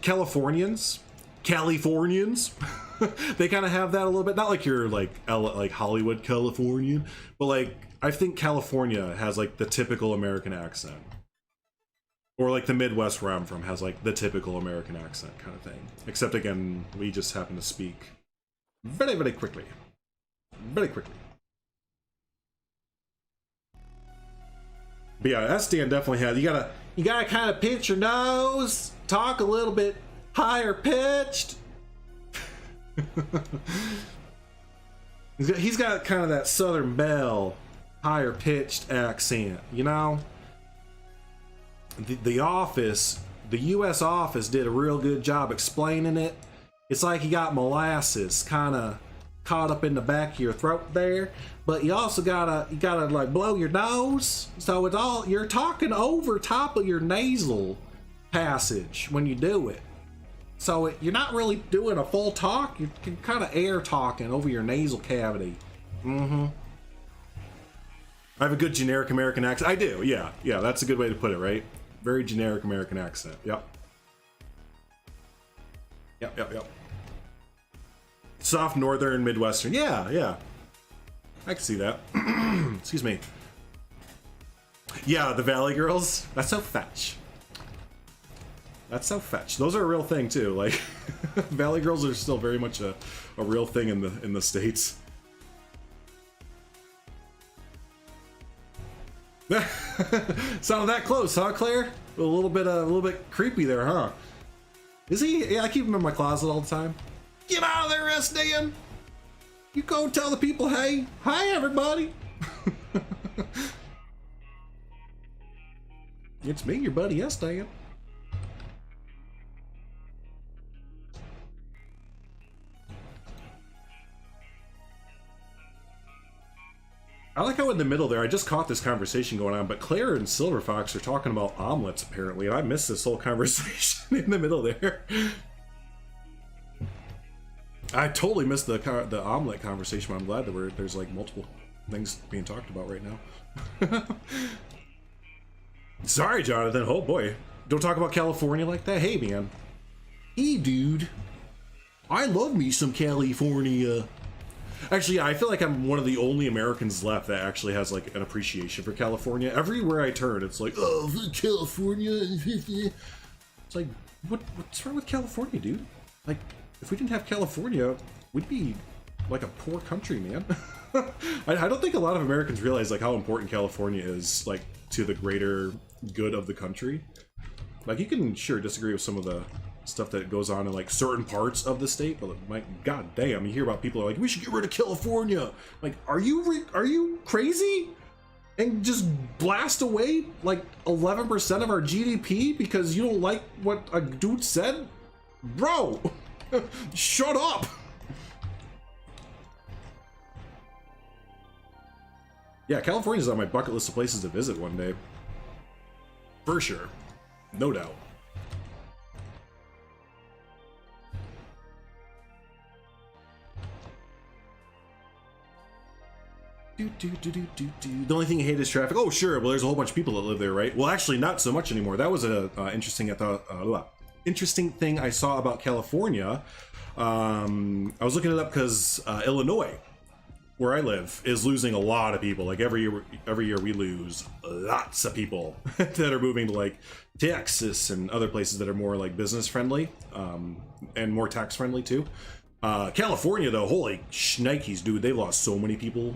Californians. They kind of have that a little bit. Not like you're like Hollywood Californian, but like I think California has like the typical American accent, or like the Midwest where I'm from has like the typical American accent kind of thing. Except again, we just happen to speak very, very quickly, very quickly. But yeah, Estan definitely has. You gotta kind of pinch your nose, talk a little bit higher pitched. He's got kind of that Southern Belle, higher pitched accent, you know? The Office, the US Office did a real good job explaining it. It's like you got molasses kind of caught up in the back of your throat there, but you also gotta like blow your nose, so it's all, you're talking over top of your nasal passage when you do it. So you're not really doing a full talk, you're kind of air talking over your nasal cavity. I have a good generic American accent. I do, yeah, that's a good way to put it, right? Very generic American accent, yep. Yep. Soft northern Midwestern. Yeah. I can see that. Excuse me. Yeah, the Valley Girls. That's so fetch. Those are a real thing too. Like, Valley Girls are still very much a real thing in the States. Sounded that close, huh, Claire? A little bit creepy there, huh? Is he? Yeah, I keep him in my closet all the time. Get out of there, Esteban! You go tell the people, hey, hi everybody. It's me, your buddy Esteban. I like how in the middle there, I just caught this conversation going on, but Claire and Silver Fox are talking about omelets apparently, and I missed this whole conversation in the middle there. I totally missed the omelet conversation, but I'm glad that there's like multiple things being talked about right now. Sorry, Jonathan. Oh boy. Don't talk about California like that. Hey, man. Hey, dude. I love me some California. Actually, I feel like I'm one of the only Americans left that actually has like an appreciation for California. Everywhere I turn, it's like, oh, California. It's like, what's wrong with California, dude? Like, if we didn't have California, we'd be like a poor country, man. I don't think a lot of Americans realize like how important California is, like, to the greater good of the country. Like, you can sure disagree with some of the stuff that goes on in like certain parts of the state, but like, god damn, you hear about people are like, we should get rid of California. Like, are you crazy? And just blast away like 11% of our GDP because you don't like what a dude said? Bro, shut up. Yeah, California's on my bucket list of places to visit one day. For sure. No doubt. The only thing you hate is traffic. Oh, sure. Well, there's a whole bunch of people that live there, right? Well, actually, not so much anymore. That was a interesting thing I saw about California. I was looking it up because Illinois, where I live, is losing a lot of people. Like every year we lose lots of people that are moving to like Texas and other places that are more like business friendly, and more tax friendly too. California though, holy shnikes, dude, they've lost so many people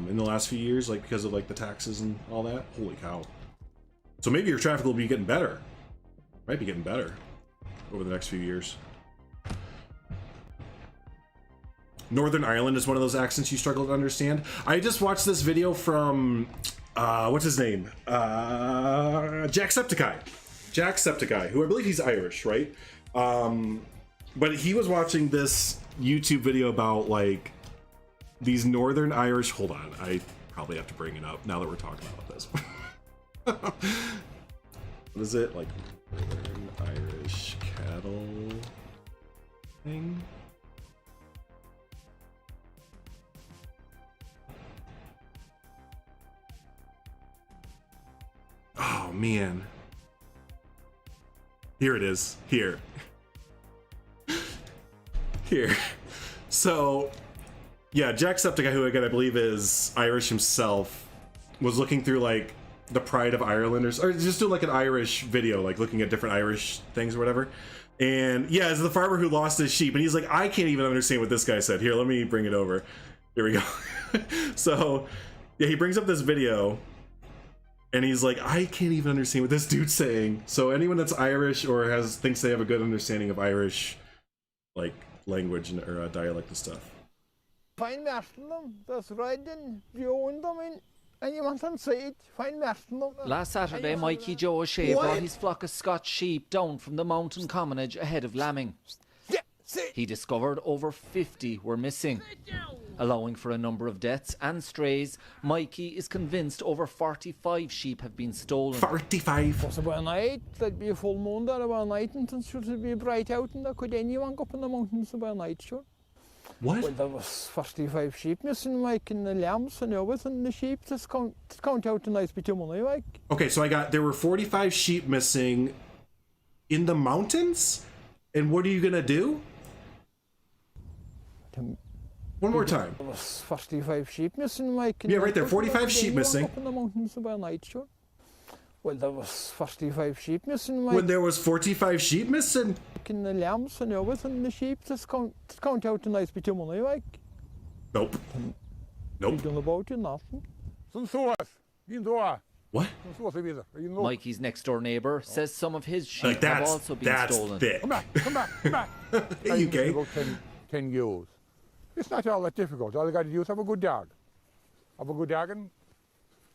in the last few years, like because of like the taxes and all that. Holy cow. So maybe your traffic will be getting better. Might be getting better over the next few years. Northern Ireland is one of those accents you struggle to understand. I just watched this video from what's his name? Jacksepticeye, who I believe he's Irish, right? But he was watching this YouTube video about like these Northern Irish. Hold on, I probably have to bring it up now that we're talking about this. What is it, like Northern Irish cattle thing? Oh man, here it is. Here. So yeah, Jacksepticeye, who again I believe is Irish himself, was looking through like the Pride of Ireland or just do like an Irish video, like looking at different Irish things or whatever. And yeah, it's the farmer who lost his sheep, and he's like, I can't even understand what this guy said. Here, let me bring it over. Here we go. So yeah, he brings up this video and he's like, I can't even understand what this dude's saying. So anyone that's Irish or thinks they have a good understanding of Irish like language or dialect and stuff. Fine Merton, that's riding, viewing them in, and you want to see it, fine Merton. Last Saturday, Mikey Joe O'Shea brought his flock of Scotch sheep down from the mountain commonage ahead of lambing. He discovered over 50 were missing. Allowing for a number of deaths and strays, Mikey is convinced over 45 sheep have been stolen. 45? It was about night, there'd be a full moon there about night, and it should be bright out, and there could anyone go up in the mountains about night, sure. What? Well, there was 45 sheep missing, like, in the lambs and everything, the sheep, just count out the nice bit of money, like. Okay, so there were 45 sheep missing in the mountains? And what are you gonna do? One more time. There was 45 sheep missing, Mike. Yeah, right there, 45 sheep missing. Up in the mountains by night, sure. Well, there was 45 sheep missing, Mike. When there was 45 sheep missing? In the lambs and everything, the sheep just count out a nice bit of money, like. Nope. Nope. You done about it, nothing. What? Mikey's next door neighbour says some of his sheep Like have also been stolen. Thick. Come back. Hey, UK. About 10 ewes. It's not all that difficult. All you got to do is have a good dog. Have a good dog and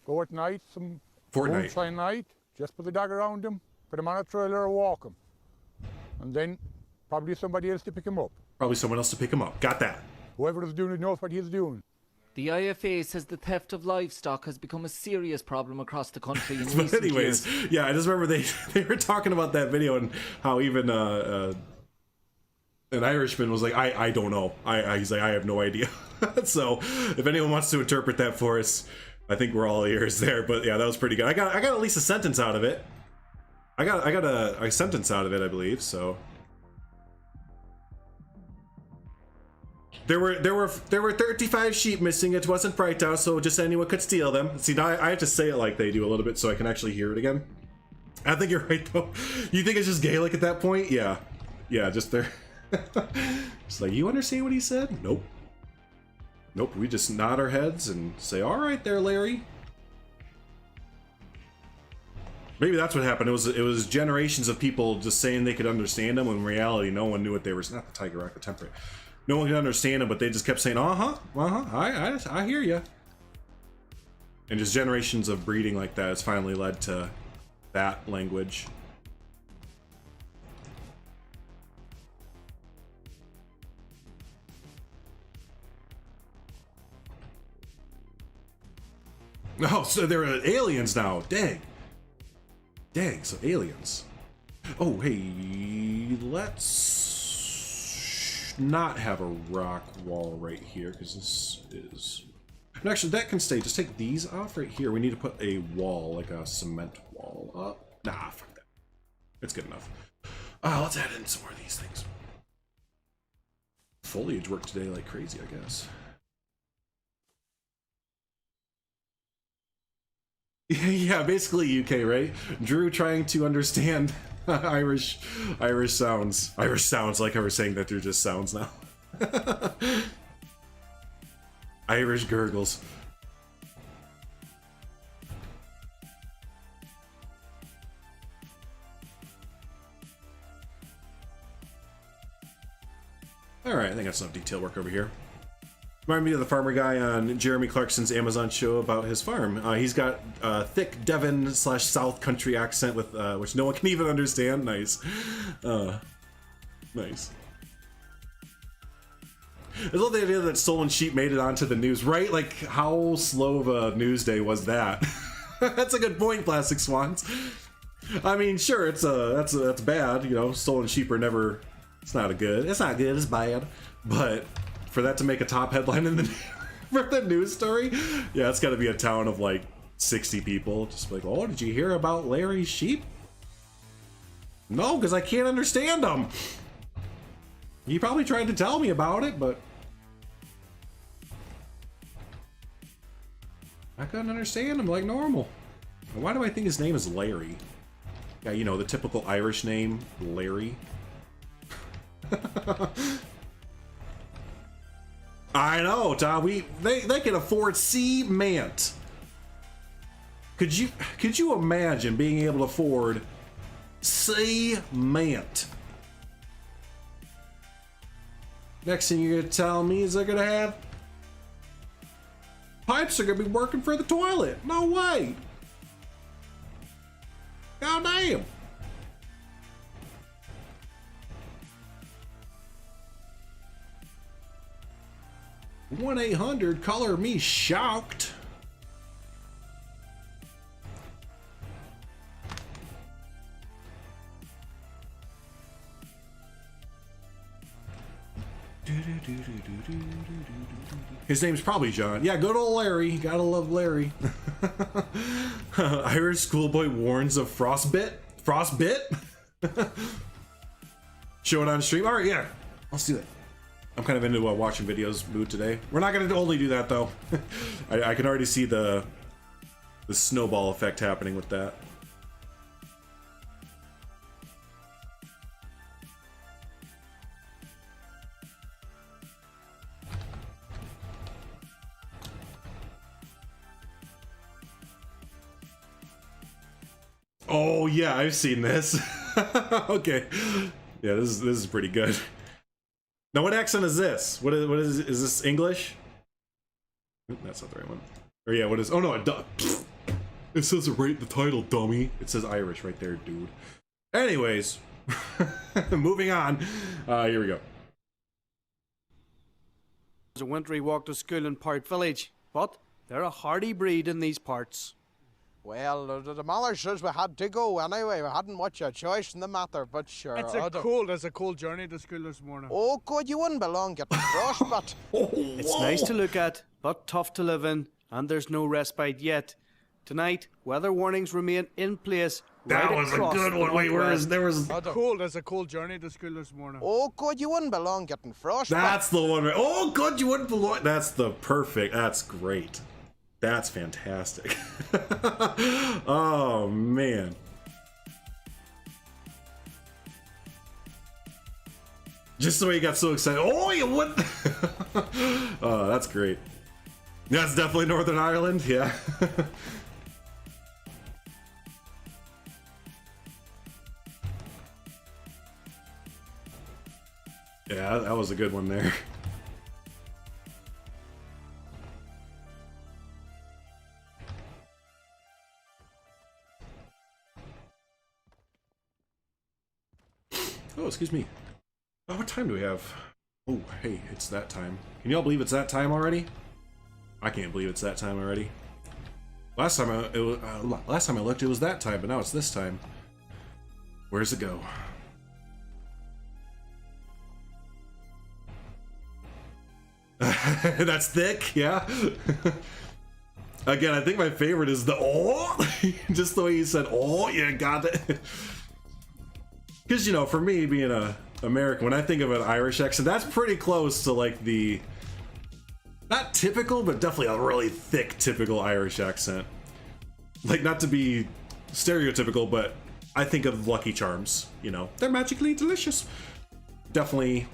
go at night, some Fortnite. moonshine night, just put the dog around him, put him on a trailer or walk him. And then probably somebody else to pick him up. Probably someone else to pick him up. Got that. Whoever is doing it knows what he's doing. The IFA says the theft of livestock has become a serious problem across the country in But recent anyways, years. yeah, I just remember they were talking about that video and how even an Irishman was like, I don't know. He's like, I have no idea. So if anyone wants to interpret that for us, I think we're all ears there. But yeah, that was pretty good. I got at least a sentence out of it. I got a sentence out of it, I believe. So there were 35 sheep missing. It wasn't bright out, so just anyone could steal them. See, now I have to say it like they do a little bit so I can actually hear it again. I think you're right though. You think it's just Gaelic at that point? Yeah, just there. It's like, you understand what he said? Nope. We just nod our heads and say, all right there, Larry. Maybe that's what happened. It was generations of people just saying they could understand them when in reality no one knew what they were. Not the Tiger Rock, the temperate. No one could understand them, but they just kept saying, I hear you. And just generations of breeding like that has finally led to that language. Oh, so there are aliens now. Dang, so aliens. Oh, hey, let's not have a rock wall right here, because this is... And actually, that can stay. Just take these off right here. We need to put a wall, like a cement wall up. Nah, fuck that. It's good enough. Let's add in some more of these things. Foliage worked today like crazy, I guess. Yeah, basically UK, right? Drew trying to understand Irish sounds. Irish sounds, like I was saying that they're just sounds now. Irish gurgles. Alright, I think that's enough detail work over here. Remind me of the farmer guy on Jeremy Clarkson's Amazon show about his farm. He's got a thick Devon / South Country accent with which no one can even understand. Nice. Nice. I love the idea that stolen sheep made it onto the news, right? Like, how slow of a news day was that? That's a good point, Plastic Swans. I mean, sure, that's bad. You know, stolen sheep are never. It's not good. It's bad. But for that to make a top headline in the for the news story, yeah, it's got to be a town of like 60 people. Just like, oh, did you hear about Larry's sheep? No, because I can't understand them. He probably tried to tell me about it, but I couldn't understand him like normal. Why do I think his name is Larry? Yeah, you know, the typical Irish name, Larry. I know, Tom. They can afford cement. Could you imagine being able to afford cement? Next thing you're gonna tell me is they're gonna have pipes are gonna be working for the toilet. No way. God damn. One 1-800 color me shocked. His name's probably John. Yeah, good old Larry. Gotta love Larry. Irish schoolboy warns of frostbite. Frostbite? Show it on stream. All right, yeah, let's do it. I'm kind of into watching videos mood today. We're not going to only do that though. I can already see the snowball effect happening with that. Oh yeah, I've seen this. Okay, yeah, this is pretty good. Now, what accent is this? What is this English? Oop, that's not the right one. Or yeah, what is? Oh no, it says it right in the title, dummy. It says Irish right there, dude. Anyways, moving on. Here we go. A wintry walk to school in Park Village, but they're a hardy breed in these parts. Well, the mother says we had to go anyway. We hadn't much a choice in the matter, but sure. It's a cold journey to school this morning. Oh, God, you wouldn't belong getting frostbite. It's nice to look at, but tough to live in, and there's no respite yet. Tonight, weather warnings remain in place. That was a good one. Wait, there was? It's a cold journey to school this morning. Oh, God, you wouldn't belong getting frostbite. That's the one. Oh, God, you wouldn't belong. That's the perfect. That's great. That's fantastic. Oh man. Just the way you got so excited. Oh, you would. Oh, that's great. That's definitely Northern Ireland. Yeah. Yeah, that was a good one there. Oh, excuse me. Oh, what time do we have? Oh, hey, it's that time. Can y'all believe it's that time already? I can't believe it's that time already. Last time I looked, it was that time, but now it's this time. Where's it go? That's thick, yeah. Again, I think my favorite is the oh, just the way you said oh, yeah, got it. Because, you know, for me, being a American, when I think of an Irish accent, that's pretty close to, like, the... Not typical, but definitely a really thick, typical Irish accent. Like, not to be stereotypical, but I think of Lucky Charms, you know. They're magically delicious. Definitely,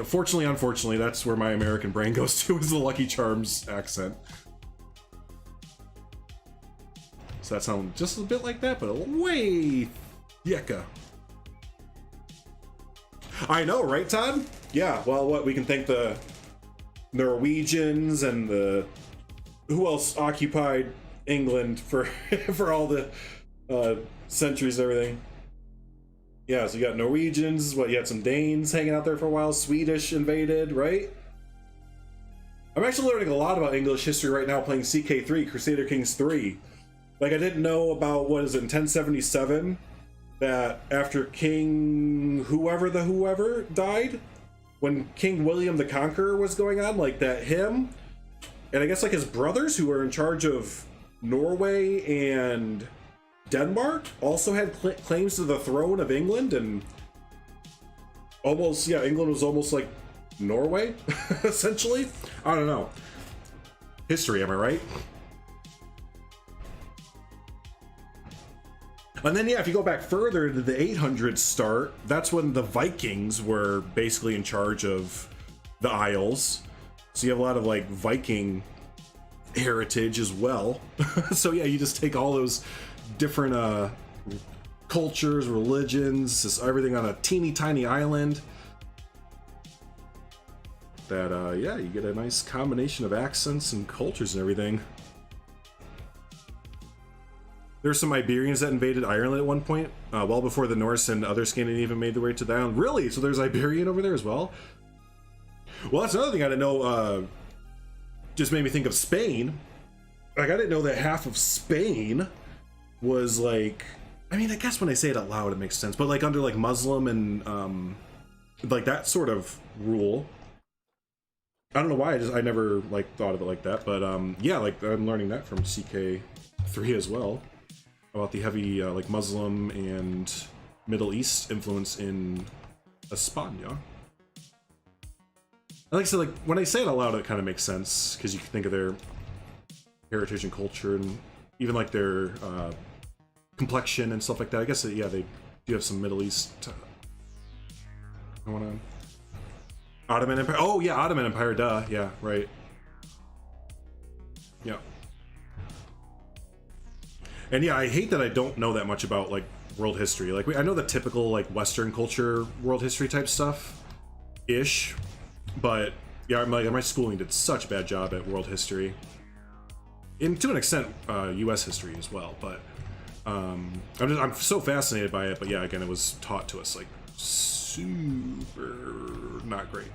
fortunately, unfortunately, that's where my American brain goes to, is the Lucky Charms accent. So that sounds just a bit like that, but way thicker. I know, right, Todd? Yeah, well, what, we can thank the Norwegians and the... Who else occupied England for for all the centuries and everything? Yeah, so you got Norwegians, what, you had some Danes hanging out there for a while, Swedish invaded, right? I'm actually learning a lot about English history right now playing CK3, Crusader Kings 3. Like, I didn't know about, what is it, in 1077? That after King whoever died, when King William the Conqueror was going on, like that him, and I guess like his brothers who were in charge of Norway and Denmark also had claims to the throne of England, and almost, yeah, England was almost like Norway, essentially. I don't know. History, am I right? And then, yeah, if you go back further to the 800s start, that's when the Vikings were basically in charge of the Isles. So you have a lot of, like, Viking heritage as well. So, yeah, you just take all those different cultures, religions, just everything on a teeny tiny island. That, yeah, you get a nice combination of accents and cultures and everything. There's some Iberians that invaded Ireland at one point, well before the Norse and other Scandinavian made their way to the island. Really? So there's Iberian over there as well? Well, that's another thing I didn't know, just made me think of Spain. Like, I didn't know that half of Spain was, like... I mean, I guess when I say it out loud, it makes sense. But, like, under, like, Muslim and, like, that sort of rule. I don't know why, I never, like, thought of it like that. But, yeah, like, I'm learning that from CK3 as well. About the heavy like Muslim and Middle East influence in España. I like to say, like, when I say it out loud, it kind of makes sense because you can think of their heritage and culture and even like their complexion and stuff like that. I guess yeah, they do have some Middle East going on. Ottoman Empire. Oh yeah, Ottoman Empire. Duh. Yeah. Right. Yeah. And yeah, I hate that I don't know that much about like world history. Like I know the typical like Western culture world history type stuff, ish. But yeah, my schooling did such a bad job at world history, and to an extent, U.S. history as well. But I'm so fascinated by it. But yeah, again, it was taught to us like super not great.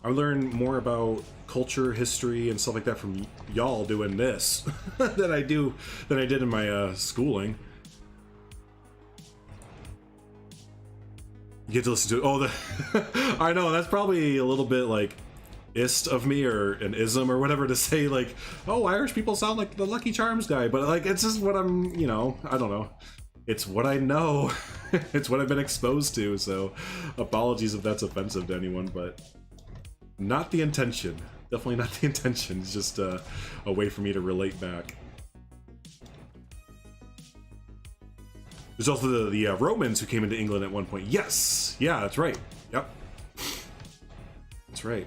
I learned more about culture, history, and stuff like that from y'all doing this than I did in my schooling. You get to listen to it. Oh, I know that's probably a little bit like ist of me or an ism or whatever to say like, oh, Irish people sound like the Lucky Charms guy, but like it's just what I'm, you know, I don't know. It's what I know. It's what I've been exposed to. So apologies if that's offensive to anyone, but not the intention. Definitely not the intention. It's just a way for me to relate back. There's also the Romans who came into England at one point. Yes! Yeah, that's right. Yep. That's right.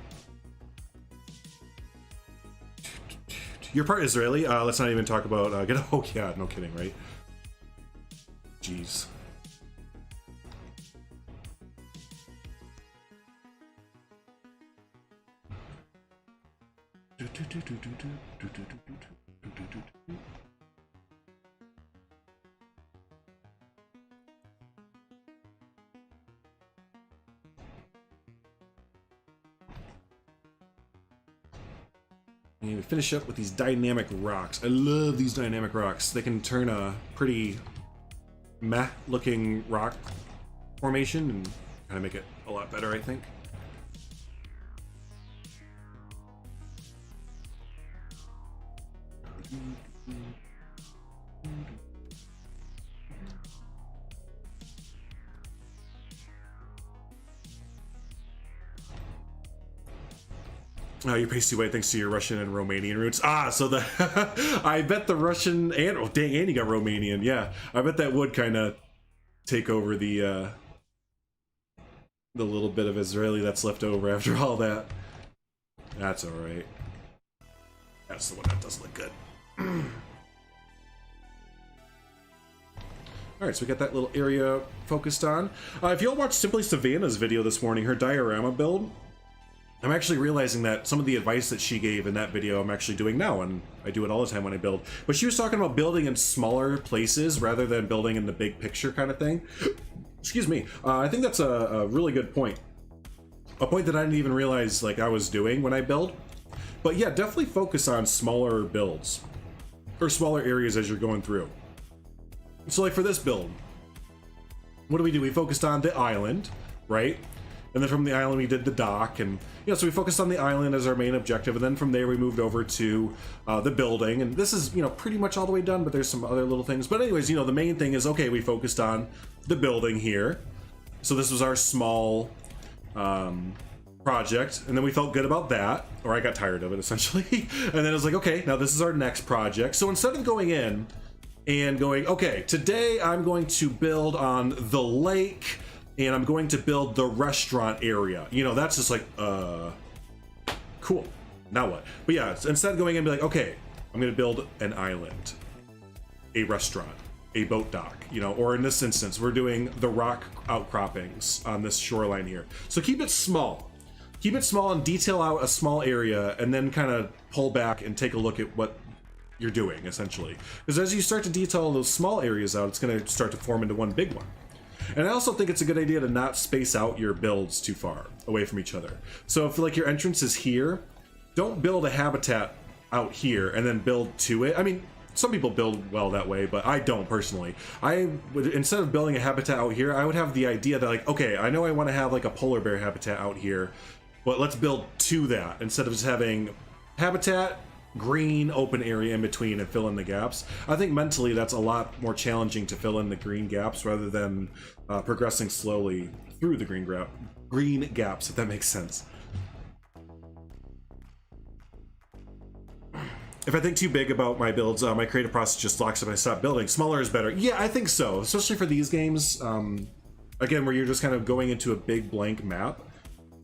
You're part Israeli. Let's not even talk about... oh, yeah, no kidding, right? Jeez. And we finish up with these dynamic rocks. I love these dynamic rocks. They can turn a pretty meh looking rock formation and kind of make it a lot better, I think. You're pasty white thanks to your Russian and Romanian roots. So the I bet the Russian and oh dang, and you got Romanian. Yeah, I bet that would kind of take over the little bit of Israeli that's left over after all that. That's all right. That's the one that does look good. All right, so we got that little area focused on. If you'll watch Simply Savannah's video this morning, her diorama build. I'm actually realizing that some of the advice that she gave in that video I'm actually doing now, and I do it all the time when I build. But she was talking about building in smaller places rather than building in the big picture kind of thing. Excuse me. I think that's a really good point. A point that I didn't even realize like I was doing when I build. But yeah, definitely focus on smaller builds or smaller areas as you're going through. So like for this build, what do? We focused on the island, right? And then from the island we did the dock, and you know, so we focused on the island as our main objective, and then from there we moved over to the building, and this is, you know, pretty much all the way done, but there's some other little things. But anyways, you know, the main thing is, okay, we focused on the building here. So this was our small project, and then we felt good about that, or I got tired of it essentially. And then it was like, okay, now this is our next project. So instead of going in and going, okay, today I'm going to build on the lake, and I'm going to build the restaurant area. You know, that's just like, cool. Now what? But yeah, instead of going in and be like, okay, I'm gonna build an island, a restaurant, a boat dock, you know, or in this instance, we're doing the rock outcroppings on this shoreline here. So keep it small. Keep it small and detail out a small area, and then kind of pull back and take a look at what you're doing, essentially. Because as you start to detail those small areas out, it's gonna start to form into one big one. And I also think it's a good idea to not space out your builds too far away from each other. So if like your entrance is here, don't build a habitat out here and then build to it. I mean, some people build well that way, but I don't personally. I would, instead of building a habitat out here, I would have the idea that like, okay, I know I want to have like a polar bear habitat out here, but let's build to that instead of just having habitat green open area in between and fill in the gaps. I think mentally that's a lot more challenging to fill in the green gaps rather than progressing slowly through the green gaps, if that makes sense. If I think too big about my builds, my creative process just locks if I stop building. Smaller is better. Yeah, I think so, especially for these games. Again, where you're just kind of going into a big blank map.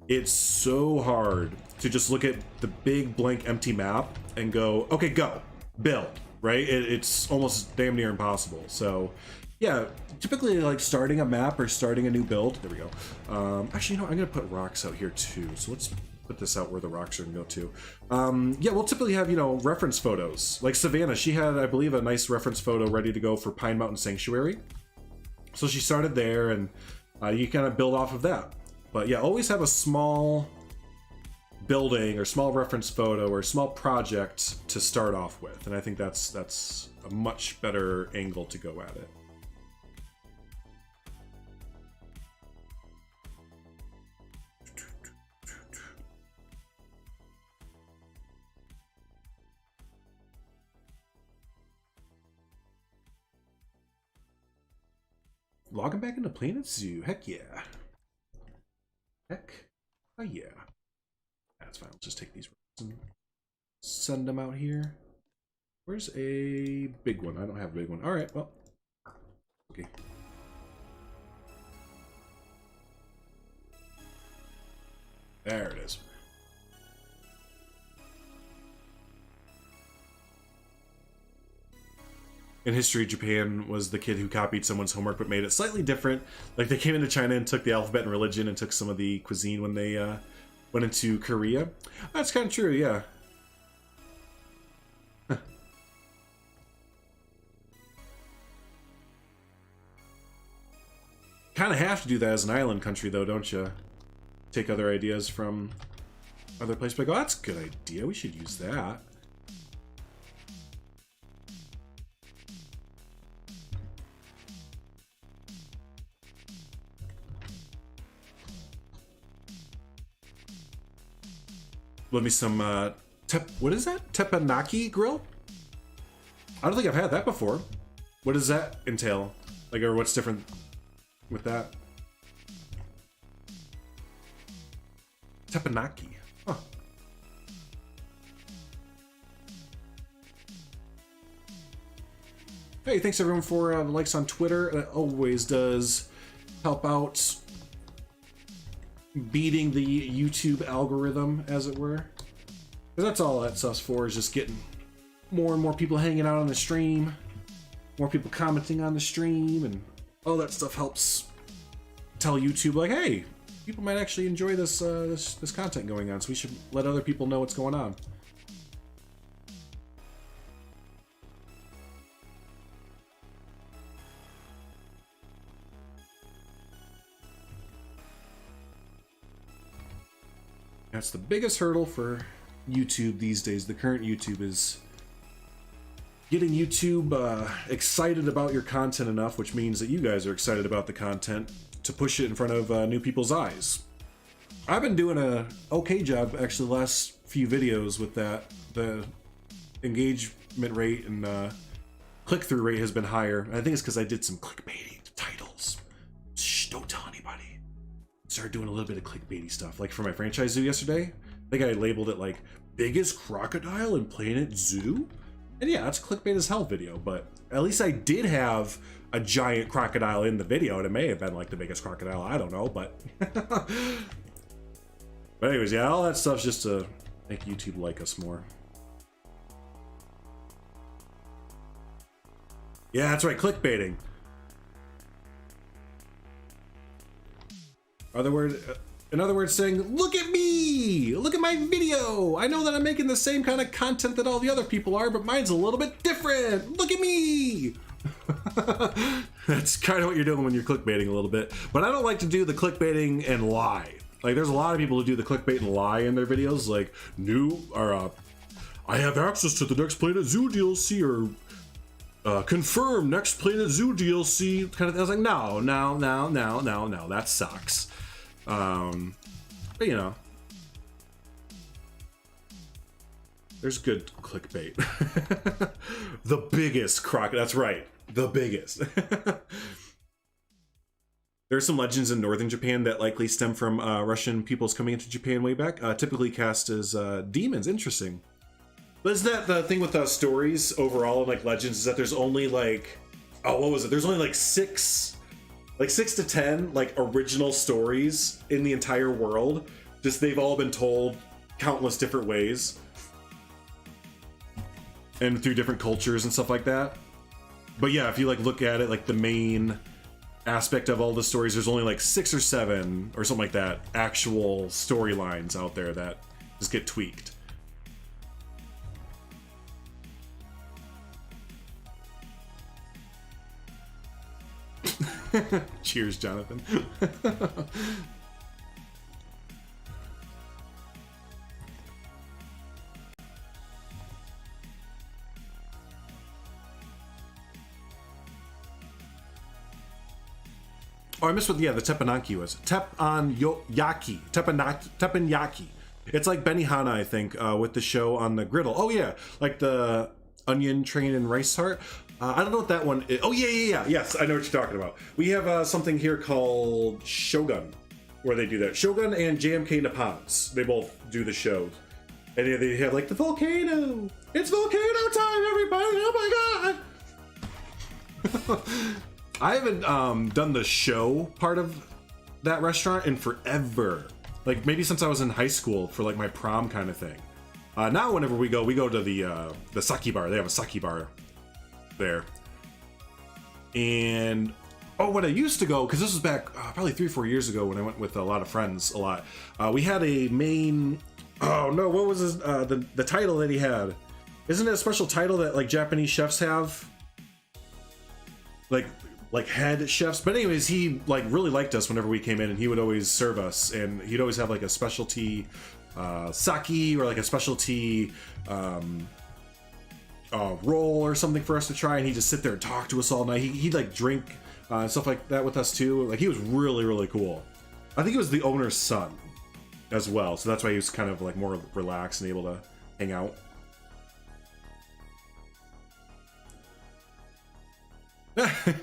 It's so hard to just look at the big blank empty map and go, okay, go, build, right? It's almost damn near impossible. So yeah, typically like starting a map or starting a new build, there we go. Actually, you know, I'm gonna put rocks out here too. So let's put this out where the rocks are gonna go to. Yeah, we'll typically have, you know, reference photos. Like Savannah, she had, I believe, a nice reference photo ready to go for Pine Mountain Sanctuary. So she started there, and you kind of build off of that. But yeah, always have a small building or small reference photo or small project to start off with. And I think that's a much better angle to go at it. Logging back into Planet Zoo. Heck yeah. Heck oh yeah. That's fine. Let's just take these and send them out here. Where's a big one? I don't have a big one. All right, well. Okay. There it is. In history, Japan was the kid who copied someone's homework but made it slightly different. Like they came into China and took the alphabet and religion and took some of the cuisine when they went into Korea. That's kind of true, yeah. Kind of have to do that as an island country, though, don't you? Take other ideas from other places. But go, that's a good idea. We should use that. Let me some, what is that? Teppanyaki grill? I don't think I've had that before. What does that entail? Like, or what's different with that? Teppanyaki. Huh. Hey, thanks everyone for the likes on Twitter. That always does help out beating the YouTube algorithm, as it were. Because that's all that stuff's for, is just getting more and more people hanging out on the stream, more people commenting on the stream, and all that stuff helps tell YouTube, like, hey, people might actually enjoy this this content going on, so we should let other people know what's going on. That's the biggest hurdle for YouTube these days. The current YouTube is getting YouTube excited about your content enough, which means that you guys are excited about the content, to push it in front of new people's eyes. I've been doing a okay job, actually, the last few videos with that. The engagement rate and click-through rate has been higher. I think it's because I did some clickbaiting titles. Shh, don't tell anybody. Started doing a little bit of clickbaity stuff, like for my franchise zoo yesterday. I think I labeled it like biggest crocodile in Planet Zoo, and yeah, that's a clickbait as hell video. But at least I did have a giant crocodile in the video, and it may have been like the biggest crocodile. I don't know, but but anyways, yeah, all that stuff's just to make YouTube like us more. Yeah, that's right, clickbaiting. In other words, saying, look at me! Look at my video! I know that I'm making the same kind of content that all the other people are, but mine's a little bit different! Look at me! That's kind of what you're doing when you're clickbaiting a little bit. But I don't like to do the clickbaiting and lie. Like, there's a lot of people who do the clickbait and lie in their videos, like, I have access to the next Planet Zoo DLC, or confirm next Planet Zoo DLC, kind of thing. I was like, no, that sucks. But you know, There's good clickbait. The biggest crocodile. That's right. The biggest. There are some legends in northern Japan that likely stem from Russian peoples coming into Japan way back, typically cast as demons. Interesting. But isn't that the thing with stories overall and like legends, is that there's only like, oh, what was it? There's only like six to 10 like original stories in the entire world. Just they've all been told countless different ways and through different cultures and stuff like that. But yeah, if you like look at it, like the main aspect of all the stories, there's only like 6 or 7 or something like that actual storylines out there that just get tweaked. Cheers, Jonathan. Oh, I missed what, yeah, the teppanyaki was. Teppanyaki. It's like Benihana, I think, with the show on the griddle. Oh, yeah, like the onion train and rice tart. I don't know what that one is. Oh, yeah. Yes, I know what you're talking about. We have something here called Shogun, where they do that. Shogun and JMK Nippons. They both do the shows. And they have like the volcano. It's volcano time, everybody. Oh my God. I haven't done the show part of that restaurant in forever. Like maybe since I was in high school for like my prom kind of thing. Now whenever we go to the sake bar. They have a sake bar there. And oh, when I used to go, because this was back probably 3 or 4 years ago when I went with a lot of friends a lot. We had a main, oh no, what was his, the title that he had? Isn't it a special title that like Japanese chefs have? Like head chefs. But anyways, he like really liked us whenever we came in, and he would always serve us, and he'd always have like a specialty sake or like a specialty roll or something for us to try, and he'd just sit there and talk to us all night. He'd like drink stuff like that with us too. Like he was really cool. I think he was the owner's son as well, so that's why he was kind of like more relaxed and able to hang out.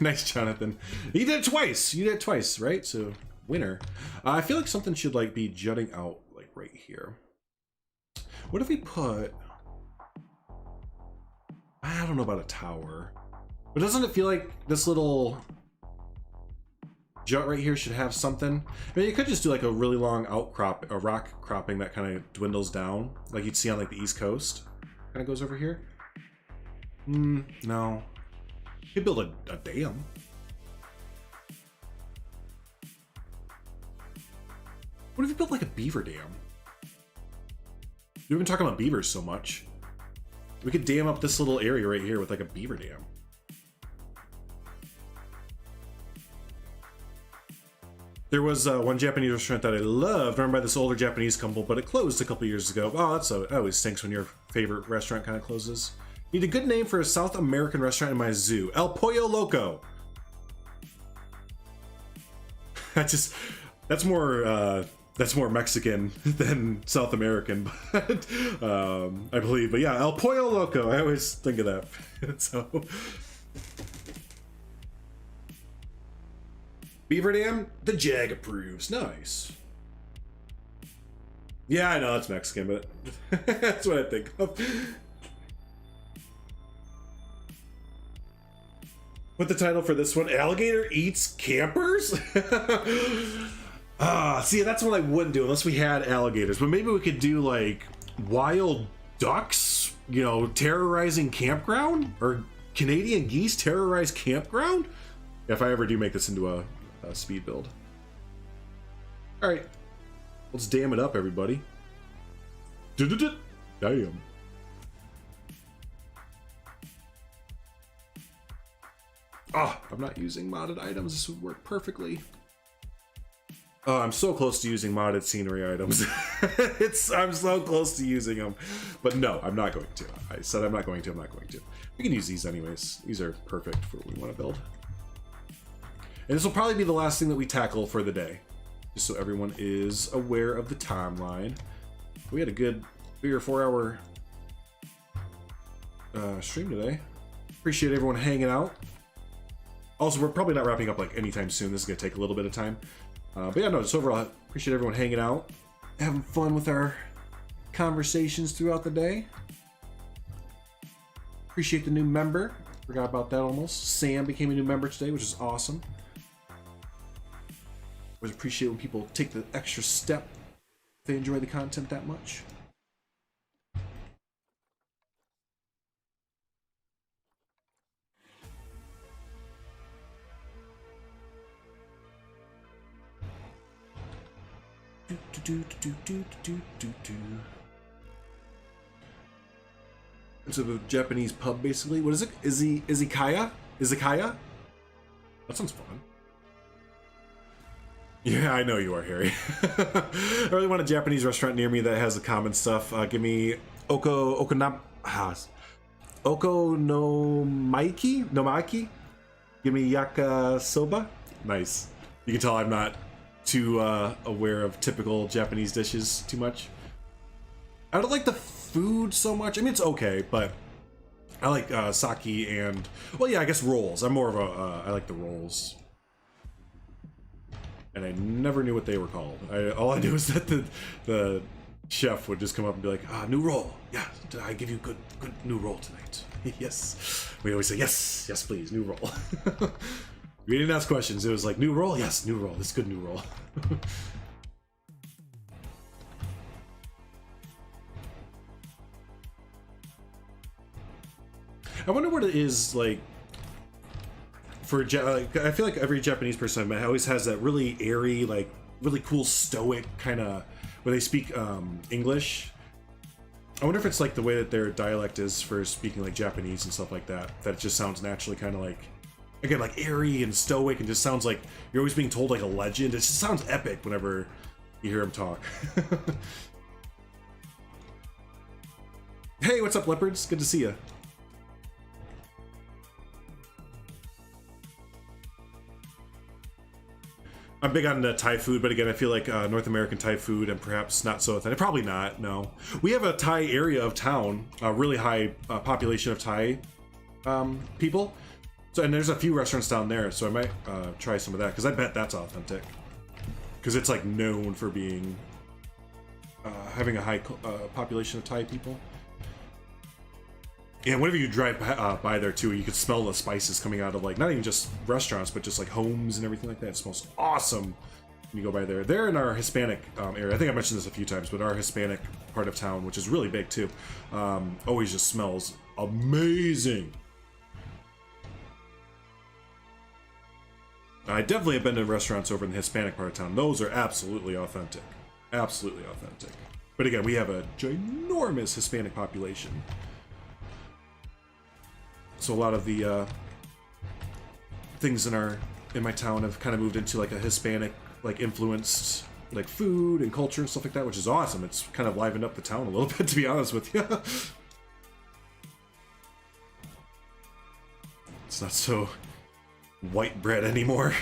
Nice, Jonathan. You did it twice. You did it twice, right? So winner. I feel like something should like be jutting out like right here. What if we put, I don't know about a tower, but doesn't it feel like this little jut right here should have something? I mean, you could just do like a really long outcrop, a rock cropping that kind of dwindles down, like you'd see on like the East Coast. Kind of goes over here. No. You could build a dam. What if you built like a beaver dam? We've been talking about beavers so much. We could dam up this little area right here with like a beaver dam. There was one Japanese restaurant that I loved, run by this older Japanese couple, but it closed a couple years ago. Oh, that always stinks when your favorite restaurant kind of closes. Need a good name for a South American restaurant in my zoo. El Pollo Loco. That's more Mexican than South American, but I believe. But yeah, El Pollo Loco. I always think of that. So, Beaver Dam. The Jag approves. Nice. Yeah, I know it's Mexican, but that's what I think of. What the title for this one? Alligator eats campers? See, that's what I wouldn't do unless we had alligators. But maybe we could do like wild ducks, you know, terrorizing campground, or Canadian geese terrorize campground. If I ever do make this into a speed build. All right, let's dam it up, everybody. Damn. Oh, I'm not using modded items. This would work perfectly. Oh, I'm so close to using modded scenery items. I'm so close to using them. But no, I'm not going to. I said I'm not going to. I'm not going to. We can use these anyways. These are perfect for what we want to build. And this will probably be the last thing that we tackle for the day. Just so everyone is aware of the timeline. We had a good 3 or 4 hour stream today. Appreciate everyone hanging out. Also, we're probably not wrapping up like anytime soon. This is gonna take a little bit of time. But yeah, no, just overall, appreciate everyone hanging out, having fun with our conversations throughout the day. Appreciate the new member. Forgot about that almost. Sam became a new member today, which is awesome. Always appreciate when people take the extra step if they enjoy the content that much. It's a Japanese pub, basically. What is it? Izakaya? Izakaya? That sounds fun. Yeah, I know you are, Harry. I really want a Japanese restaurant near me that has the common stuff. Give me Okonomaki? Nomaki? Give me Yakisoba? Nice. You can tell I'm not too aware of typical Japanese dishes too much. I don't like the food so much. I mean, it's okay, but I like sake and, well, yeah, I guess rolls. I'm more of a, I like the rolls. And I never knew what they were called. All I knew is that the chef would just come up and be like, new roll. Yeah, I give you good new roll tonight. Yes. We always say, yes, yes, please, new roll. We didn't ask questions. It was like, new roll? Yes, new roll. This is good new roll. I wonder what it is like for like, I feel like every Japanese person I met always has that really airy, like really cool stoic kind of when they speak English. I wonder if it's like the way that their dialect is for speaking like Japanese and stuff like that. That it just sounds naturally kind of like, again, like airy and stoic, and just sounds like you're always being told like a legend. It just sounds epic whenever you hear him talk. Hey, what's up, leopards? Good to see you. I'm big on Thai food, but again, I feel like North American Thai food and perhaps not so authentic. Probably not, no. We have a Thai area of town, a really high population of Thai people. So, and there's a few restaurants down there, so I might try some of that, because I bet that's authentic. Because it's like known for being, having a high population of Thai people. Yeah, whenever you drive by there too, you could smell the spices coming out of like, not even just restaurants, but just like homes and everything like that. It smells awesome when you go by there. They're in our Hispanic area. I think I mentioned this a few times, but our Hispanic part of town, which is really big too, always just smells amazing. I definitely have been to restaurants over in the Hispanic part of town. Those are absolutely authentic. Absolutely authentic. But again, we have a ginormous Hispanic population. So a lot of the things in my town have kind of moved into like a Hispanic like influenced like food and culture and stuff like that, which is awesome. It's kind of livened up the town a little bit, to be honest with you. It's not so white bread anymore.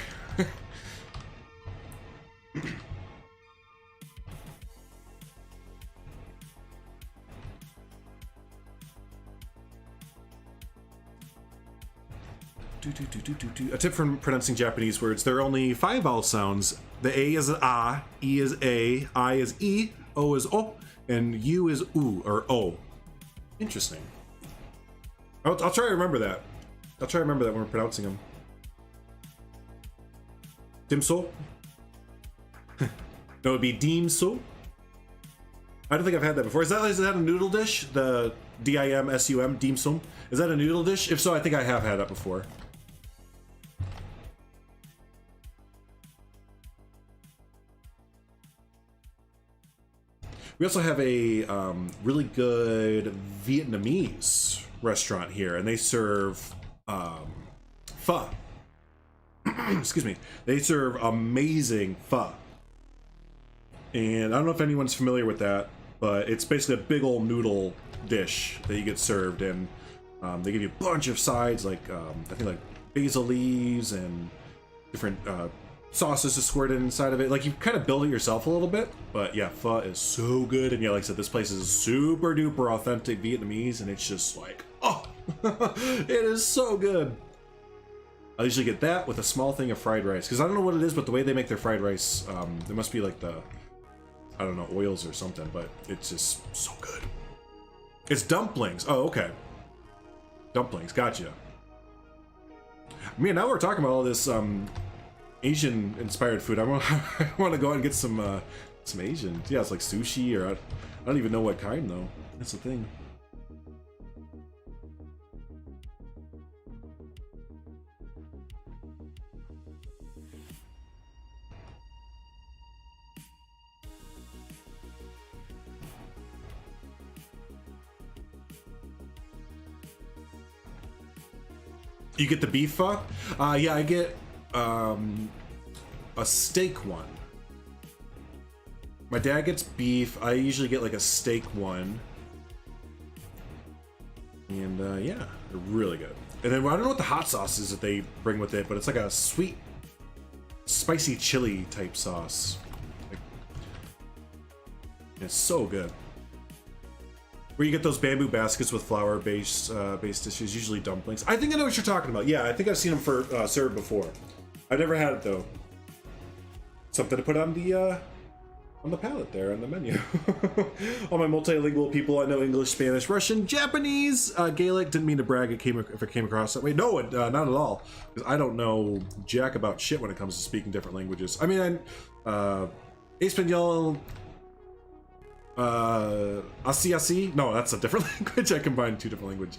A tip for pronouncing Japanese words: there are only 5 vowel sounds. The A is A, E is A, I is E, O is O, and U is U or O. Interesting. I'll try to remember that. I'll try to remember that when we're pronouncing them. Dimso? No, it'd be Dimso. I don't think I've had that before. Is that a noodle dish? The D-I-M-S-U-M, dim sum? Is that a noodle dish? If so, I think I have had that before. We also have a really good Vietnamese restaurant here, and they serve pho. Excuse me. They serve amazing pho. And I don't know if anyone's familiar with that, but it's basically a big old noodle dish that you get served, and they give you a bunch of sides, like I think like basil leaves and different sauces to squirt inside of it. Like you kind of build it yourself a little bit, but yeah, pho is so good. And yeah, like I said, this place is super duper authentic Vietnamese, and it's just like, oh, It is so good. I usually get that with a small thing of fried rice, because I don't know what it is, but the way they make their fried rice, there must be like the, I don't know, oils or something, but it's just so good. It's dumplings. Oh, okay. Dumplings, gotcha. Man, now we're talking about all this Asian-inspired food. I want to go out and get some Asian. Yeah, it's like sushi, or I don't even know what kind though. That's the thing. You get the beef pho? Yeah, I get a steak one. My dad gets beef. I usually get like a steak one. And yeah, they're really good. And then I don't know what the hot sauce is that they bring with it, but it's like a sweet, spicy chili type sauce. Like, it's so good. Where you get those bamboo baskets with flour-based dishes, usually dumplings. I think I know what you're talking about. Yeah, I think I've seen them for served before. I've never had it though. Something to put on the palette there on the menu. All my multilingual people, I know English, Spanish, Russian, Japanese, Gaelic. Didn't mean to brag. If it came across that way. No, not at all. Because I don't know jack about shit when it comes to speaking different languages. I mean, Espanol. Asi. No, that's a different language. I combined two different languages.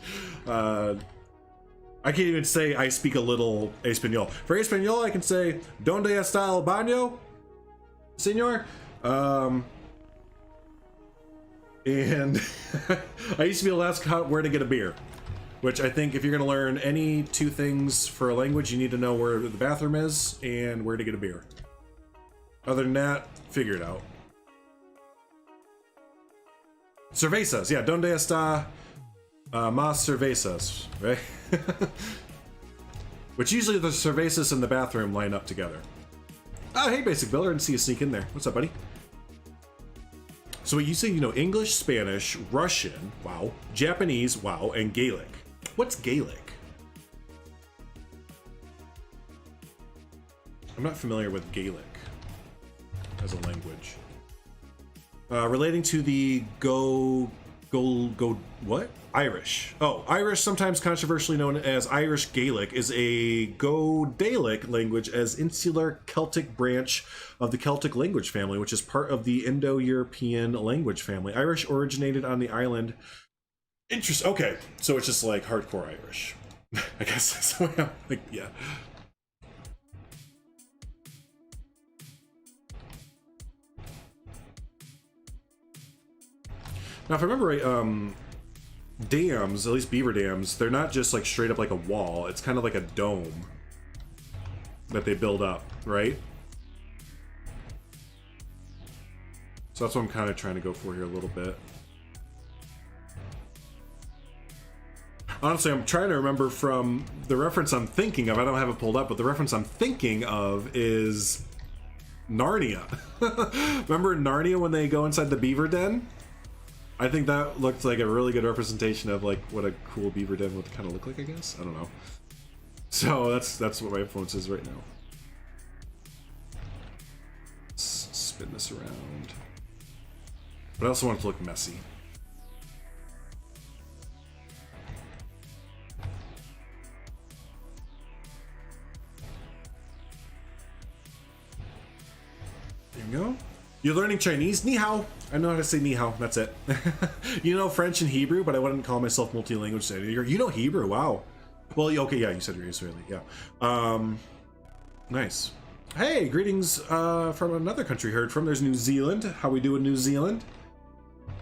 I can't even say I speak a little Espanol. For Espanol, I can say "Donde está el baño, señor?" And I used to be able to ask where to get a beer, which I think if you're going to learn any two things for a language, you need to know where the bathroom is and where to get a beer. Other than that, figure it out. Cervezas, yeah, donde está más cervezas, right? Which usually the cervezas and the bathroom line up together. Oh, hey, Basic Bill, I didn't see you sneak in there. What's up, buddy? So you say you know English, Spanish, Russian, wow, Japanese, wow, and Gaelic. What's Gaelic? I'm not familiar with Gaelic as a language. Relating to the what? Irish. Oh, Irish, sometimes controversially known as Irish Gaelic, is a Go-Gaelic language as insular Celtic branch of the Celtic language family, which is part of the Indo-European language family. Irish originated on the island. Interesting. Okay, so it's just like hardcore Irish, I guess. So like, yeah. Now, if I remember right, dams, at least beaver dams, they're not just like straight up like a wall. It's kind of like a dome that they build up, right? So that's what I'm kind of trying to go for here a little bit. Honestly, I'm trying to remember from the reference I'm thinking of. I don't have it pulled up, but the reference I'm thinking of is Narnia. Remember Narnia when they go inside the beaver den? I think that looked like a really good representation of like what a cool beaver den would kind of look like, I guess. I don't know. So that's what my influence is right now. Let's spin this around. But I also want it to look messy. There you go. You're learning Chinese? Ni hao. I know how to say ni hao. That's it. You know French and Hebrew, but I wouldn't call myself multi-language. You know Hebrew? Wow. Well, okay, yeah, you said you're Israeli. Yeah. Nice. Hey, greetings from another country heard from. There's New Zealand. How we do in New Zealand?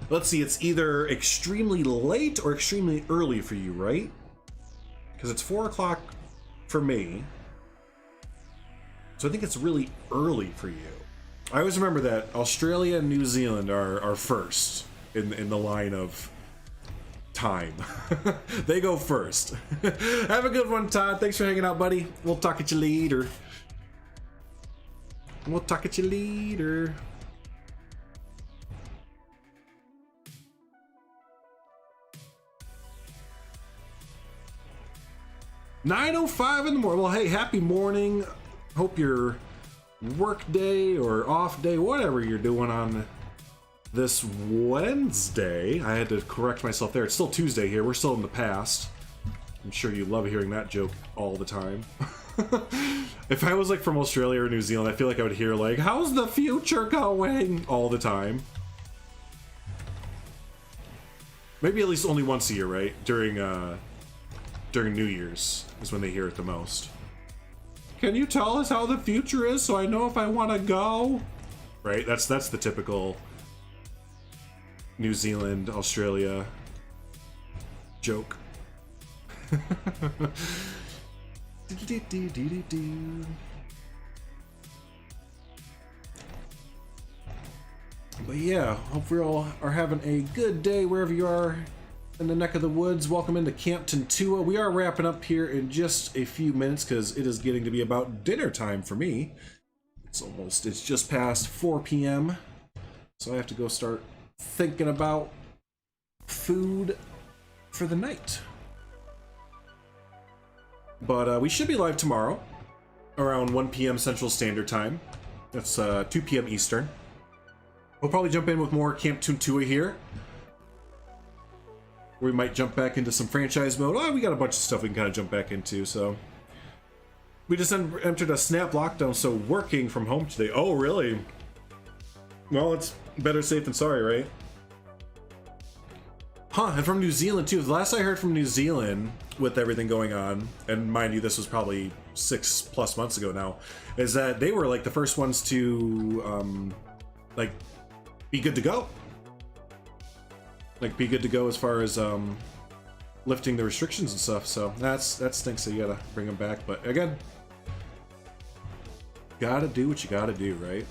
Let's see. It's either extremely late or extremely early for you, right? Because it's 4 o'clock for me. So I think it's really early for you. I always remember that Australia and New Zealand are first in the line of time. They go first. Have a good one, Todd. Thanks for hanging out, buddy. We'll talk at you later. We'll talk at you later. 9:05 in the morning. Well, hey, happy morning. Hope your work day or off day, whatever you're doing on this Wednesday. I had to correct myself there. It's still Tuesday here. We're still in the past. I'm sure you love hearing that joke all the time. If I was like from Australia or New Zealand, I feel like I would hear like, how's the future going all the time. Maybe at least only once a year, right? During New Year's is when they hear it the most. Can you tell us how the future is so I know if I want to go? Right? That's the typical New Zealand, Australia joke. But yeah, hope we all are having a good day wherever you are in the neck of the woods. Welcome into Camp Tantua. We are wrapping up here in just a few minutes because it is getting to be about dinner time for me. It's just past 4 p.m. So I have to go start thinking about food for the night. But we should be live tomorrow around 1 p.m. Central Standard Time. That's 2 p.m. Eastern. We'll probably jump in with more Camp Tantua here. We might jump back into some franchise mode. Oh, we got a bunch of stuff we can kind of jump back into, so. We just entered a snap lockdown, so working from home today. Oh, really? Well, it's better safe than sorry, right? Huh, and from New Zealand, too. The last I heard from New Zealand, with everything going on, and mind you, this was probably 6+ months ago now, is that they were, like, the first ones to, like, be good to go. Like, be good to go as far as lifting the restrictions and stuff. So that stinks that you gotta bring them back. But again, gotta do what you gotta do, right?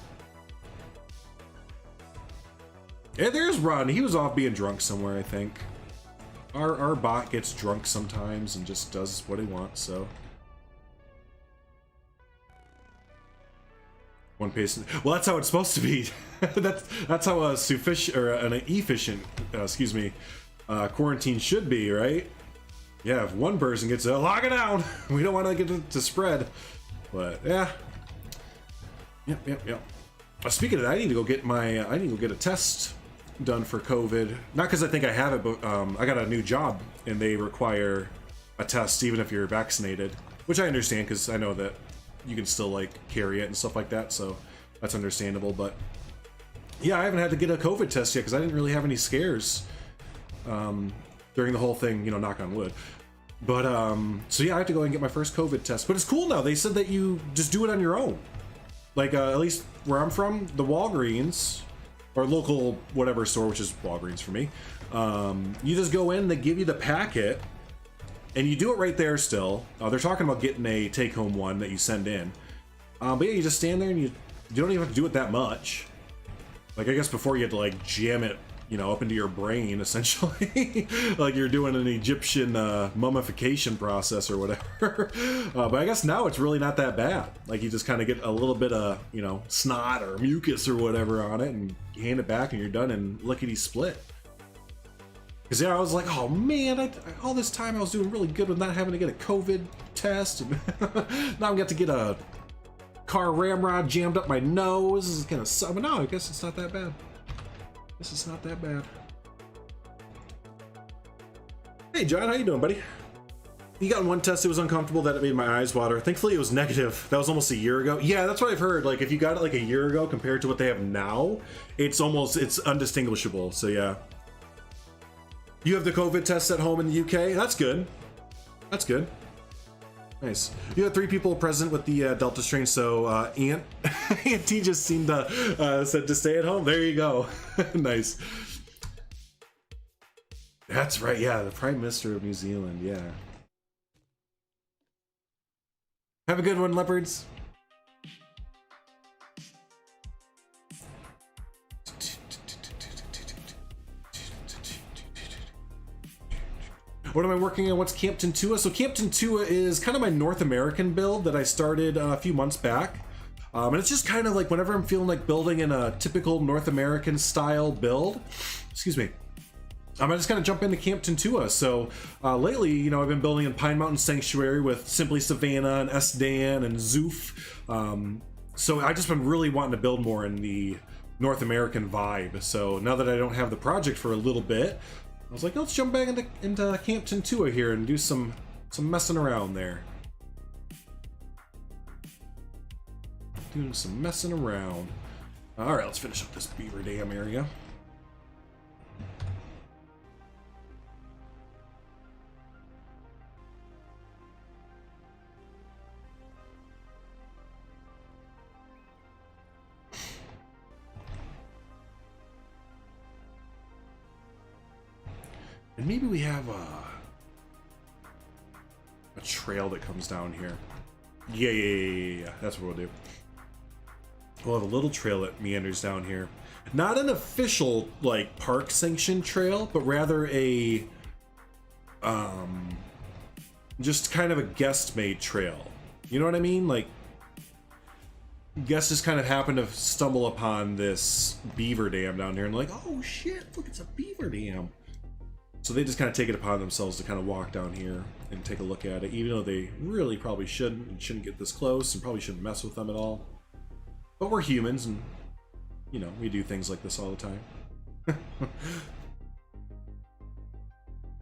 Yeah, there's Ron. He was off being drunk somewhere, I think. Our bot gets drunk sometimes and just does what he wants. So. One patient. Well, that's how it's supposed to be. that's how a sufficient or an efficient, quarantine should be, right? Yeah, if one person gets lock it down. We don't want to get it to spread. But yeah. Yep. Speaking of that, I need to go get a test done for COVID. Not because I think I have it, but I got a new job and they require a test even if you're vaccinated, which I understand because I know that you can still like carry it and stuff like that, so that's understandable. But yeah, I haven't had to get a COVID test yet because I didn't really have any scares during the whole thing, you know, knock on wood. But so yeah, I have to go and get my first COVID test. But it's cool now. They said that you just do it on your own. Like at least where I'm from, the Walgreens or local whatever store, which is Walgreens for me, you just go in, they give you the packet. And you do it right there still. They're talking about getting a take-home one that you send in. But yeah, you just stand there and you don't even have to do it that much. Like, I guess before you had to, like, jam it, you know, up into your brain, essentially. Like you're doing an Egyptian mummification process or whatever. But I guess now it's really not that bad. Like, you just kind of get a little bit of, you know, snot or mucus or whatever on it and hand it back and you're done and lickety-split. Because yeah, I was like, oh man, all this time I was doing really good with not having to get a COVID test. And now I'm got to get a car ramrod jammed up my nose. This is gonna suck. But no, I guess it's not that bad. This is not that bad. Hey John, how you doing, buddy? You got one test, it was uncomfortable that it made my eyes water. Thankfully it was negative. That was almost a year ago. Yeah, that's what I've heard. Like if you got it like a year ago compared to what they have now, it's undistinguishable. So yeah. You have the COVID test at home in the UK? That's good. That's good. Nice. You had 3 people present with the Delta strain, so Auntie just seemed said to stay at home. There you go. Nice. That's right, yeah, the Prime Minister of New Zealand, yeah. Have a good one, leopards. What am I working on? What's Camp Tantua? So Camp Tantua is kind of my North American build that I started a few months back. And it's just kind of like whenever I'm feeling like building in a typical North American style build, excuse me, I'm just gonna jump into Camp Tantua. So lately, you know, I've been building in Pine Mountain Sanctuary with Simply Savannah and S-Dan and Zoof. So I just been really wanting to build more in the North American vibe. So now that I don't have the project for a little bit, I was like, let's jump back into Camp Tantua here and do some messing around there. Doing some messing around. All right, let's finish up this beaver dam area. And maybe we have a trail that comes down here. Yeah. That's what we'll do. We'll have a little trail that meanders down here. Not an official, like, park sanctioned trail, but rather a, just kind of a guest-made trail. You know what I mean? Like, guests just kind of happen to stumble upon this beaver dam down here and like, oh shit, look, it's a beaver dam. So they just kind of take it upon themselves to kind of walk down here and take a look at it, even though they really probably shouldn't get this close and probably shouldn't mess with them at all. But we're humans and, you know, we do things like this all the time.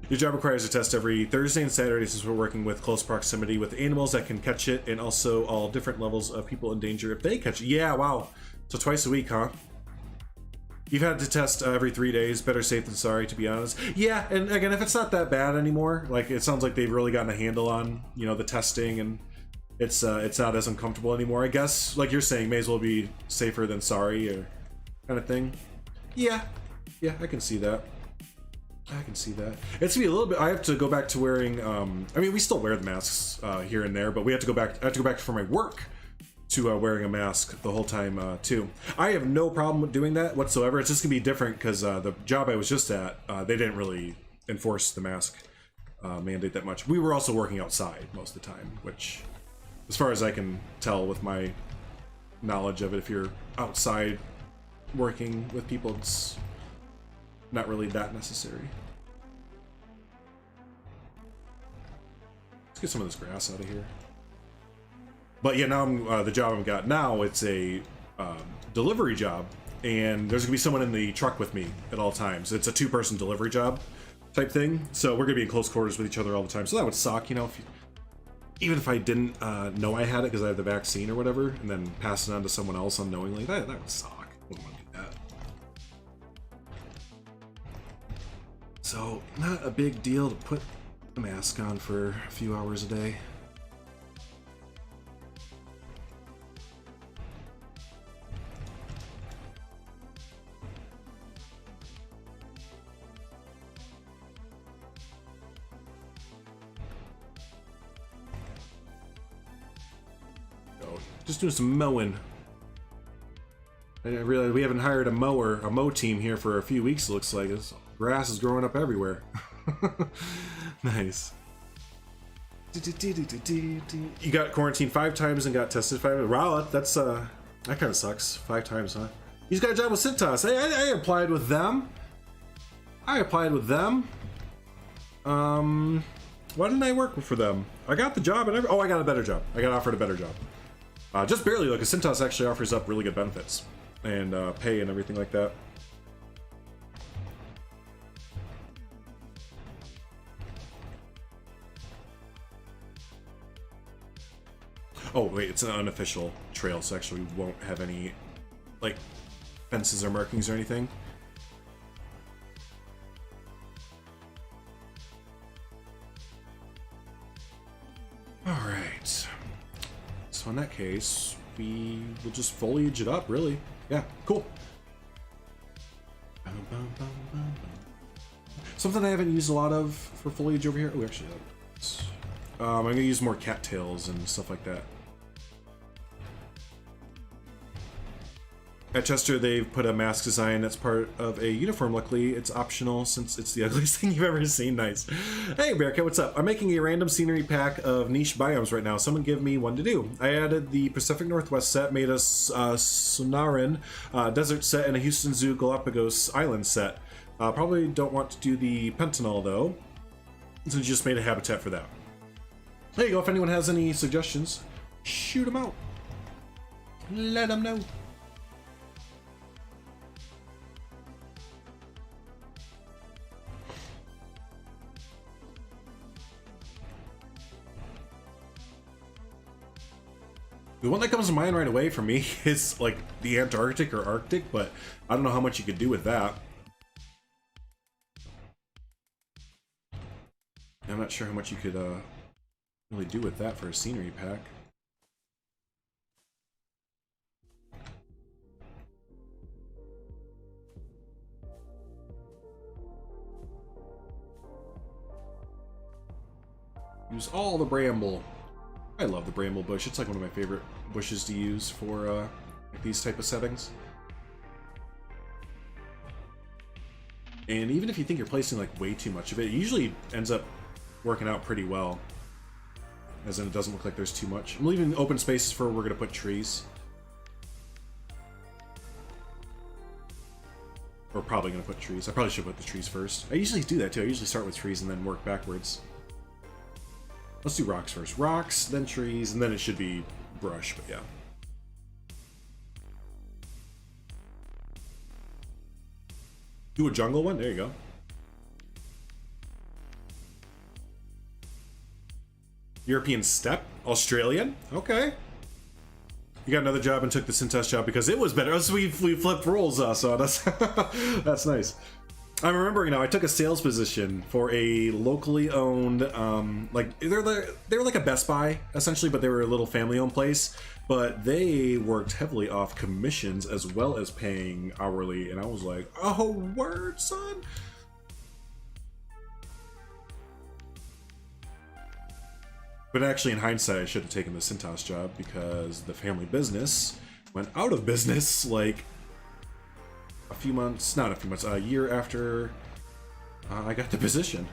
Your job requires a test every Thursday and Saturday since we're working with close proximity with animals that can catch it, and also all different levels of people in danger if they catch it. Yeah, wow. So twice a week, huh? You've had to test every 3 days. Better safe than sorry, to be honest. Yeah, and again, if it's not that bad anymore, like it sounds like they've really gotten a handle on, you know, the testing, and it's not as uncomfortable anymore. I guess, like you're saying, may as well be safer than sorry, or kind of thing. Yeah, I can see that. I can see that. It's gonna be a little bit. I have to go back to wearing. I mean, we still wear the masks here and there, but we have to go back. I have to go back for my work to wearing a mask the whole time too. I have no problem with doing that whatsoever. It's just gonna be different because the job I was just at, they didn't really enforce the mask mandate that much. We were also working outside most of the time, which, as far as I can tell with my knowledge of it, if you're outside working with people, it's not really that necessary. Let's get some of this grass out of here. But yeah, now I'm, the job I've got now, it's a delivery job, and there's gonna be someone in the truck with me at all times. It's a two-person delivery job type thing, so we're gonna be in close quarters with each other all the time. So that would suck, you know, even if I didn't know I had it because I had the vaccine or whatever, and then pass it on to someone else unknowingly, that would suck. I wouldn't want to do that. So, not a big deal to put a mask on for a few hours a day. Just doing some mowing. I realize we haven't hired a mow team here for a few weeks, it looks like. This grass is growing up everywhere. Nice. You got quarantined 5 times and got tested 5 times. Wow, that's that kind of sucks. 5 times, huh? He's got a job with Cintas. Hey, I applied with them. Why didn't I work for them? I got the job and I got a better job. I got offered a better job. Just barely, though, because Cintas actually offers up really good benefits and pay and everything like that. Oh, wait, it's an unofficial trail, so actually we won't have any, like, fences or markings or anything. Alright. So in that case, we will just foliage it up, really. Yeah, cool. Something I haven't used a lot of for foliage over here. Oh, actually, I'm gonna use more cattails and stuff like that. At Chester, they've put a mask design that's part of a uniform. Luckily, it's optional since it's the ugliest thing you've ever seen. Nice. Hey, Bearcat, what's up? I'm making a random scenery pack of niche biomes right now. Someone give me one to do. I added the Pacific Northwest set, made a Sonoran desert set, and a Houston Zoo Galapagos Island set. Probably don't want to do the pentanol though, since you just made a habitat for that. There you go. If anyone has any suggestions, shoot them out. Let them know. The one that comes to mind right away for me is like the Antarctic or Arctic, but I don't know how much you could do with that. I'm not sure how much you could really do with that for a scenery pack. Use all the bramble. I love the bramble bush. It's like one of my favorite bushes to use for like these type of settings. And even if you think you're placing like way too much of it, it usually ends up working out pretty well. As in, it doesn't look like there's too much. I'm leaving open spaces for where we're gonna put trees. We're probably gonna put trees. I probably should put the trees first. I usually do that too. I usually start with trees and then work backwards. Let's do rocks first. Rocks, then trees, and then it should be brush, but yeah. Do a jungle one? There you go. European steppe? Australian? Okay. You got another job and took the Cintas job because it was better. So we flipped roles, so that's, that's nice. I'm remembering now, I took a sales position for a locally owned, like, they were like a Best Buy, essentially, but they were a little family-owned place. But they worked heavily off commissions as well as paying hourly, and I was like, oh, word, son? But actually, in hindsight, I should have taken the Cintas job because the family business went out of business, like, a few months, not a few months, a year after I got the position.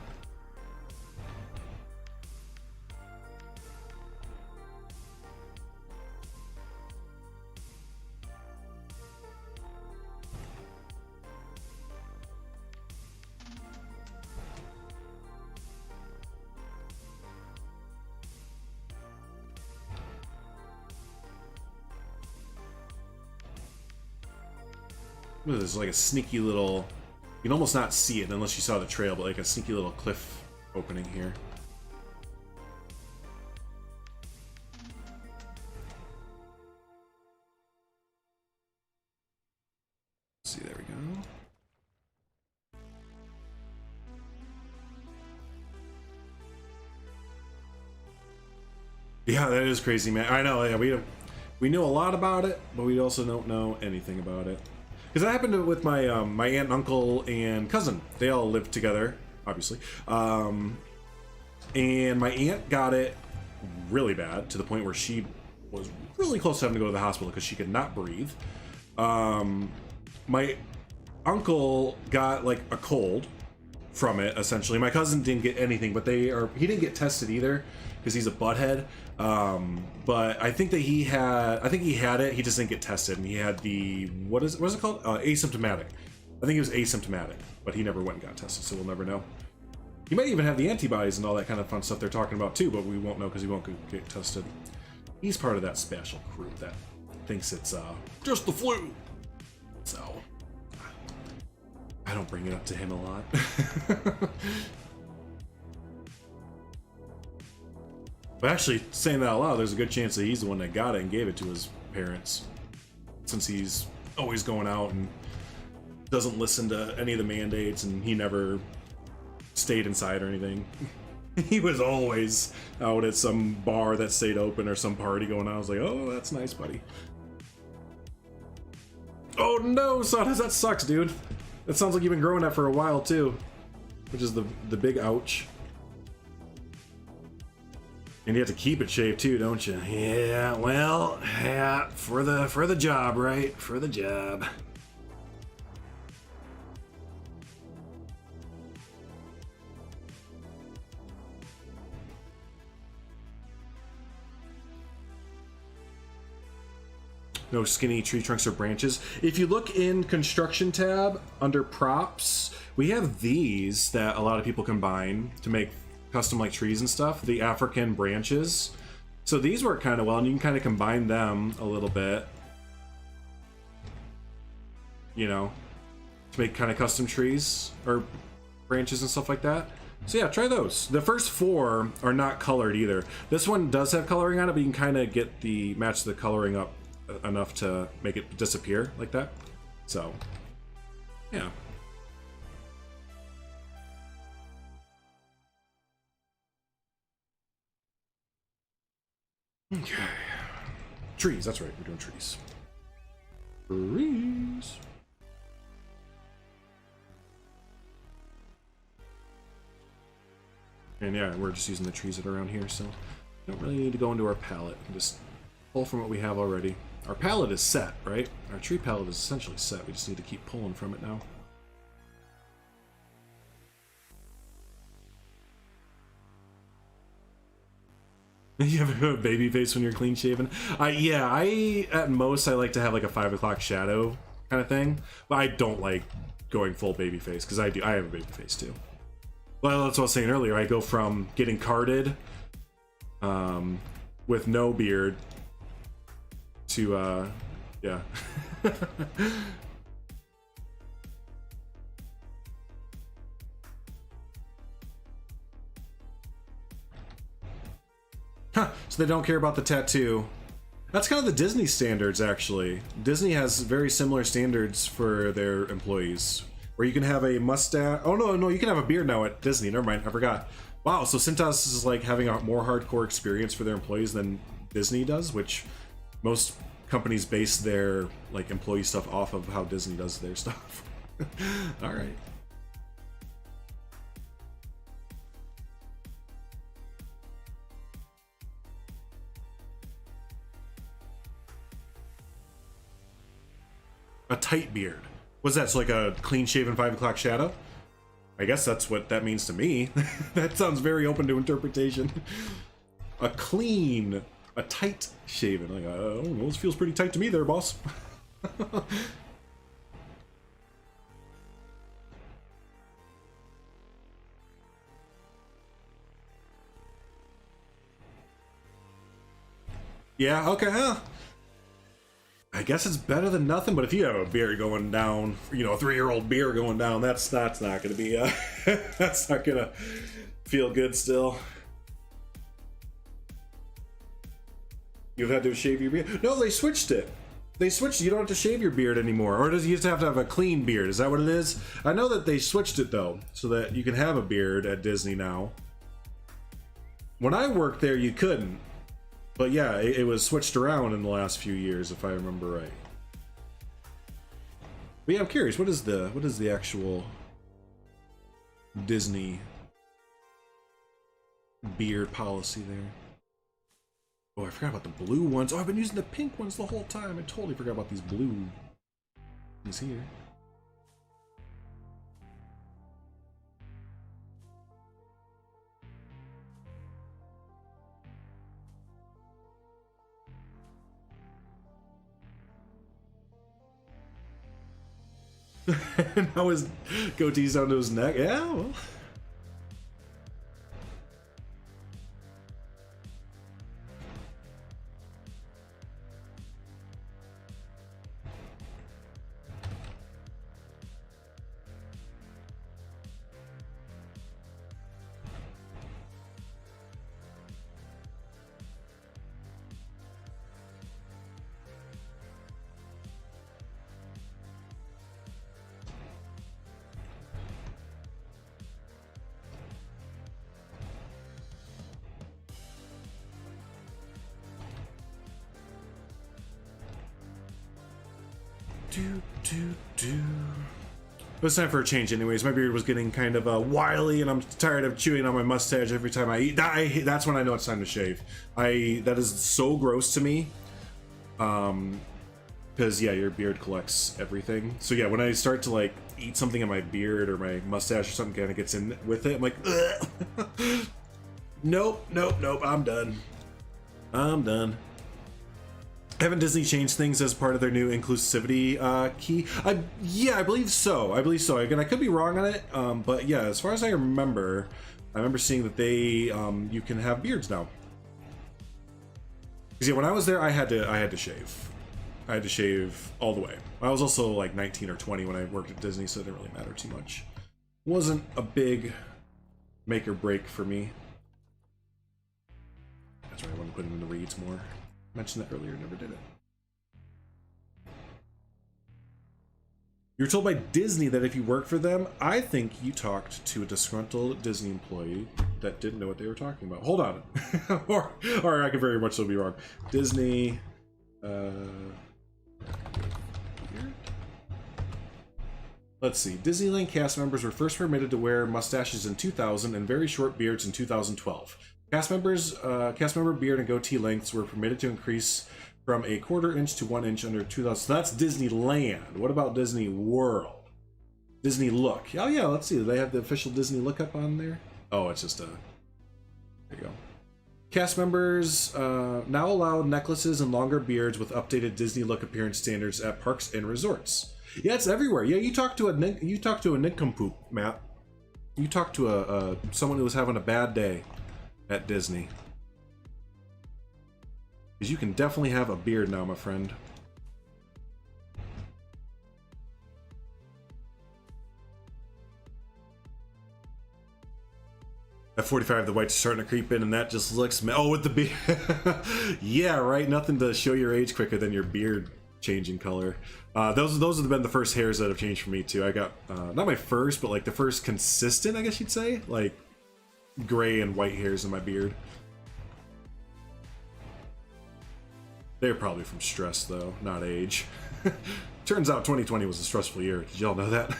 There's like a sneaky little, you can almost not see it unless you saw the trail, but like a sneaky little cliff opening here. Let's see, there we go. Yeah, that is crazy, man. I know, yeah, we know a lot about it, but we also don't know anything about it. Because that happened with my my aunt, uncle, and cousin. They all lived together, obviously. And my aunt got it really bad to the point where she was really close to having to go to the hospital because she could not breathe. My uncle got like a cold from it, essentially. My cousin didn't get anything, but he didn't get tested either because he's a butthead. But I think that he had it, he just didn't get tested, and he had the, what is it called? Asymptomatic. I think he was asymptomatic, but he never went and got tested, so we'll never know. He might even have the antibodies and all that kind of fun stuff they're talking about too, but we won't know because he won't get tested. He's part of that special crew that thinks it's just the flu. So I don't bring it up to him a lot. But actually, saying that out loud, there's a good chance that he's the one that got it and gave it to his parents, since he's always going out and doesn't listen to any of the mandates, and he never stayed inside or anything. He was always out at some bar that stayed open or some party going on. I was like, oh, that's nice, buddy. Oh no, son, that sucks, dude. That sounds like you've been growing that for a while too, which is the big ouch. And you have to keep it shaved too, don't you? Yeah, well, yeah, for the job, right? For the job. no skinny tree trunks or branches. If you look in construction tab under props, we have these that a lot of people combine to make custom like trees and stuff, the African branches. So these work kind of well, and you can kind of combine them a little bit, you know, to make kind of custom trees or branches and stuff like that. So yeah, try those. The first 4 are not colored either. This one does have coloring on it, but you can kind of get the match the coloring up enough to make it disappear like that. So yeah. Okay. Trees, that's right, we're doing trees. Trees. And yeah, we're just using the trees that are around here, so don't really need to go into our palette. Just pull from what we have already. Our palette is set, right? Our tree palette is essentially set. We just need to keep pulling from it now. You have a baby face when you're clean shaven. Yeah, at most I like to have like a 5 o'clock shadow kind of thing, but I don't like going full baby face because I have a baby face too. Well, that's what I was saying earlier. I go from getting carded with no beard to yeah. Huh, so they don't care about the tattoo. That's kind of the Disney standards, actually. Disney has very similar standards for their employees, where you can have a mustache. Oh, no, you can have a beard now at Disney. Never mind, I forgot. Wow, so Cintas is like having a more hardcore experience for their employees than Disney does, which most companies base their like employee stuff off of how Disney does their stuff. All right. A tight beard. What's that? So like a clean shaven 5 o'clock shadow? I guess that's what that means to me. That sounds very open to interpretation. A tight shaven. Like, I don't know, this feels pretty tight to me there, boss. Yeah, okay, huh? I guess it's better than nothing, but if you have a beard going down, you know, a 3-year-old beard going down, that's not gonna be that's not gonna feel good still. You've had to shave your beard? No, they switched it. They switched, you don't have to shave your beard anymore. Or does you just have to have a clean beard? Is that what it is? I know that they switched it though, so that you can have a beard at Disney now. When I worked there, you couldn't. But yeah, it was switched around in the last few years, if I remember right. But yeah, I'm curious, what is the actual Disney beard policy there? Oh, I forgot about the blue ones. Oh, I've been using the pink ones the whole time. I totally forgot about these blue ones here. Now his goatee's down to his neck. Yeah, well. It was time for a change anyways. My beard was getting kind of wily, and I'm tired of chewing on my mustache every time I eat. That's when I know it's time to shave. That is so gross to me. Because yeah, your beard collects everything. So yeah, when I start to like eat something in my beard or my mustache or something kind of gets in with it, I'm like, ugh. Nope, I'm done. Haven't Disney changed things as part of their new inclusivity key? Yeah, I believe so. Again, I could be wrong on it, but yeah, as far as I remember seeing that they you can have beards now. Because yeah, when I was there, I had to shave. I had to shave all the way. I was also like 19 or 20 when I worked at Disney, so it didn't really matter too much. Wasn't a big make or break for me. That's right, I want to put him in the reads more. Mentioned that earlier, never did it. You were told by Disney that if you worked for them, I think you talked to a disgruntled Disney employee that didn't know what they were talking about. Hold on. or I could very much so be wrong. Disney, let's see. Disneyland cast members were first permitted to wear mustaches in 2000 and very short beards in 2012. Cast member beard and goatee lengths were permitted to increase from 1/4 inch to 1 inch under 2000. So that's Disneyland. What about Disney World? Disney Look. Oh yeah, let's see. Do they have the official Disney Look up on there? Oh, it's just a... There you go. Cast members now allow necklaces and longer beards with updated Disney Look appearance standards at parks and resorts. Yeah, it's everywhere. Yeah, you talk to a nincompoop, Matt. You talk to someone who was having a bad day at Disney. Because you can definitely have a beard now, my friend. At 45, the whites are starting to creep in, and that just looks... Oh, with the beard. Yeah, right? Nothing to show your age quicker than your beard changing color. Those have been the first hairs that have changed for me, too. I got, not my first, but like the first consistent, I guess you'd say. Like, gray and white hairs in my beard. They're probably from stress, though, not age. Turns out 2020 was a stressful year. Did y'all know that?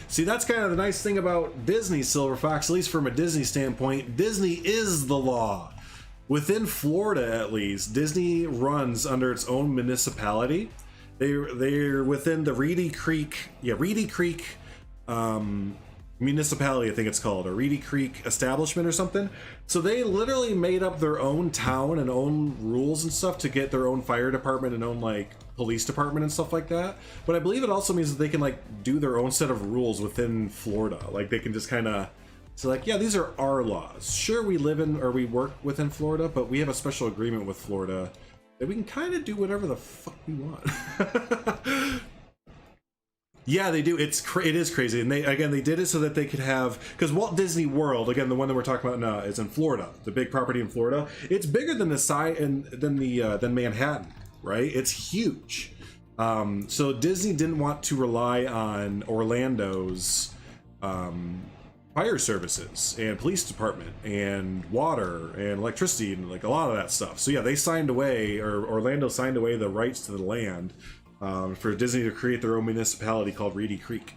See, that's kind of the nice thing about Disney, Silver Fox, at least from a Disney standpoint. Disney is the law. Within Florida, at least, Disney runs under its own municipality. They're within the Reedy Creek municipality, I think it's called, or Reedy Creek establishment or something. So they literally made up their own town and own rules and stuff to get their own fire department and own like police department and stuff like that. But I believe it also means that they can like do their own set of rules within Florida. Like they can just kind of say like, yeah, these are our laws. Sure, we live in or we work within Florida, but we have a special agreement with Florida that we can kind of do whatever the fuck we want. Yeah, they do. It is crazy, and they did it so that they could have, because Walt Disney World, again, the one that we're talking about now, is in Florida, the big property in Florida. It's bigger than than Manhattan, right? It's huge. So Disney didn't want to rely on Orlando's fire services and police department and water and electricity and like a lot of that stuff. So yeah, they signed away, or Orlando signed away the rights to the land. For Disney to create their own municipality called Reedy Creek.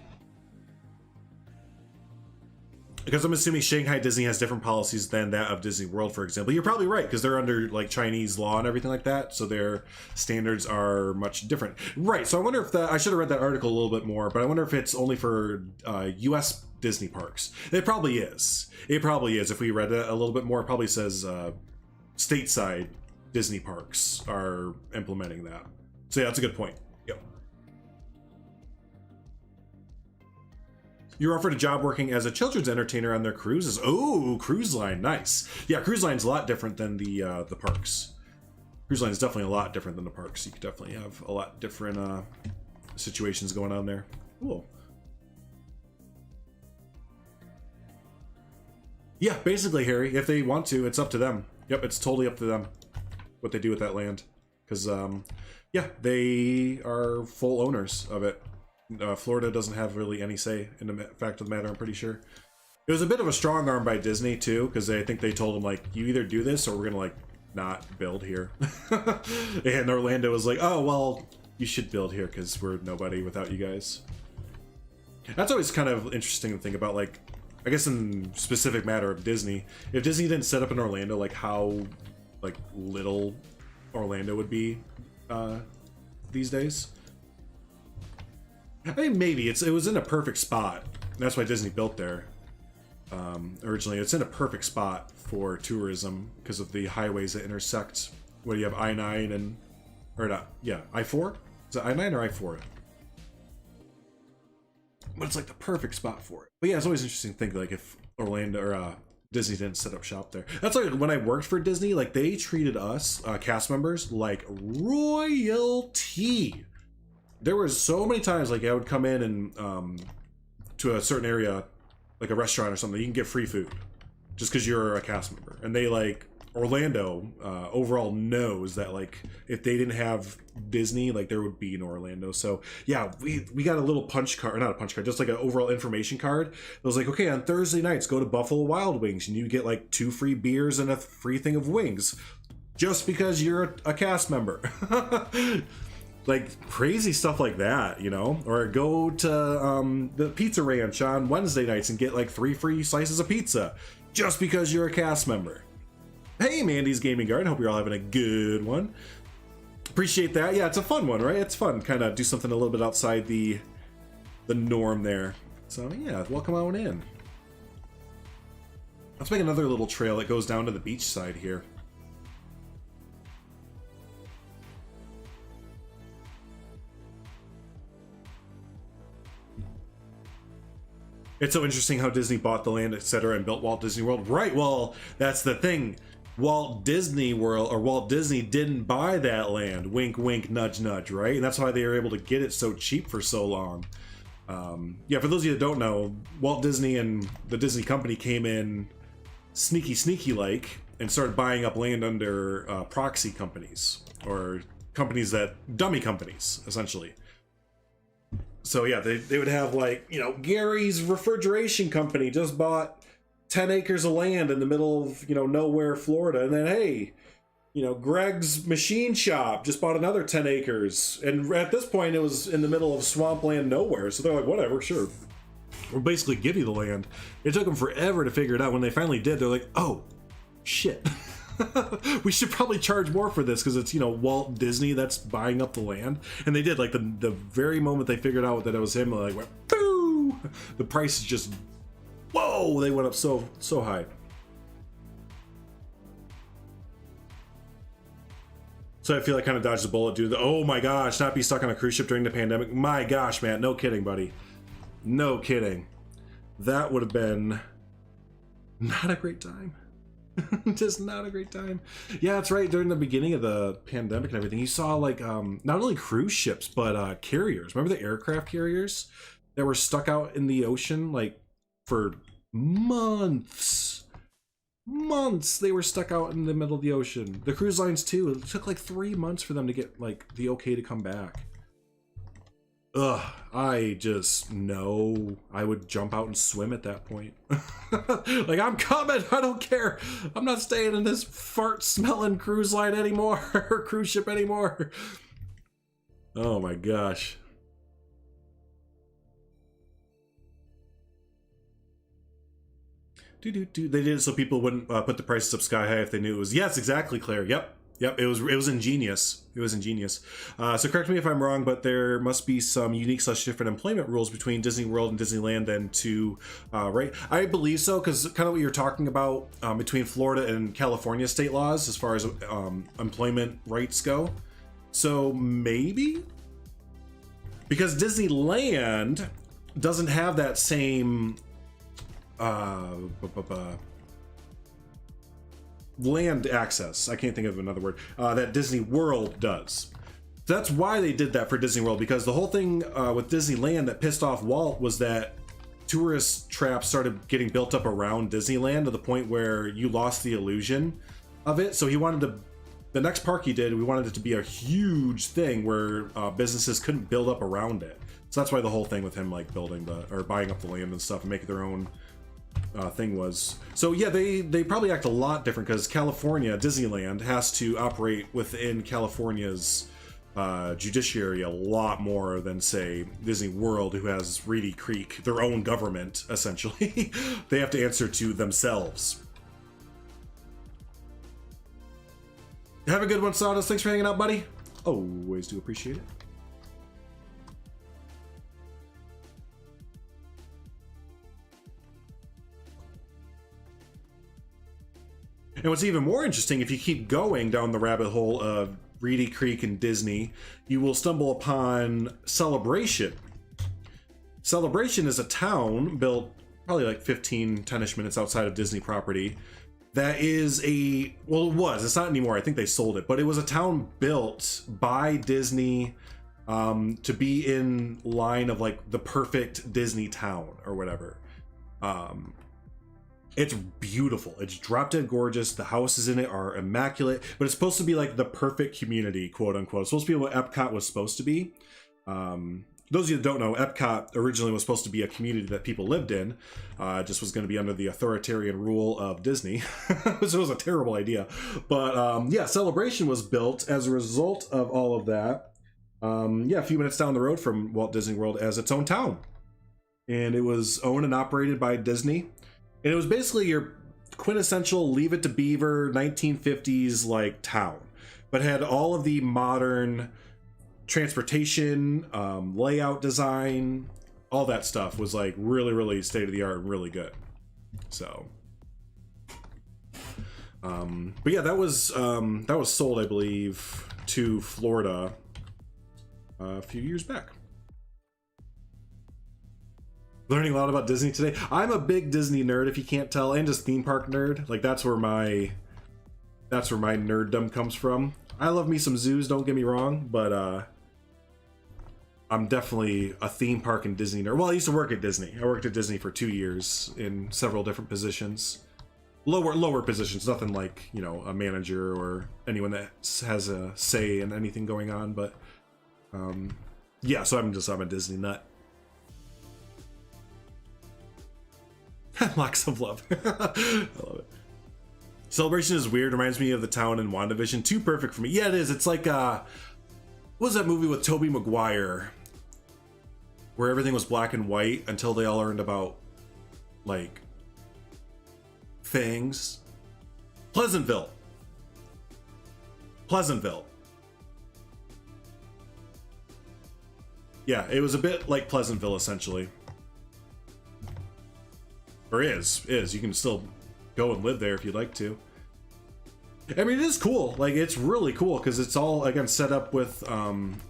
Because I'm assuming Shanghai Disney has different policies than that of Disney World, for example. You're probably right, because they're under like Chinese law and everything like that, so their standards are much different. Right, so I wonder if that, I should have read that article a little bit more, but I wonder if it's only for US Disney parks. It probably is. It probably is. If we read it a little bit more, it probably says stateside Disney parks are implementing that. So yeah, that's a good point. Yep. You're offered a job working as a children's entertainer on their cruises. Oh, cruise line, nice. Yeah, cruise line's a lot different than the parks. Cruise line is definitely a lot different than the parks. You could definitely have a lot different situations going on there. Cool. Yeah, basically, Harry, if they want to, it's up to them. Yep, it's totally up to them what they do with that land. Because, yeah, they are full owners of it. Florida doesn't have really any say in the fact of the matter, I'm pretty sure. It was a bit of a strong arm by Disney, too, because I think they told them, like, you either do this or we're going to, like, not build here. And Orlando was like, oh, well, You should build here because we're nobody without you guys. That's always kind of interesting to think about, like, I guess in specific matter of Disney. If Disney didn't set up in Orlando, like how like little Orlando would be these days. I mean, maybe it was in a perfect spot. That's why Disney built there originally. It's in a perfect spot for tourism because of the highways that intersect. What do you have, I-9 and, or not? Yeah, I-4. Is it I-9 or I-4? But it's like the perfect spot for it. But yeah, it's always interesting to think like if Orlando or Disney didn't set up shop there. That's like when I worked for Disney, like they treated us cast members like royalty. There were so many times like I would come in and to a certain area, like a restaurant or something, you can get free food just because you're a cast member. And they like Orlando overall knows that like if they didn't have Disney, like there would be no Orlando. So yeah, we got a little punch card, or not a punch card, just like an overall information card. It was like, okay, on Thursday nights go to Buffalo Wild Wings and you get like 2 free beers and a free thing of wings just because you're a cast member. Like crazy stuff like that, you know? Or go to the Pizza Ranch on Wednesday nights and get like 3 free slices of pizza just because you're a cast member. Hey, Mandy's Gaming Garden. Hope you're all having a good one. Appreciate that. Yeah, it's a fun one, right? It's fun. Kind of do something a little bit outside the norm there. So yeah, welcome on in. Let's make another little trail that goes down to the beach side here. It's so interesting how Disney bought the land, etc., and built Walt Disney World. Right, well, that's the thing. Walt Disney World, or Walt Disney didn't buy that land. Wink, wink, nudge, nudge, right? And that's why they were able to get it so cheap for so long. Yeah, for those of you that don't know, Walt Disney and the Disney company came in sneaky like and started buying up land under proxy companies, or companies that, dummy companies, essentially. So yeah, they would have like, you know, Gary's refrigeration company just bought 10 acres of land in the middle of, you know, nowhere, Florida. And then, hey, you know, Greg's machine shop just bought another 10 acres. And at this point, it was in the middle of swampland nowhere. So they're like, whatever, sure. We'll basically give you the land. It took them forever to figure it out. When they finally did, they're like, oh, shit. We should probably charge more for this because it's, you know, Walt Disney that's buying up the land. And they did. Like the very moment they figured out that it was him, they like went, boo! The price is just, whoa! They went up so high. So I feel like kind of dodged the bullet, dude. Oh my gosh, not be stuck on a cruise ship during the pandemic. My gosh, man, no kidding, buddy. No kidding. That would have been not a great time. Just not a great time. Yeah, that's right. During the beginning of the pandemic and everything, you saw like not only cruise ships but carriers. Remember the aircraft carriers that were stuck out in the ocean like for months? Months they were stuck out in the middle of the ocean. The cruise lines too. It took like 3 months for them to get like the okay to come back. Ugh, I just know I would jump out and swim at that point. Like, I'm coming, I don't care. I'm not staying in this fart-smelling cruise line anymore, or cruise ship anymore. Oh my gosh. They did it so people wouldn't put the prices up sky high if they knew it was. Yes, exactly, Claire. Yep, it was ingenious. It was ingenious. So correct me if I'm wrong, but there must be some unique / different employment rules between Disney World and Disneyland then to, right? I believe so, because kind of what you're talking about between Florida and California state laws as far as employment rights go. So maybe? Because Disneyland doesn't have that same land access, I can't think of another word, that Disney World does. So that's why they did that for Disney World, because the whole thing with Disneyland that pissed off Walt was that tourist traps started getting built up around Disneyland to the point where you lost the illusion of it. So he wanted to, the next park he did, we wanted it to be a huge thing where businesses couldn't build up around it. So that's why the whole thing with him like building or buying up the land and stuff and making their own thing was. So yeah, they probably act a lot different because California, Disneyland, has to operate within California's judiciary a lot more than, say, Disney World, who has Reedy Creek, their own government, essentially. They have to answer to themselves. Have a good one, Sawdust. Thanks for hanging out, buddy. Always do appreciate it. And what's even more interesting, if you keep going down the rabbit hole of Reedy Creek and Disney, you will stumble upon Celebration. Celebration is a town built probably like 10-ish minutes outside of Disney property. That is a, well, it was, it's not anymore. I think they sold it, but it was a town built by Disney to be in line of like the perfect Disney town or whatever. It's beautiful. It's drop dead gorgeous. The houses in it are immaculate, but it's supposed to be like the perfect community, quote unquote. It's supposed to be what Epcot was supposed to be. Those of you that don't know, Epcot originally was supposed to be a community that people lived in. Just was going to be under the authoritarian rule of Disney. So it was a terrible idea. But yeah, Celebration was built as a result of all of that. Yeah, a few minutes down the road from Walt Disney World as its own town. And it was owned and operated by Disney. And it was basically your quintessential Leave It to Beaver 1950s like town, but had all of the modern transportation, layout design, all that stuff was like really, really state of the art and really good. So, but yeah, that was sold, I believe, to Florida a few years back. Learning a lot about Disney today. I'm a big Disney nerd, if you can't tell, and just theme park nerd. Like that's where my nerddom comes from. I love me some zoos, don't get me wrong, but I'm definitely a theme park and Disney nerd. Well, I used to work at Disney. I worked at Disney for 2 years in several different positions. Lower positions, nothing like, you know, a manager or anyone that has a say in anything going on, but yeah, so I'm a Disney nut. Locks of love. I love it. Celebration is weird. Reminds me of the town in WandaVision. Too perfect for me. Yeah, it is. It's like what was that movie with Tobey Maguire where everything was black and white until they all learned about like things? Pleasantville. Yeah, it was a bit like Pleasantville essentially. Or is. You can still go and live there if you'd like to. I mean, it is cool. Like, it's really cool because it's all, again, set up with,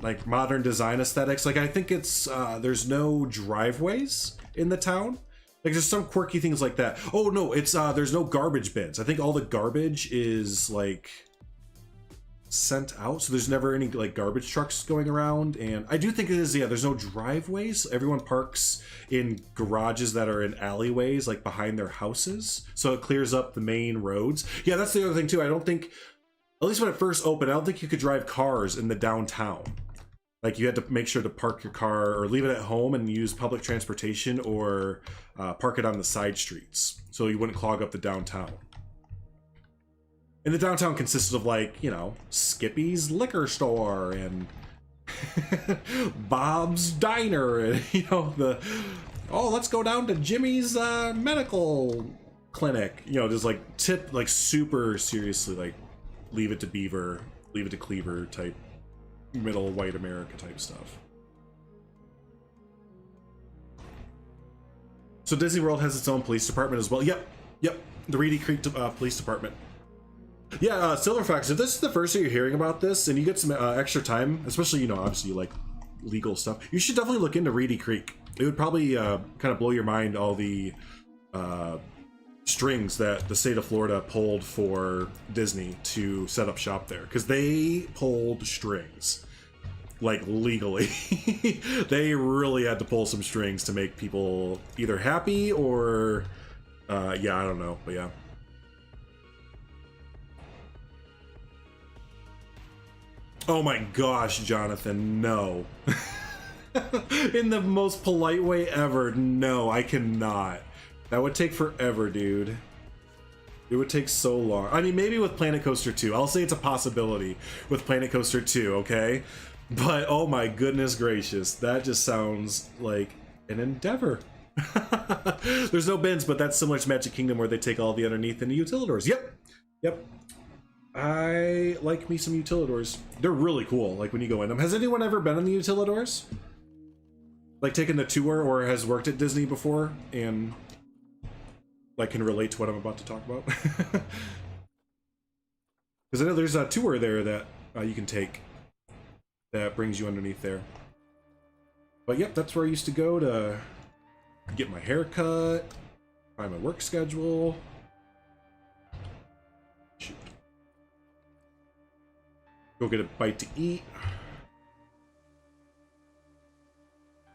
like, modern design aesthetics. Like, I think it's, there's no driveways in the town. Like, there's some quirky things like that. Oh, no, it's, there's no garbage bins. I think all the garbage is, like, sent out, so there's never any like garbage trucks going around. And I do think it is, yeah, there's no driveways. Everyone parks in garages that are in alleyways like behind their houses, so it clears up the main roads. Yeah, that's the other thing too. I don't think, at least when it first opened, I don't think you could drive cars in the downtown. Like you had to make sure to park your car or leave it at home and use public transportation, or park it on the side streets so you wouldn't clog up the downtown. And the downtown consisted of, like, you know, Skippy's liquor store and Bob's Diner and, you know, let's go down to Jimmy's medical clinic. You know, just like super seriously, like, Leave It to Beaver, Leave It to Cleaver type, middle white America type stuff. So Disney World has its own police department as well. Yep, the Reedy Creek Police Department. Yeah, Silverfax, if this is the first time you're hearing about this and you get some extra time, especially, you know, obviously you like legal stuff, you should definitely look into Reedy Creek. It would probably kind of blow your mind, all the strings that the state of Florida pulled for Disney to set up shop there, because they pulled strings, like, legally. They really had to pull some strings to make people either happy or, yeah, I don't know, but yeah. Oh my gosh, Jonathan, no. In the most polite way ever, no, I cannot. That would take forever, dude. It would take so long. I mean, maybe with Planet Coaster 2. I'll say it's a possibility with Planet Coaster 2, okay? But oh my goodness gracious, that just sounds like an endeavor. There's no bins, but that's similar to Magic Kingdom where they take all the underneath and the utilidors. Yep. I like me some utilidors. They're really cool, like when you go in them. Has anyone ever been in the utilidors? Like taken the tour or has worked at Disney before and like can relate to what I'm about to talk about? Because I know there's a tour there that you can take that brings you underneath there. But yep, that's where I used to go to get my hair cut, find my work schedule. Shoot. Go get a bite to eat.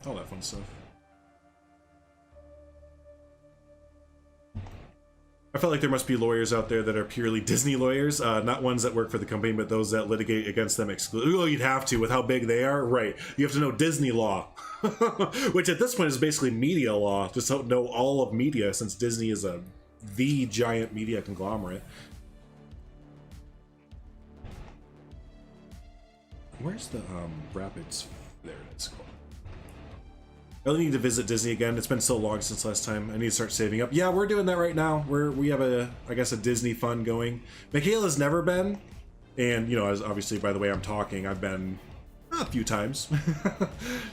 All that fun stuff. I felt like there must be lawyers out there that are purely Disney lawyers, not ones that work for the company, but those that litigate against them exclusively. Oh, you'd have to, with how big they are. Right. You have to know Disney law, which at this point is basically media law. Just don't know all of media, since Disney is the giant media conglomerate. Where's the Rapids? There it is. Cool. I really need to visit Disney again. It's been so long since last time. I need to start saving up. Yeah, we're doing that right now. We have I guess a Disney fund going. Michaela's never been, and you know, as obviously by the way I'm talking, I've been a few times.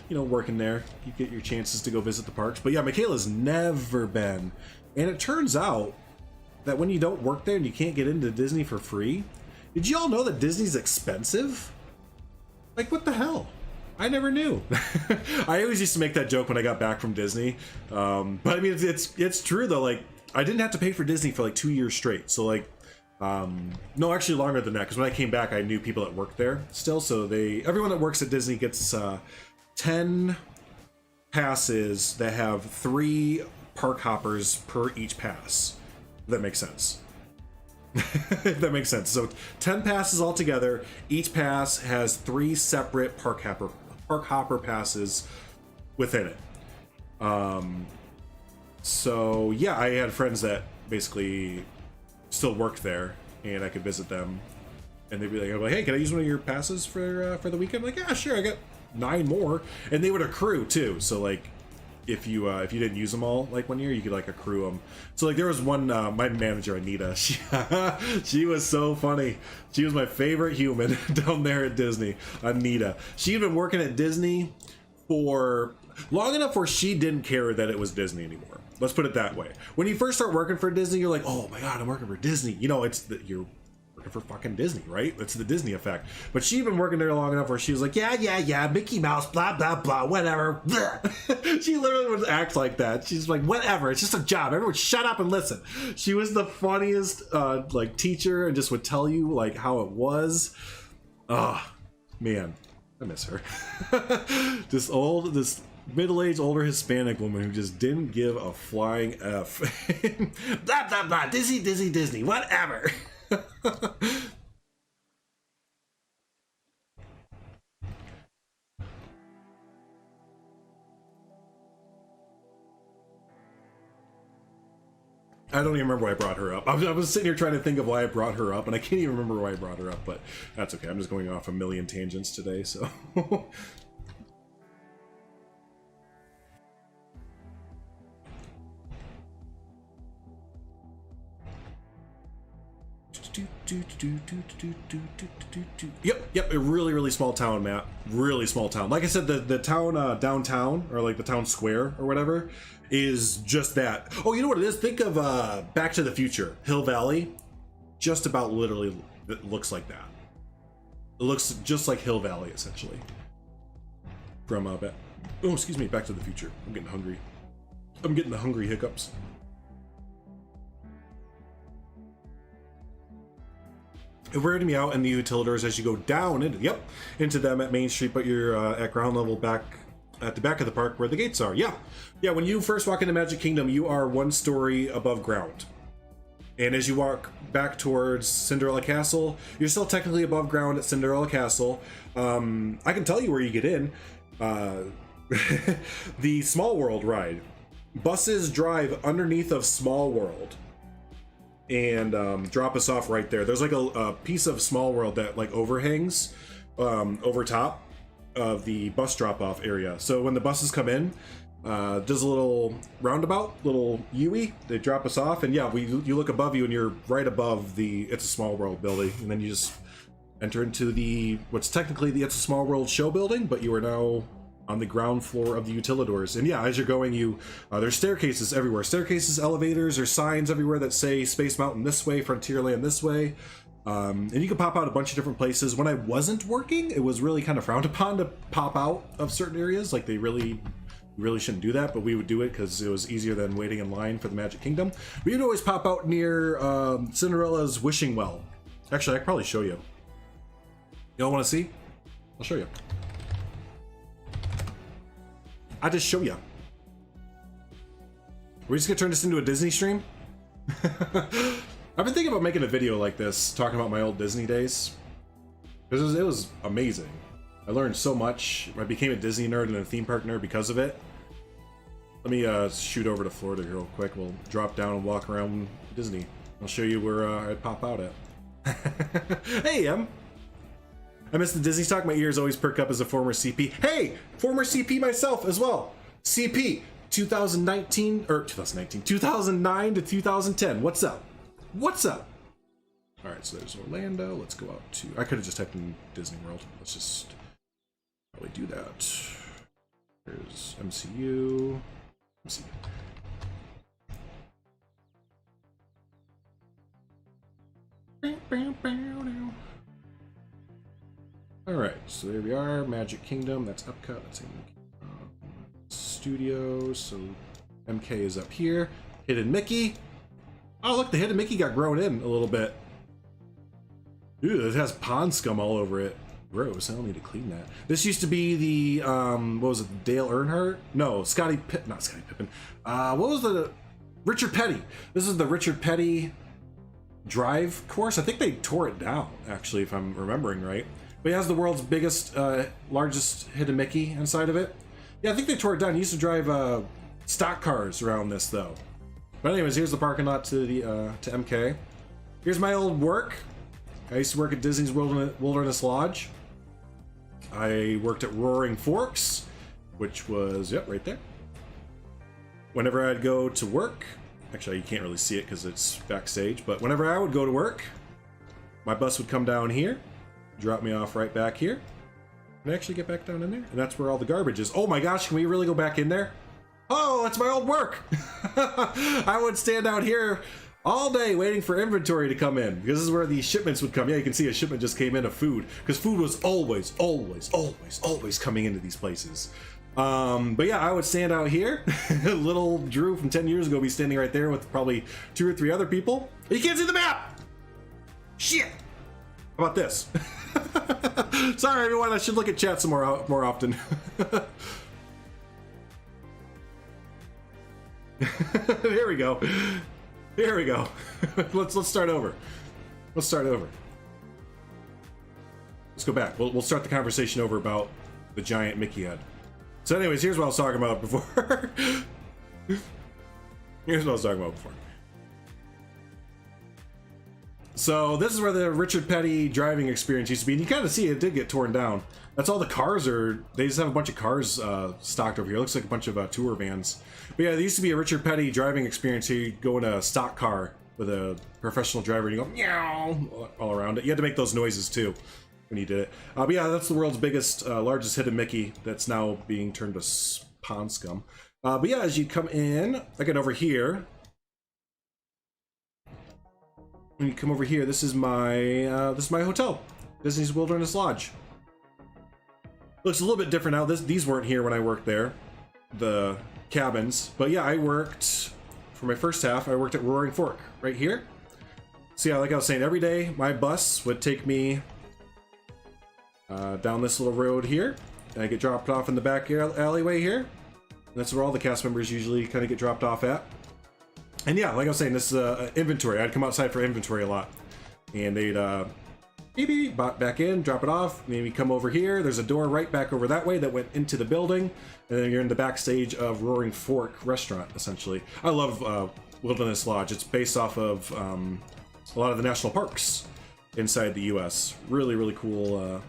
You know, working there, you get your chances to go visit the parks. But yeah, Michaela's never been, and it turns out that when you don't work there and you can't get into Disney for free, did you all know that Disney's expensive? Like, what the hell? I never knew. I always used to make that joke when I got back from Disney. But I mean, it's true though. Like, I didn't have to pay for Disney for like 2 years straight. So like, no, actually longer than that. Because when I came back, I knew people that worked there still. So everyone that works at Disney gets 10 passes that have 3 park hoppers per each pass. If that makes sense. If that makes sense. So 10 passes altogether. Each pass has 3 separate park hopper passes within it. So yeah, I had friends that basically still worked there, and I could visit them, and they'd be like, "I'm like, hey, can I use one of your passes for the weekend?" I'm like, yeah, sure. I got 9 more, and they would accrue too. So like, if you didn't use them all like 1 year, you could like accrue them. So like there was one, my manager Anita, she was so funny. She was my favorite human down there at Disney. Anita, she had been working at Disney for long enough where she didn't care that it was Disney anymore. Let's put it that way. When you first start working for Disney, you're like, oh my god, I'm working for Disney. You know, you're working for fucking Disney, right? It's the Disney effect. But she'd been working there long enough where she was like, yeah, Mickey Mouse, blah, blah, blah, whatever. She literally would act like that. She's like, whatever, it's just a job. Everyone shut up and listen. She was the funniest like teacher, and just would tell you like how it was. Ah, man, I miss her. This middle-aged older Hispanic woman who just didn't give a flying F. Blah, blah, blah, Disney, whatever. I don't even remember why I brought her up. I was sitting here trying to think of why I brought her up, and I can't even remember why I brought her up, but that's okay. I'm just going off a million tangents today, so... Yep, a really small town, Matt. Really small town. Like I said, the town downtown, or like the town square or whatever, is just that. Oh, you know what it is? Think of Back to the Future, Hill Valley. Just about literally, it looks like that. It looks just like Hill Valley, essentially. From oh, excuse me, Back to the Future. I'm getting hungry. I'm getting the hungry hiccups. It weirded me out in the utilidors as you go down into them at Main Street, but you're at ground level back at the back of the park where the gates are. Yeah, when you first walk into Magic Kingdom, you are 1 story above ground. And as you walk back towards Cinderella Castle, you're still technically above ground at Cinderella Castle. I can tell you where you get in. The Small World ride. Buses drive underneath of Small World and drop us off right there. There's like a piece of Small World that like overhangs over top, of the bus drop-off area. So when the buses come in, does a little roundabout, little U-ey, they drop us off, and yeah, you look above you and you're right above the It's a Small World building, and then you just enter into the what's technically the It's a Small World show building, but you are now on the ground floor of the utilidors. And yeah, as you're going, there's staircases everywhere, staircases, elevators, or signs everywhere that say Space Mountain this way, Frontierland this way. And you can pop out a bunch of different places. When I wasn't working, it was really kind of frowned upon to pop out of certain areas. Like they really shouldn't do that, but we would do it because it was easier than waiting in line for the Magic Kingdom. We would always pop out near Cinderella's wishing well. Actually, I could probably show you. Y'all want to see? I'll show you. I just show you. We're just gonna turn this into a Disney stream. I've been thinking about making a video like this, talking about my old Disney days. Because it was amazing. I learned so much. I became a Disney nerd and a theme park nerd because of it. Let me shoot over to Florida real quick. We'll drop down and walk around Disney. I'll show you where I'd pop out at. Hey, Em. I miss the Disney talk. My ears always perk up as a former CP. Hey, former CP myself as well. CP 2009 to 2010. What's up? What's up? All right, so there's Orlando. Let's go out to. I could have just typed in Disney World. Let's just probably do that. There's MCU. MCU. All right, so there we are. Magic Kingdom. That's Epcot. That's Studios. So MK is up here. Hidden Mickey. Oh, look, the Hidden Mickey got grown in a little bit. Ooh, it has pond scum all over it. Gross. I don't need to clean that. This used to be the what was it? Dale Earnhardt? No, not Scottie Pippen. What was the Richard Petty? This is the Richard Petty drive course. I think they tore it down, actually, if I'm remembering right. But it has the world's biggest, largest Hidden Mickey inside of it. Yeah, I think they tore it down. You used to drive stock cars around this, though. But anyways, here's the parking lot to the to MK. Here's my old work. I used to work at Disney's Wilderness Lodge. I worked at Roaring Forks, which was, yep, right there. Whenever I'd go to work, actually you can't really see it because it's backstage, but whenever I would go to work, my bus would come down here, drop me off right back here, and actually get back down in there, and that's where all the garbage is. Oh my gosh, can we really go back in there? Oh, that's my old work. I would stand out here all day waiting for inventory to come in, because this is where the shipments would come. Yeah, you can see a shipment just came in of food, because food was always coming into these places. But yeah, I would stand out here. Little Drew from 10 years ago would be standing right there with probably 2 or 3 other people. You can't see the map! Shit! How about this? Sorry everyone, I should look at chat some more often. Here we go. Here we go. Let's start over. Let's start over. Let's go back. We'll start the conversation over about the giant Mickey head. So anyways, here's what I was talking about before. So this is where the Richard Petty driving experience used to be, and you kind of see it did get torn down. That's all the cars are. They just have a bunch of cars stocked over here. It looks like a bunch of tour vans. But yeah, there used to be a Richard Petty driving experience here. You'd go in a stock car with a professional driver, and you go meow all around it. You had to make those noises too when you did it. But yeah, that's the world's biggest, largest Hidden Mickey that's now being turned to pond scum. But yeah, as you come in, again over here. When you come over here, this is my hotel, Disney's Wilderness Lodge. Looks a little bit different now. These weren't here when I worked there, the cabins. But yeah, I worked for my first half. I worked at Roaring Fork right here. So yeah, like I was saying, every day my bus would take me down this little road here, and I get dropped off in the back alleyway here. And that's where all the cast members usually kind of get dropped off at. And yeah, like I was saying, this is inventory. I'd come outside for inventory a lot. And they'd beep, back in, drop it off. Maybe come over here. There's a door right back over that way that went into the building. And then you're in the backstage of Roaring Fork restaurant, essentially. I love Wilderness Lodge. It's based off of a lot of the national parks inside the US. Really, really cool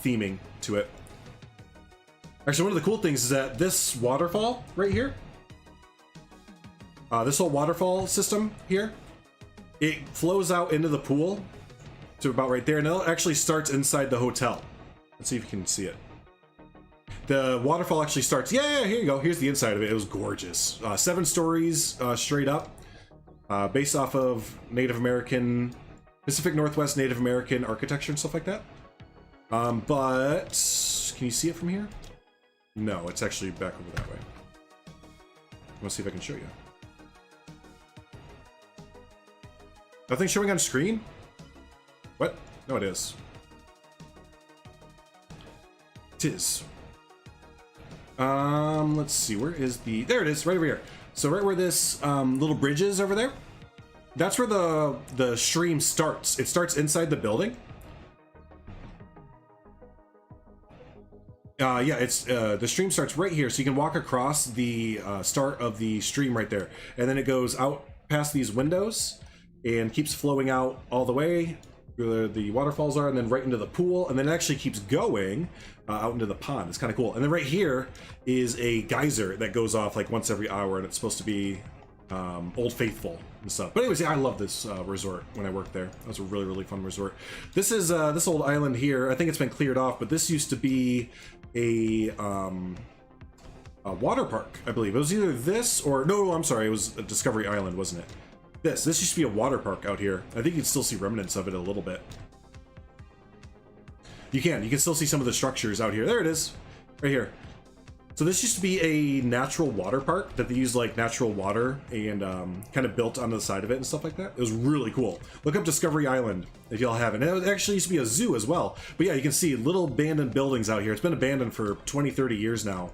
theming to it. Actually, one of the cool things is that this waterfall right here, this whole waterfall system here, it flows out into the pool to about right there, and it actually starts inside the hotel. Let's see if you can see it. The waterfall actually starts, yeah, here you go. Here's the inside of it. It was gorgeous. 7 stories straight up, based off of Native American, Pacific Northwest Native American architecture and stuff like that. But can you see it from here? No, it's actually back over that way. Let's see if I can show you. Nothing showing on screen? What? No, it is. It is. Let's see, where is the... There it is, right over here. So right where this little bridge is over there, that's where the stream starts. It starts inside the building. Yeah, it's the stream starts right here, so you can walk across the start of the stream right there, and then it goes out past these windows and keeps flowing out all the way where the waterfalls are, and then right into the pool, and then it actually keeps going out into the pond. It's kind of cool. And then right here is a geyser that goes off like once every hour, and it's supposed to be Old Faithful and stuff. But anyways, yeah, I love this resort when I worked there. That was a really, really fun resort. This is this old island here. I think it's been cleared off, but this used to be a water park, I believe. It was either this or... No, I'm sorry. It was a Discovery Island, wasn't it? This used to be a water park out here. I think you can still see remnants of it a little bit. You can still see some of the structures out here. There it is, right here. So this used to be a natural water park that they used like natural water and kind of built onto the side of it and stuff like that. It was really cool. Look up Discovery Island if y'all haven't. And it actually used to be a zoo as well. But yeah, you can see little abandoned buildings out here. It's been abandoned for 20, 30 years now.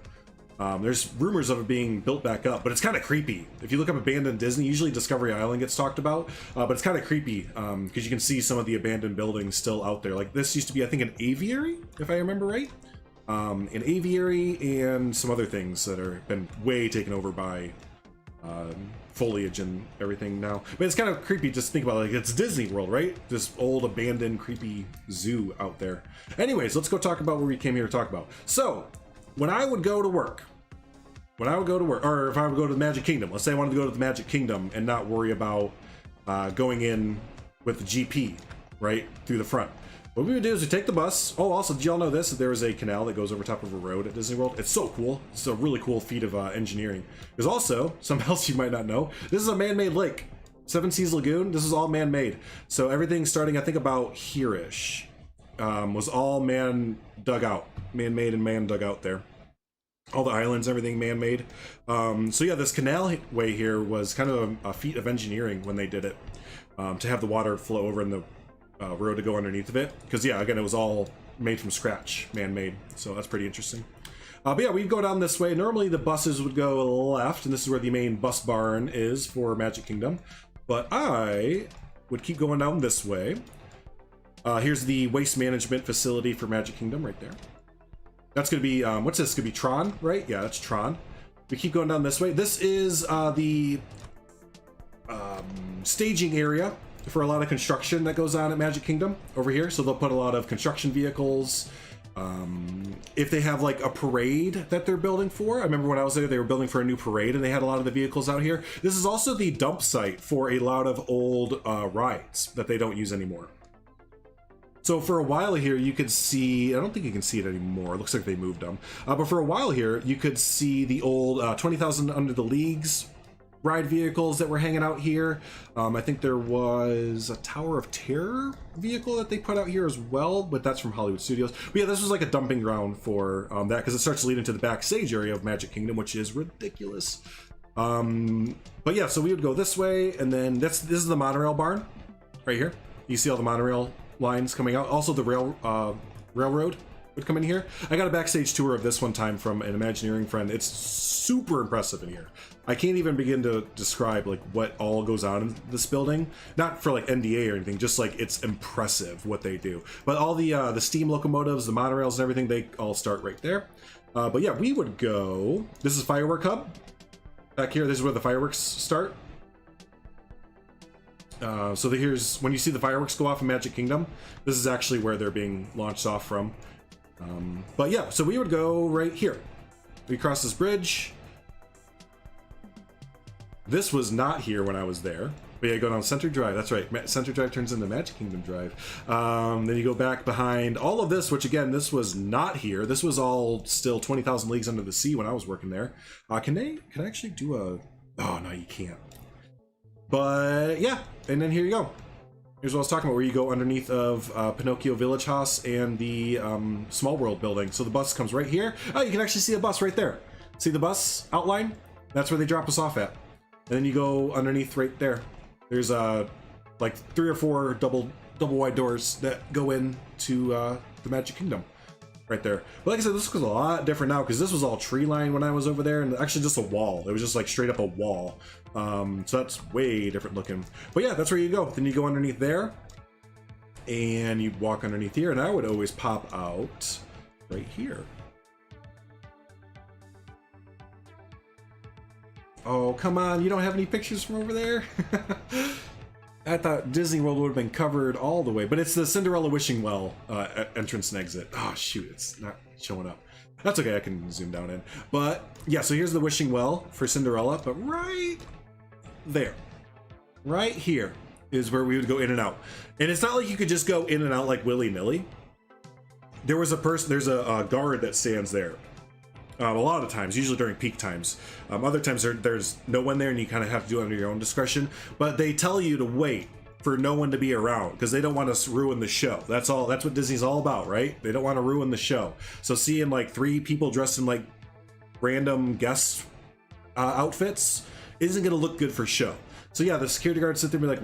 There's rumors of it being built back up, but it's kind of creepy. If you look up abandoned Disney, usually Discovery Island gets talked about, but it's kind of creepy because you can see some of the abandoned buildings still out there. Like this used to be, I think, an aviary, if I remember right. An aviary and some other things that are been way taken over by foliage and everything now. But it's kind of creepy just to think about it. Like it's Disney World, right? This old abandoned creepy zoo out there. Anyways, let's go talk about what we came here to talk about. So when I would go to work, or if I would go to the Magic Kingdom, let's say I wanted to go to the Magic Kingdom and not worry about going in with the GP, right, through the front. What we would do is we take the bus. Oh, also, did y'all know this? That there is a canal that goes over top of a road at Disney World? It's so cool. It's a really cool feat of engineering. There's also, something else you might not know, this is a man-made lake. Seven Seas Lagoon, this is all man-made. So everything starting, I think, about here-ish, was all man-dug out. Man-made and man-dug out there. All the islands, everything man-made. So yeah, this canal way here was kind of a feat of engineering when they did it, to have the water flow over in the road to go underneath of it. Because yeah, again, it was all made from scratch, man-made. So that's pretty interesting. But yeah, we'd go down this way. Normally the buses would go left, and this is where the main bus barn is for Magic Kingdom. But I would keep going down this way. Here's the waste management facility for Magic Kingdom right there. That's going to be, what's this? Going to be Tron, right? Yeah, that's Tron. We keep going down this way. This is the staging area for a lot of construction that goes on at Magic Kingdom over here. So they'll put a lot of construction vehicles. If they have like a parade that they're building for, I remember when I was there, they were building for a new parade and they had a lot of the vehicles out here. This is also the dump site for a lot of old rides that they don't use anymore. So for a while here, you could see, I don't think you can see it anymore. It looks like they moved them. But for a while here, you could see the old 20,000 Under the Leagues ride vehicles that were hanging out here. I think there was a Tower of Terror vehicle that they put out here as well, but that's from Hollywood Studios. But yeah, this was like a dumping ground for that, because it starts to lead into the backstage area of Magic Kingdom, which is ridiculous. But yeah, so we would go this way, and then this is the monorail barn right here. You see all the monorail lines coming out. Also the railroad would come in here. I got a backstage tour of this one time from an Imagineering friend. It's super impressive in here. I can't even begin to describe like what all goes on in this building. Not for like NDA or anything, just like it's impressive what they do. But all the steam locomotives, the monorails and everything, they all start right there. But yeah, we would go, this is Firework Hub. Back here, this is where the fireworks start. So here's, when you see the fireworks go off in Magic Kingdom, this is actually where they're being launched off from. But yeah, so we would go right here. We cross this bridge. This was not here when I was there. But yeah, go down Center Drive. That's right. Center Drive turns into Magic Kingdom Drive. Then you go back behind all of this, which again, this was not here. This was all still 20,000 Leagues Under the Sea when I was working there. Can I actually do a... Oh, no, you can't. But yeah, and then here you go. Here's what I was talking about, where you go underneath of Pinocchio Village House and the Small World building. So the bus comes right here. Oh, you can actually see a bus right there. See the bus outline? That's where they drop us off at. And then you go underneath right there. There's like 3 or 4 double wide doors that go into the Magic Kingdom right there. But like I said, this was a lot different now because this was all tree line when I was over there, and actually just a wall. It was just like straight up a wall. So that's way different looking. But yeah, that's where you go. Then you go underneath there and you walk underneath here, and I would always pop out right here. Oh, come on, you don't have any pictures from over there? I thought Disney World would have been covered all the way, but it's the Cinderella Wishing Well entrance and exit. Oh, shoot, it's not showing up. That's okay, I can zoom down in. But yeah, so here's the Wishing Well for Cinderella, but right there, right here is where we would go in and out. And it's not like you could just go in and out like willy-nilly. There's a guard that stands there. A lot of times, usually during peak times. Other times there's no one there and you kind of have to do it under your own discretion. But they tell you to wait for no one to be around because they don't want to ruin the show. That's all. That's what Disney's all about, right? They don't want to ruin the show. So seeing like 3 people dressed in like random guest outfits isn't going to look good for show. So yeah, the security guard sit there and be like,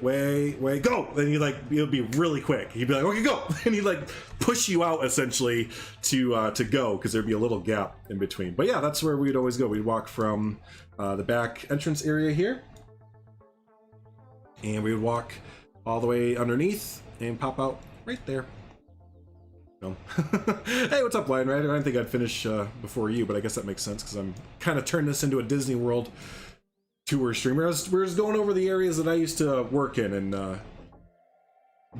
wait, go! And you like, it'll be really quick. He'd be like, okay, go! And he'd like push you out essentially to go because there'd be a little gap in between. But yeah, that's where we'd always go. We'd walk from the back entrance area here, and we would walk all the way underneath and pop out right there. No. Hey, what's up, Lion Rider? I didn't think I'd finish before you, but I guess that makes sense because I'm kind of turning this into a Disney World tour streamer. We're just going over the areas that I used to work in and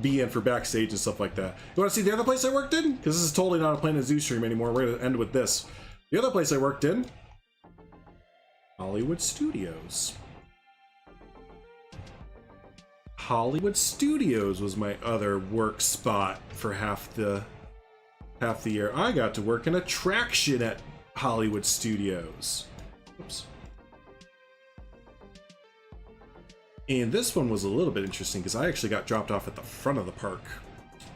be in for backstage and stuff like that. You want to see the other place I worked in? Because this is totally not a Planet Zoo stream anymore. We're going to end with this. The other place I worked in, Hollywood Studios. Hollywood Studios was my other work spot for half the year. I got to work an attraction at Hollywood Studios. Oops. And this one was a little bit interesting because I actually got dropped off at the front of the park,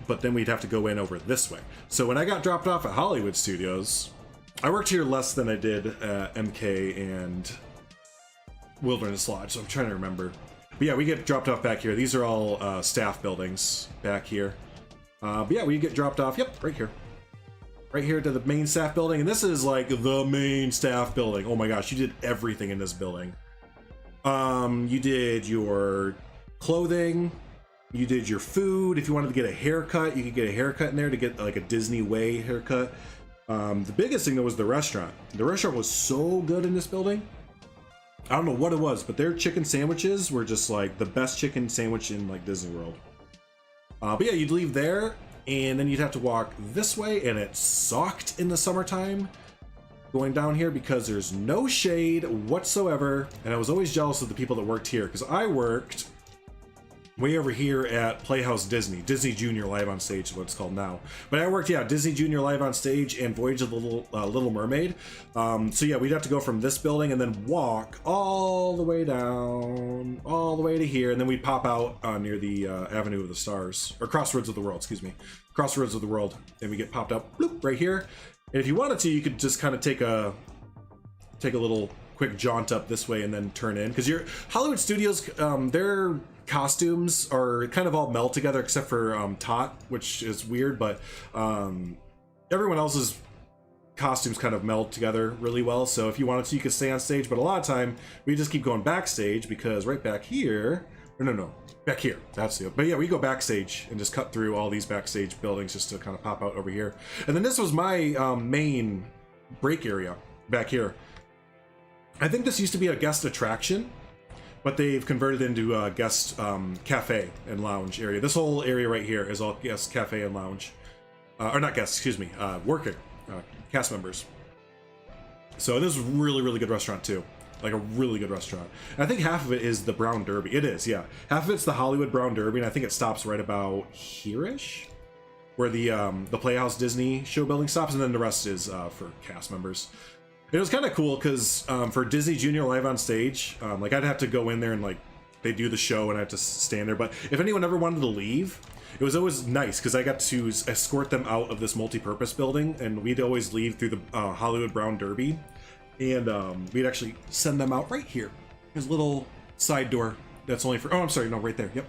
but then we'd have to go in over this way. So when I got dropped off at Hollywood Studios, I worked here less than I did at MK and Wilderness Lodge, so I'm trying to remember. But yeah, we get dropped off back here. These are all staff buildings back here. But yeah, we get dropped off, yep, right here. Right here to the main staff building, and this is like the main staff building. Oh my gosh, you did everything in this building. You did your clothing, you did your food. If you wanted to get a haircut, you could get a haircut in there to get like a Disney way haircut. The biggest thing though was the restaurant. The restaurant was so good in this building. I don't know what it was, but their chicken sandwiches were just like the best chicken sandwich in like Disney World. But yeah, you'd leave there and then you'd have to walk this way, and it sucked in the summertime going down here because there's no shade whatsoever, and I was always jealous of the people that worked here because I worked way over here at Playhouse Disney Junior Live on Stage is what it's called now. But I worked, yeah, Disney Junior Live on Stage and Voyage of the Little Mermaid. So yeah, we'd have to go from this building and then walk all the way down, all the way to here, and then we'd pop out near the Avenue of the Stars, or Crossroads of the World, excuse me, Crossroads of the World, and we get popped up bloop, right here. And if you wanted to, you could just kind of take a little quick jaunt up this way and then turn in, because your Hollywood Studios, their costumes are kind of all meld together except for Tot, which is weird, but everyone else's costumes kind of meld together really well. So if you wanted to, you could stay on stage, but a lot of time we just keep going backstage because right back here, no, back here, that's it. But yeah, we go backstage and just cut through all these backstage buildings just to kind of pop out over here. And then this was my main break area back here. I think this used to be a guest attraction, but they've converted into a guest cafe and lounge area. This whole area right here is all guest cafe and lounge. or not guests, excuse me, working cast members. So this is really, really good restaurant too. Like a really good restaurant. And I think half of it is the Brown Derby. It is, yeah. Half of it's the Hollywood Brown Derby, and I think it stops right about here-ish, where the Playhouse Disney show building stops, and then the rest is for cast members. It was kind of cool because for Disney Junior Live on Stage, like I'd have to go in there and like they do the show and I have to stand there. But if anyone ever wanted to leave, it was always nice because I got to escort them out of this multi-purpose building, and we'd always leave through the Hollywood Brown Derby, and we'd actually send them out right here. There's a little side door that's only for, oh, I'm sorry, no, right there, yep.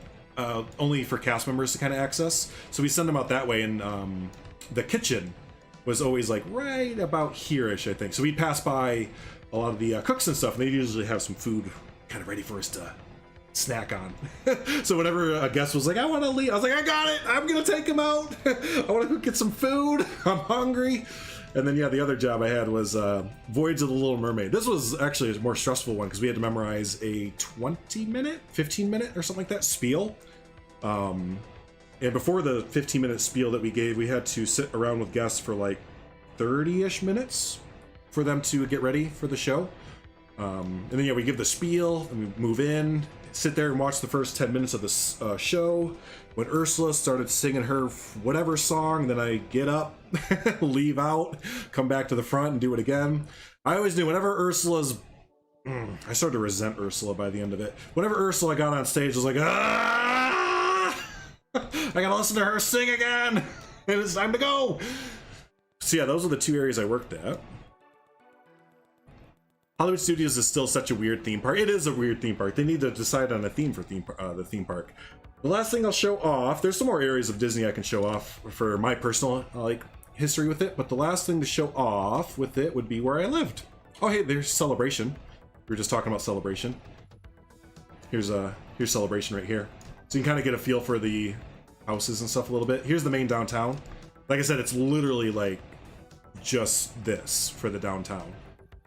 Only for cast members to kind of access. So we send them out that way, and the kitchen was always like right about here-ish, I think. So we'd pass by a lot of the cooks and stuff, and they usually have some food kind of ready for us to snack on. So whenever a guest was like, I want to leave, I was like, I got it, I'm gonna take him out. I want to go get some food, I'm hungry. And then yeah, the other job I had was Voyage of the Little Mermaid. This was actually a more stressful one because we had to memorize a 20-minute, 15-minute or something like that spiel. And before the 15-minute spiel that we gave, we had to sit around with guests for like 30-ish minutes for them to get ready for the show. And then yeah, we give the spiel and we move in, sit there and watch the first 10 minutes of the show. When Ursula started singing her whatever song, then I get up, leave out, come back to the front and do it again. I always knew whenever Ursula's... I started to resent Ursula by the end of it. Whenever Ursula got on stage, I was like, ah! I gotta listen to her sing again! And it's time to go! So yeah, those are the two areas I worked at. Hollywood Studios is still such a weird theme park. It is a weird theme park. They need to decide on a theme for the theme park. The last thing I'll show off, there's some more areas of Disney I can show off for my personal like history with it, but the last thing to show off with it would be where I lived. Oh hey, there's Celebration. We were just talking about Celebration. Here's Celebration right here. So you can kind of get a feel for the houses and stuff a little bit. Here's the main downtown. Like I said, it's literally like just this for the downtown.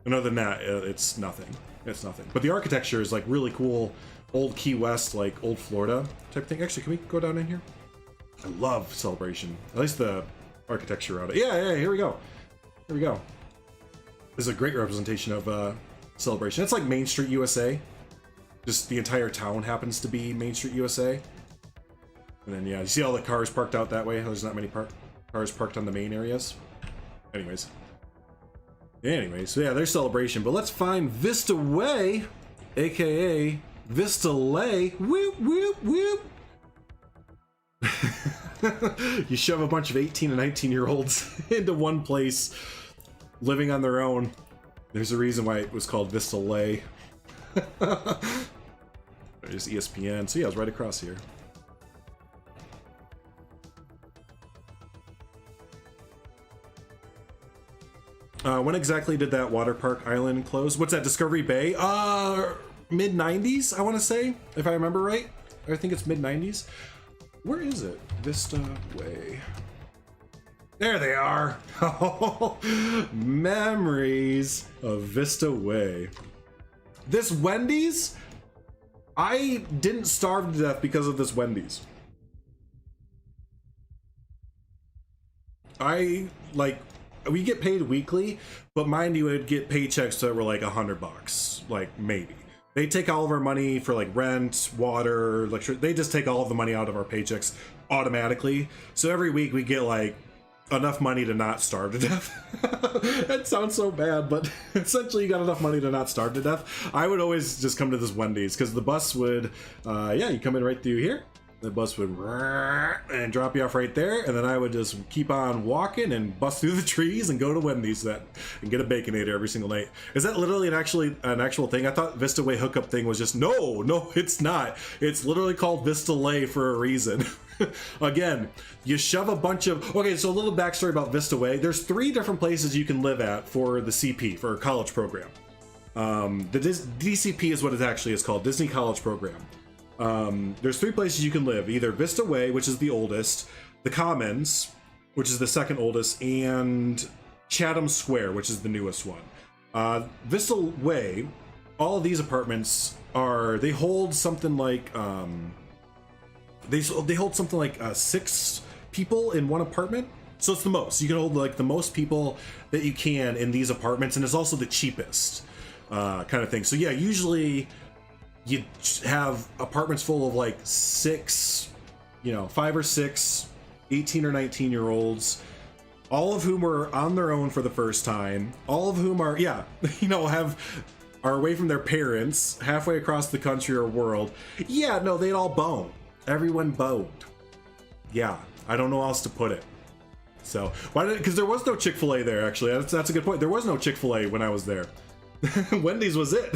And other than that, it's nothing. It's nothing. But the architecture is like really cool, old Key West, like old Florida type thing. Actually, can we go down in here? I love Celebration. At least the architecture around it. Yeah, here we go. Here we go. This is a great representation of Celebration. It's like Main Street USA. Just the entire town happens to be Main Street USA. And then yeah, you see all the cars parked out that way. There's not many cars parked on the main areas. Anyways, so yeah, there's Celebration. But let's find Vista Way, aka Vista Lay. Whoop, whoop, whoop. You shove a bunch of 18 and 19-year-olds into one place, living on their own. There's a reason why it was called Vista Lay. There's ESPN. So yeah, I was right across here. When exactly did that water park island close? What's that, Discovery Bay? Mid-90s, I want to say, if I remember right. I think it's mid-90s. Where is it? Vista Way. There they are. Memories of Vista Way. This Wendy's, I didn't starve to death because of this Wendy's. We get paid weekly, but mind you, would get paychecks that were like $100, like maybe. They take all of our money for like rent, water, electricity. They just take all of the money out of our paychecks automatically. So every week we get like enough money to not starve to death. That sounds so bad, but essentially you got enough money to not starve to death. I would always just come to this Wendy's because the bus would, yeah, you come in right through here. The bus would and drop you off right there, and then I would just keep on walking and bust through the trees and go to Wendy's and get a Baconator every single night. Is that literally an actual thing? I thought Vista Way hookup thing was just no, it's not. It's literally called Vista Lay for a reason. Again, you shove a bunch of... Okay, so a little backstory about Vista Way. There's 3 different places you can live at for the CP, for a college program. The DCP is what it actually is called, Disney College Program. There's 3 places you can live, either Vista Way, which is the oldest, the Commons, which is the second oldest, and Chatham Square, which is the newest one. Vista Way, all of these apartments they hold something like, they hold something like 6 people in one apartment. So it's the most. You can hold like the most people that you can in these apartments, and it's also the cheapest kind of thing. So yeah, usually you have apartments full of like 5 or 6 18 or 19-year-olds, all of whom are on their own for the first time, all of whom are are away from their parents, halfway across the country or world. Yeah, no, they'd all bone. Everyone boned. Yeah, I don't know how else to put it. So because there was no Chick-fil-A there, actually. That's a good point. There was no Chick-fil-A when I was there. Wendy's was it.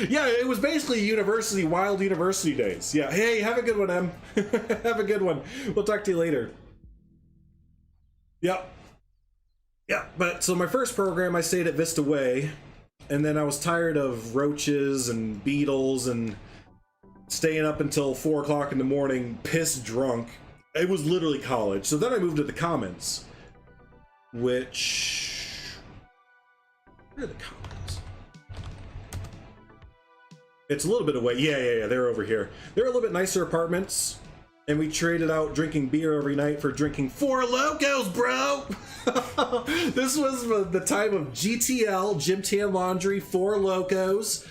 Yeah, it was basically wild university days. Yeah, hey, have a good one, Em. Have a good one. We'll talk to you later. Yep. Yeah, but so my first program, I stayed at Vista Way, and then I was tired of roaches and beetles and staying up until 4 o'clock in the morning, pissed drunk. It was literally college. So then I moved to the Commons, which... Where are the Commons? It's a little bit away. Yeah, they're over here. They're a little bit nicer apartments, and we traded out drinking beer every night for drinking Four Locos, bro! This was the time of GTL, Gym Tan Laundry, Four Locos.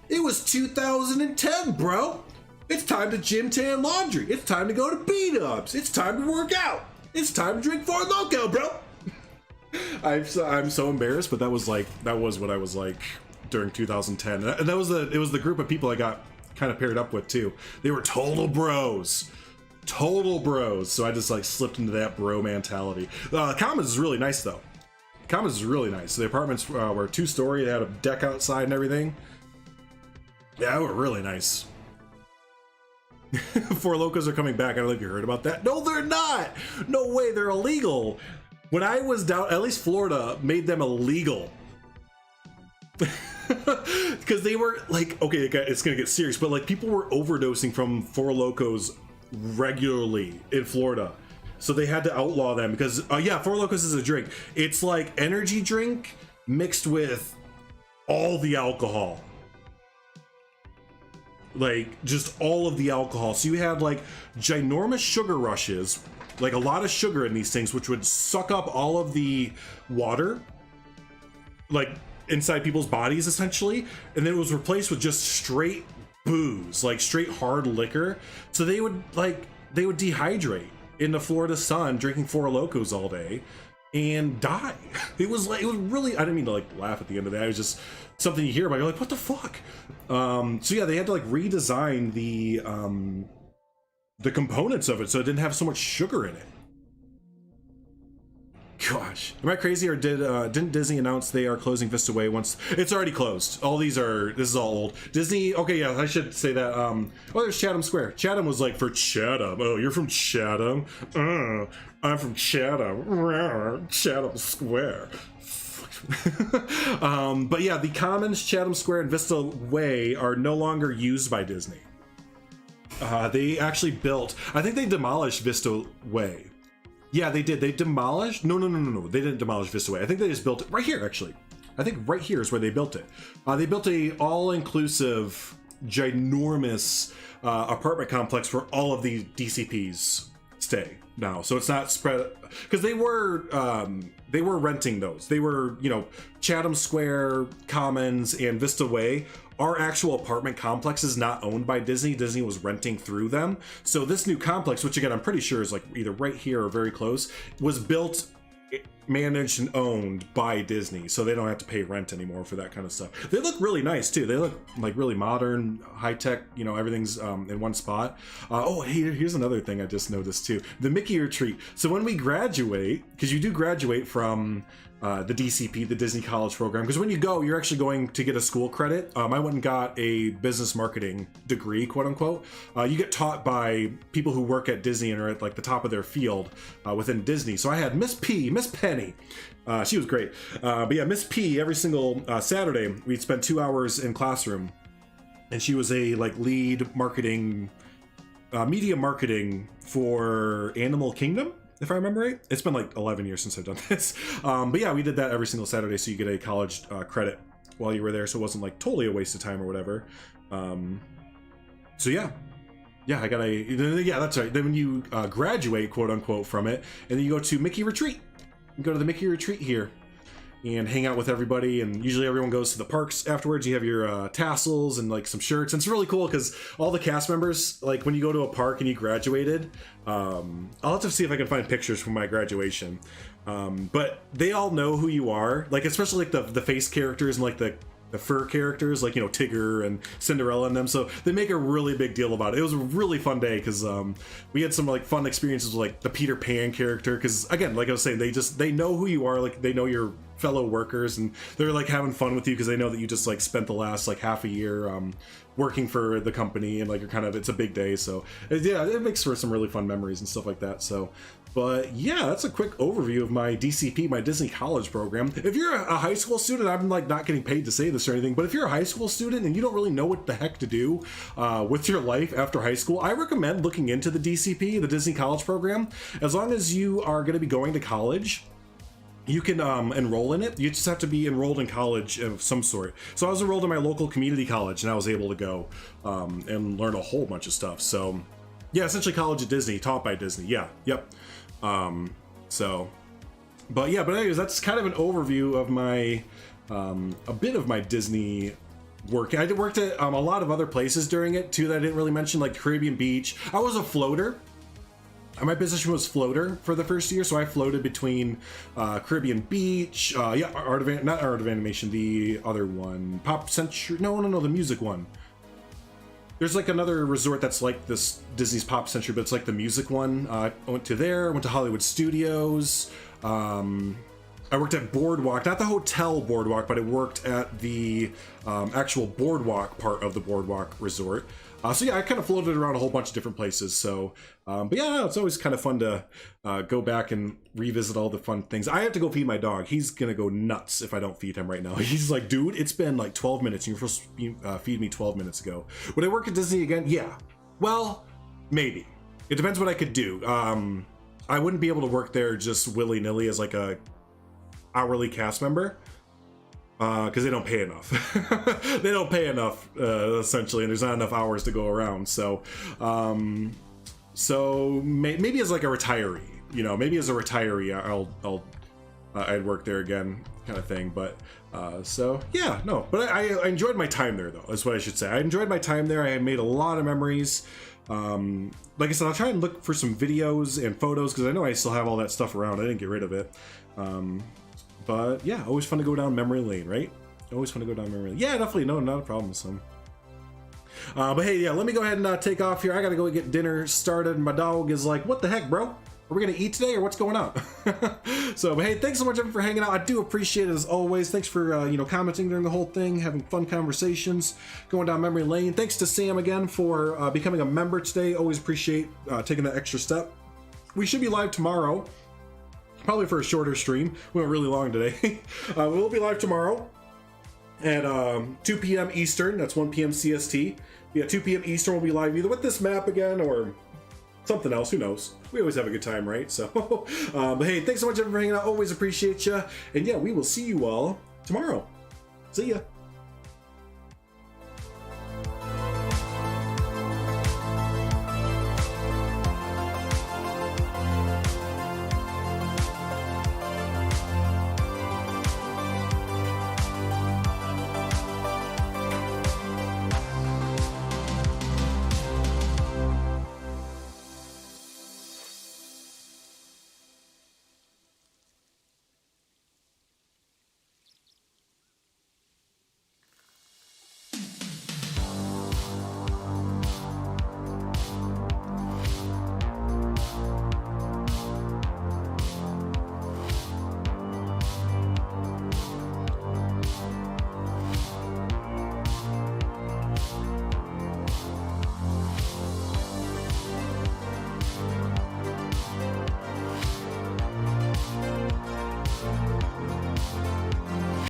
It was 2010, bro! It's time to Gym Tan Laundry. It's time to go to beat-ups. It's time to work out. It's time to drink Four Loko, bro! I'm so embarrassed, but that was what I was like during 2010. And it was the group of people I got kind of paired up with too. They were total bros. So I just like slipped into that bro mentality. Commons is really nice though. Commons is really nice. The apartments were 2-story. They had a deck outside and everything. Yeah, they were really nice. Four Locos are coming back. I don't know if you heard about that. No, they're not. No way. They're illegal. When I was down, at least Florida made them illegal. Because they were like, okay, it's gonna get serious, but like people were overdosing from Four Locos regularly in Florida, so they had to outlaw them because Four Locos is a drink. It's like energy drink mixed with all the alcohol, like just all of the alcohol. So you had like ginormous sugar rushes, like a lot of sugar in these things, which would suck up all of the water, like inside people's bodies essentially, and then it was replaced with just straight booze, like straight hard liquor. So they would dehydrate in the Florida sun drinking Four Locos all day and die. It was really, I didn't mean to like laugh at the end of that. It was just something you hear about. You're like, what the fuck? So yeah, they had to like redesign the components of it so it didn't have so much sugar in it. Gosh, am I crazy, or didn't Disney announce they are closing Vista Way once? It's already closed. This is all old. Disney, okay, yeah, I should say that. Oh, there's Chatham Square. Chatham was like for Chatham. Oh, you're from Chatham? I'm from Chatham. Chatham Square. But yeah, the Commons, Chatham Square, and Vista Way are no longer used by Disney. They actually built, I think they demolished Vista Way. Yeah, they did. They demolished? No. They didn't demolish Vista Way. I think they just built it right here, actually. I think right here is where they built it. They built a all-inclusive, ginormous apartment complex where all of the DCPs stay now. So it's not spread, because they were renting those. They were, Chatham Square, Commons, and Vista Way. Our actual apartment complex is not owned by Disney. Disney was renting through them. So this new complex, which again, I'm pretty sure is like either right here or very close, was built, managed, and owned by Disney. So they don't have to pay rent anymore for that kind of stuff. They look really nice too. They look like really modern, high tech, everything's in one spot. Oh, hey, here's another thing I just noticed too. The Mickey retreat. So when we graduate, because you do graduate from the DCP, the Disney College Program, because when you go, you're actually going to get a school credit. I went and got a business marketing degree, quote unquote. You get taught by people who work at Disney and are at like the top of their field within Disney. So I had Miss Penny. She was great. But yeah, Miss P, every single Saturday, we'd spend 2 hours in classroom, and she was a like lead marketing, media marketing for Animal Kingdom, if I remember right. It's been like 11 years since I've done this. But yeah, we did that every single Saturday, so you get a college credit while you were there, so it wasn't like totally a waste of time or whatever. So yeah. yeah, yeah, that's right. Then when you graduate, quote unquote, from it, and then you go to Mickey Retreat. You go to the Mickey Retreat here and hang out with everybody, and usually everyone goes to the parks afterwards. You have your tassels and like some shirts, and it's really cool because all the cast members, like when you go to a park and you graduated, I'll have to see if I can find pictures from my graduation, but they all know who you are, like especially like the face characters and like the fur characters, like, you know, Tigger and Cinderella and them, so they make a really big deal about it. It was a really fun day because we had some like fun experiences with like the Peter Pan character, because again, like I was saying, they know who you are, like they know your fellow workers, and they're like having fun with you because they know that you just like spent the last like half a year working for the company, and like you're kind of, it's a big day, so yeah, it makes for some really fun memories and stuff like that. So but yeah, that's a quick overview of my DCP, my Disney College program. If you're a high school student, I'm like not getting paid to say this or anything, but if you're a high school student and you don't really know what the heck to do with your life after high school, I recommend looking into the DCP, the Disney College program. As long as you are going to be going to college, you can enroll in it. You just have to be enrolled in college of some sort. So I was enrolled in my local community college, and I was able to go and learn a whole bunch of stuff. So yeah, essentially college at Disney, taught by Disney. Yeah, yep. So, but yeah, but anyways, that's kind of an overview of my, a bit of my Disney work. I worked at a lot of other places during it too that I didn't really mention, like Caribbean Beach. I was a floater. My position was floater for the first year, so I floated between Caribbean Beach, yeah, not Art of Animation, the other one, Pop Century, no, the music one. There's like another resort that's like this Disney's Pop Century, but it's like the music one. I went to there, went to Hollywood Studios. I worked at Boardwalk, not the hotel Boardwalk, but I worked at the actual Boardwalk part of the Boardwalk Resort. So yeah, I kind of floated around a whole bunch of different places. So, but yeah, no, it's always kind of fun to go back and revisit all the fun things. I have to go feed my dog. He's gonna go nuts if I don't feed him right now. He's like, dude, it's been like 12 minutes. You were supposed to feed me 12 minutes ago. Would I work at Disney again? Yeah. Well, maybe. It depends what I could do. I wouldn't be able to work there just willy-nilly as like a hourly cast member. Because they don't pay enough. They don't pay enough, essentially, and there's not enough hours to go around. So, maybe as like a retiree, you know, maybe as a retiree, I'd work there again, kind of thing. But so yeah, no. But I enjoyed my time there, though. That's what I should say. I enjoyed my time there. I had made a lot of memories. Like I said, I'll try and look for some videos and photos because I know I still have all that stuff around. I didn't get rid of it. But yeah, always fun to go down memory lane, right? Always fun to go down memory lane. Yeah, definitely, no, not a problem. So, but hey, yeah, let me go ahead and take off here. I gotta go get dinner started. My dog is like, "What the heck, bro? Are we gonna eat today, or what's going on?" So, but hey, thanks so much for hanging out. I do appreciate it as always. Thanks for you know, commenting during the whole thing, having fun conversations, going down memory lane. Thanks to Sam again for becoming a member today. Always appreciate taking that extra step. We should be live tomorrow. Probably for a shorter stream. We went really long today. We'll be live tomorrow at 2 p.m. Eastern. That's 1 p.m. CST. Yeah, 2 p.m. Eastern we'll be live either with this map again or something else. Who knows? We always have a good time, right? So, but hey, thanks so much for hanging out. Always appreciate you. And yeah, we will see you all tomorrow. See ya.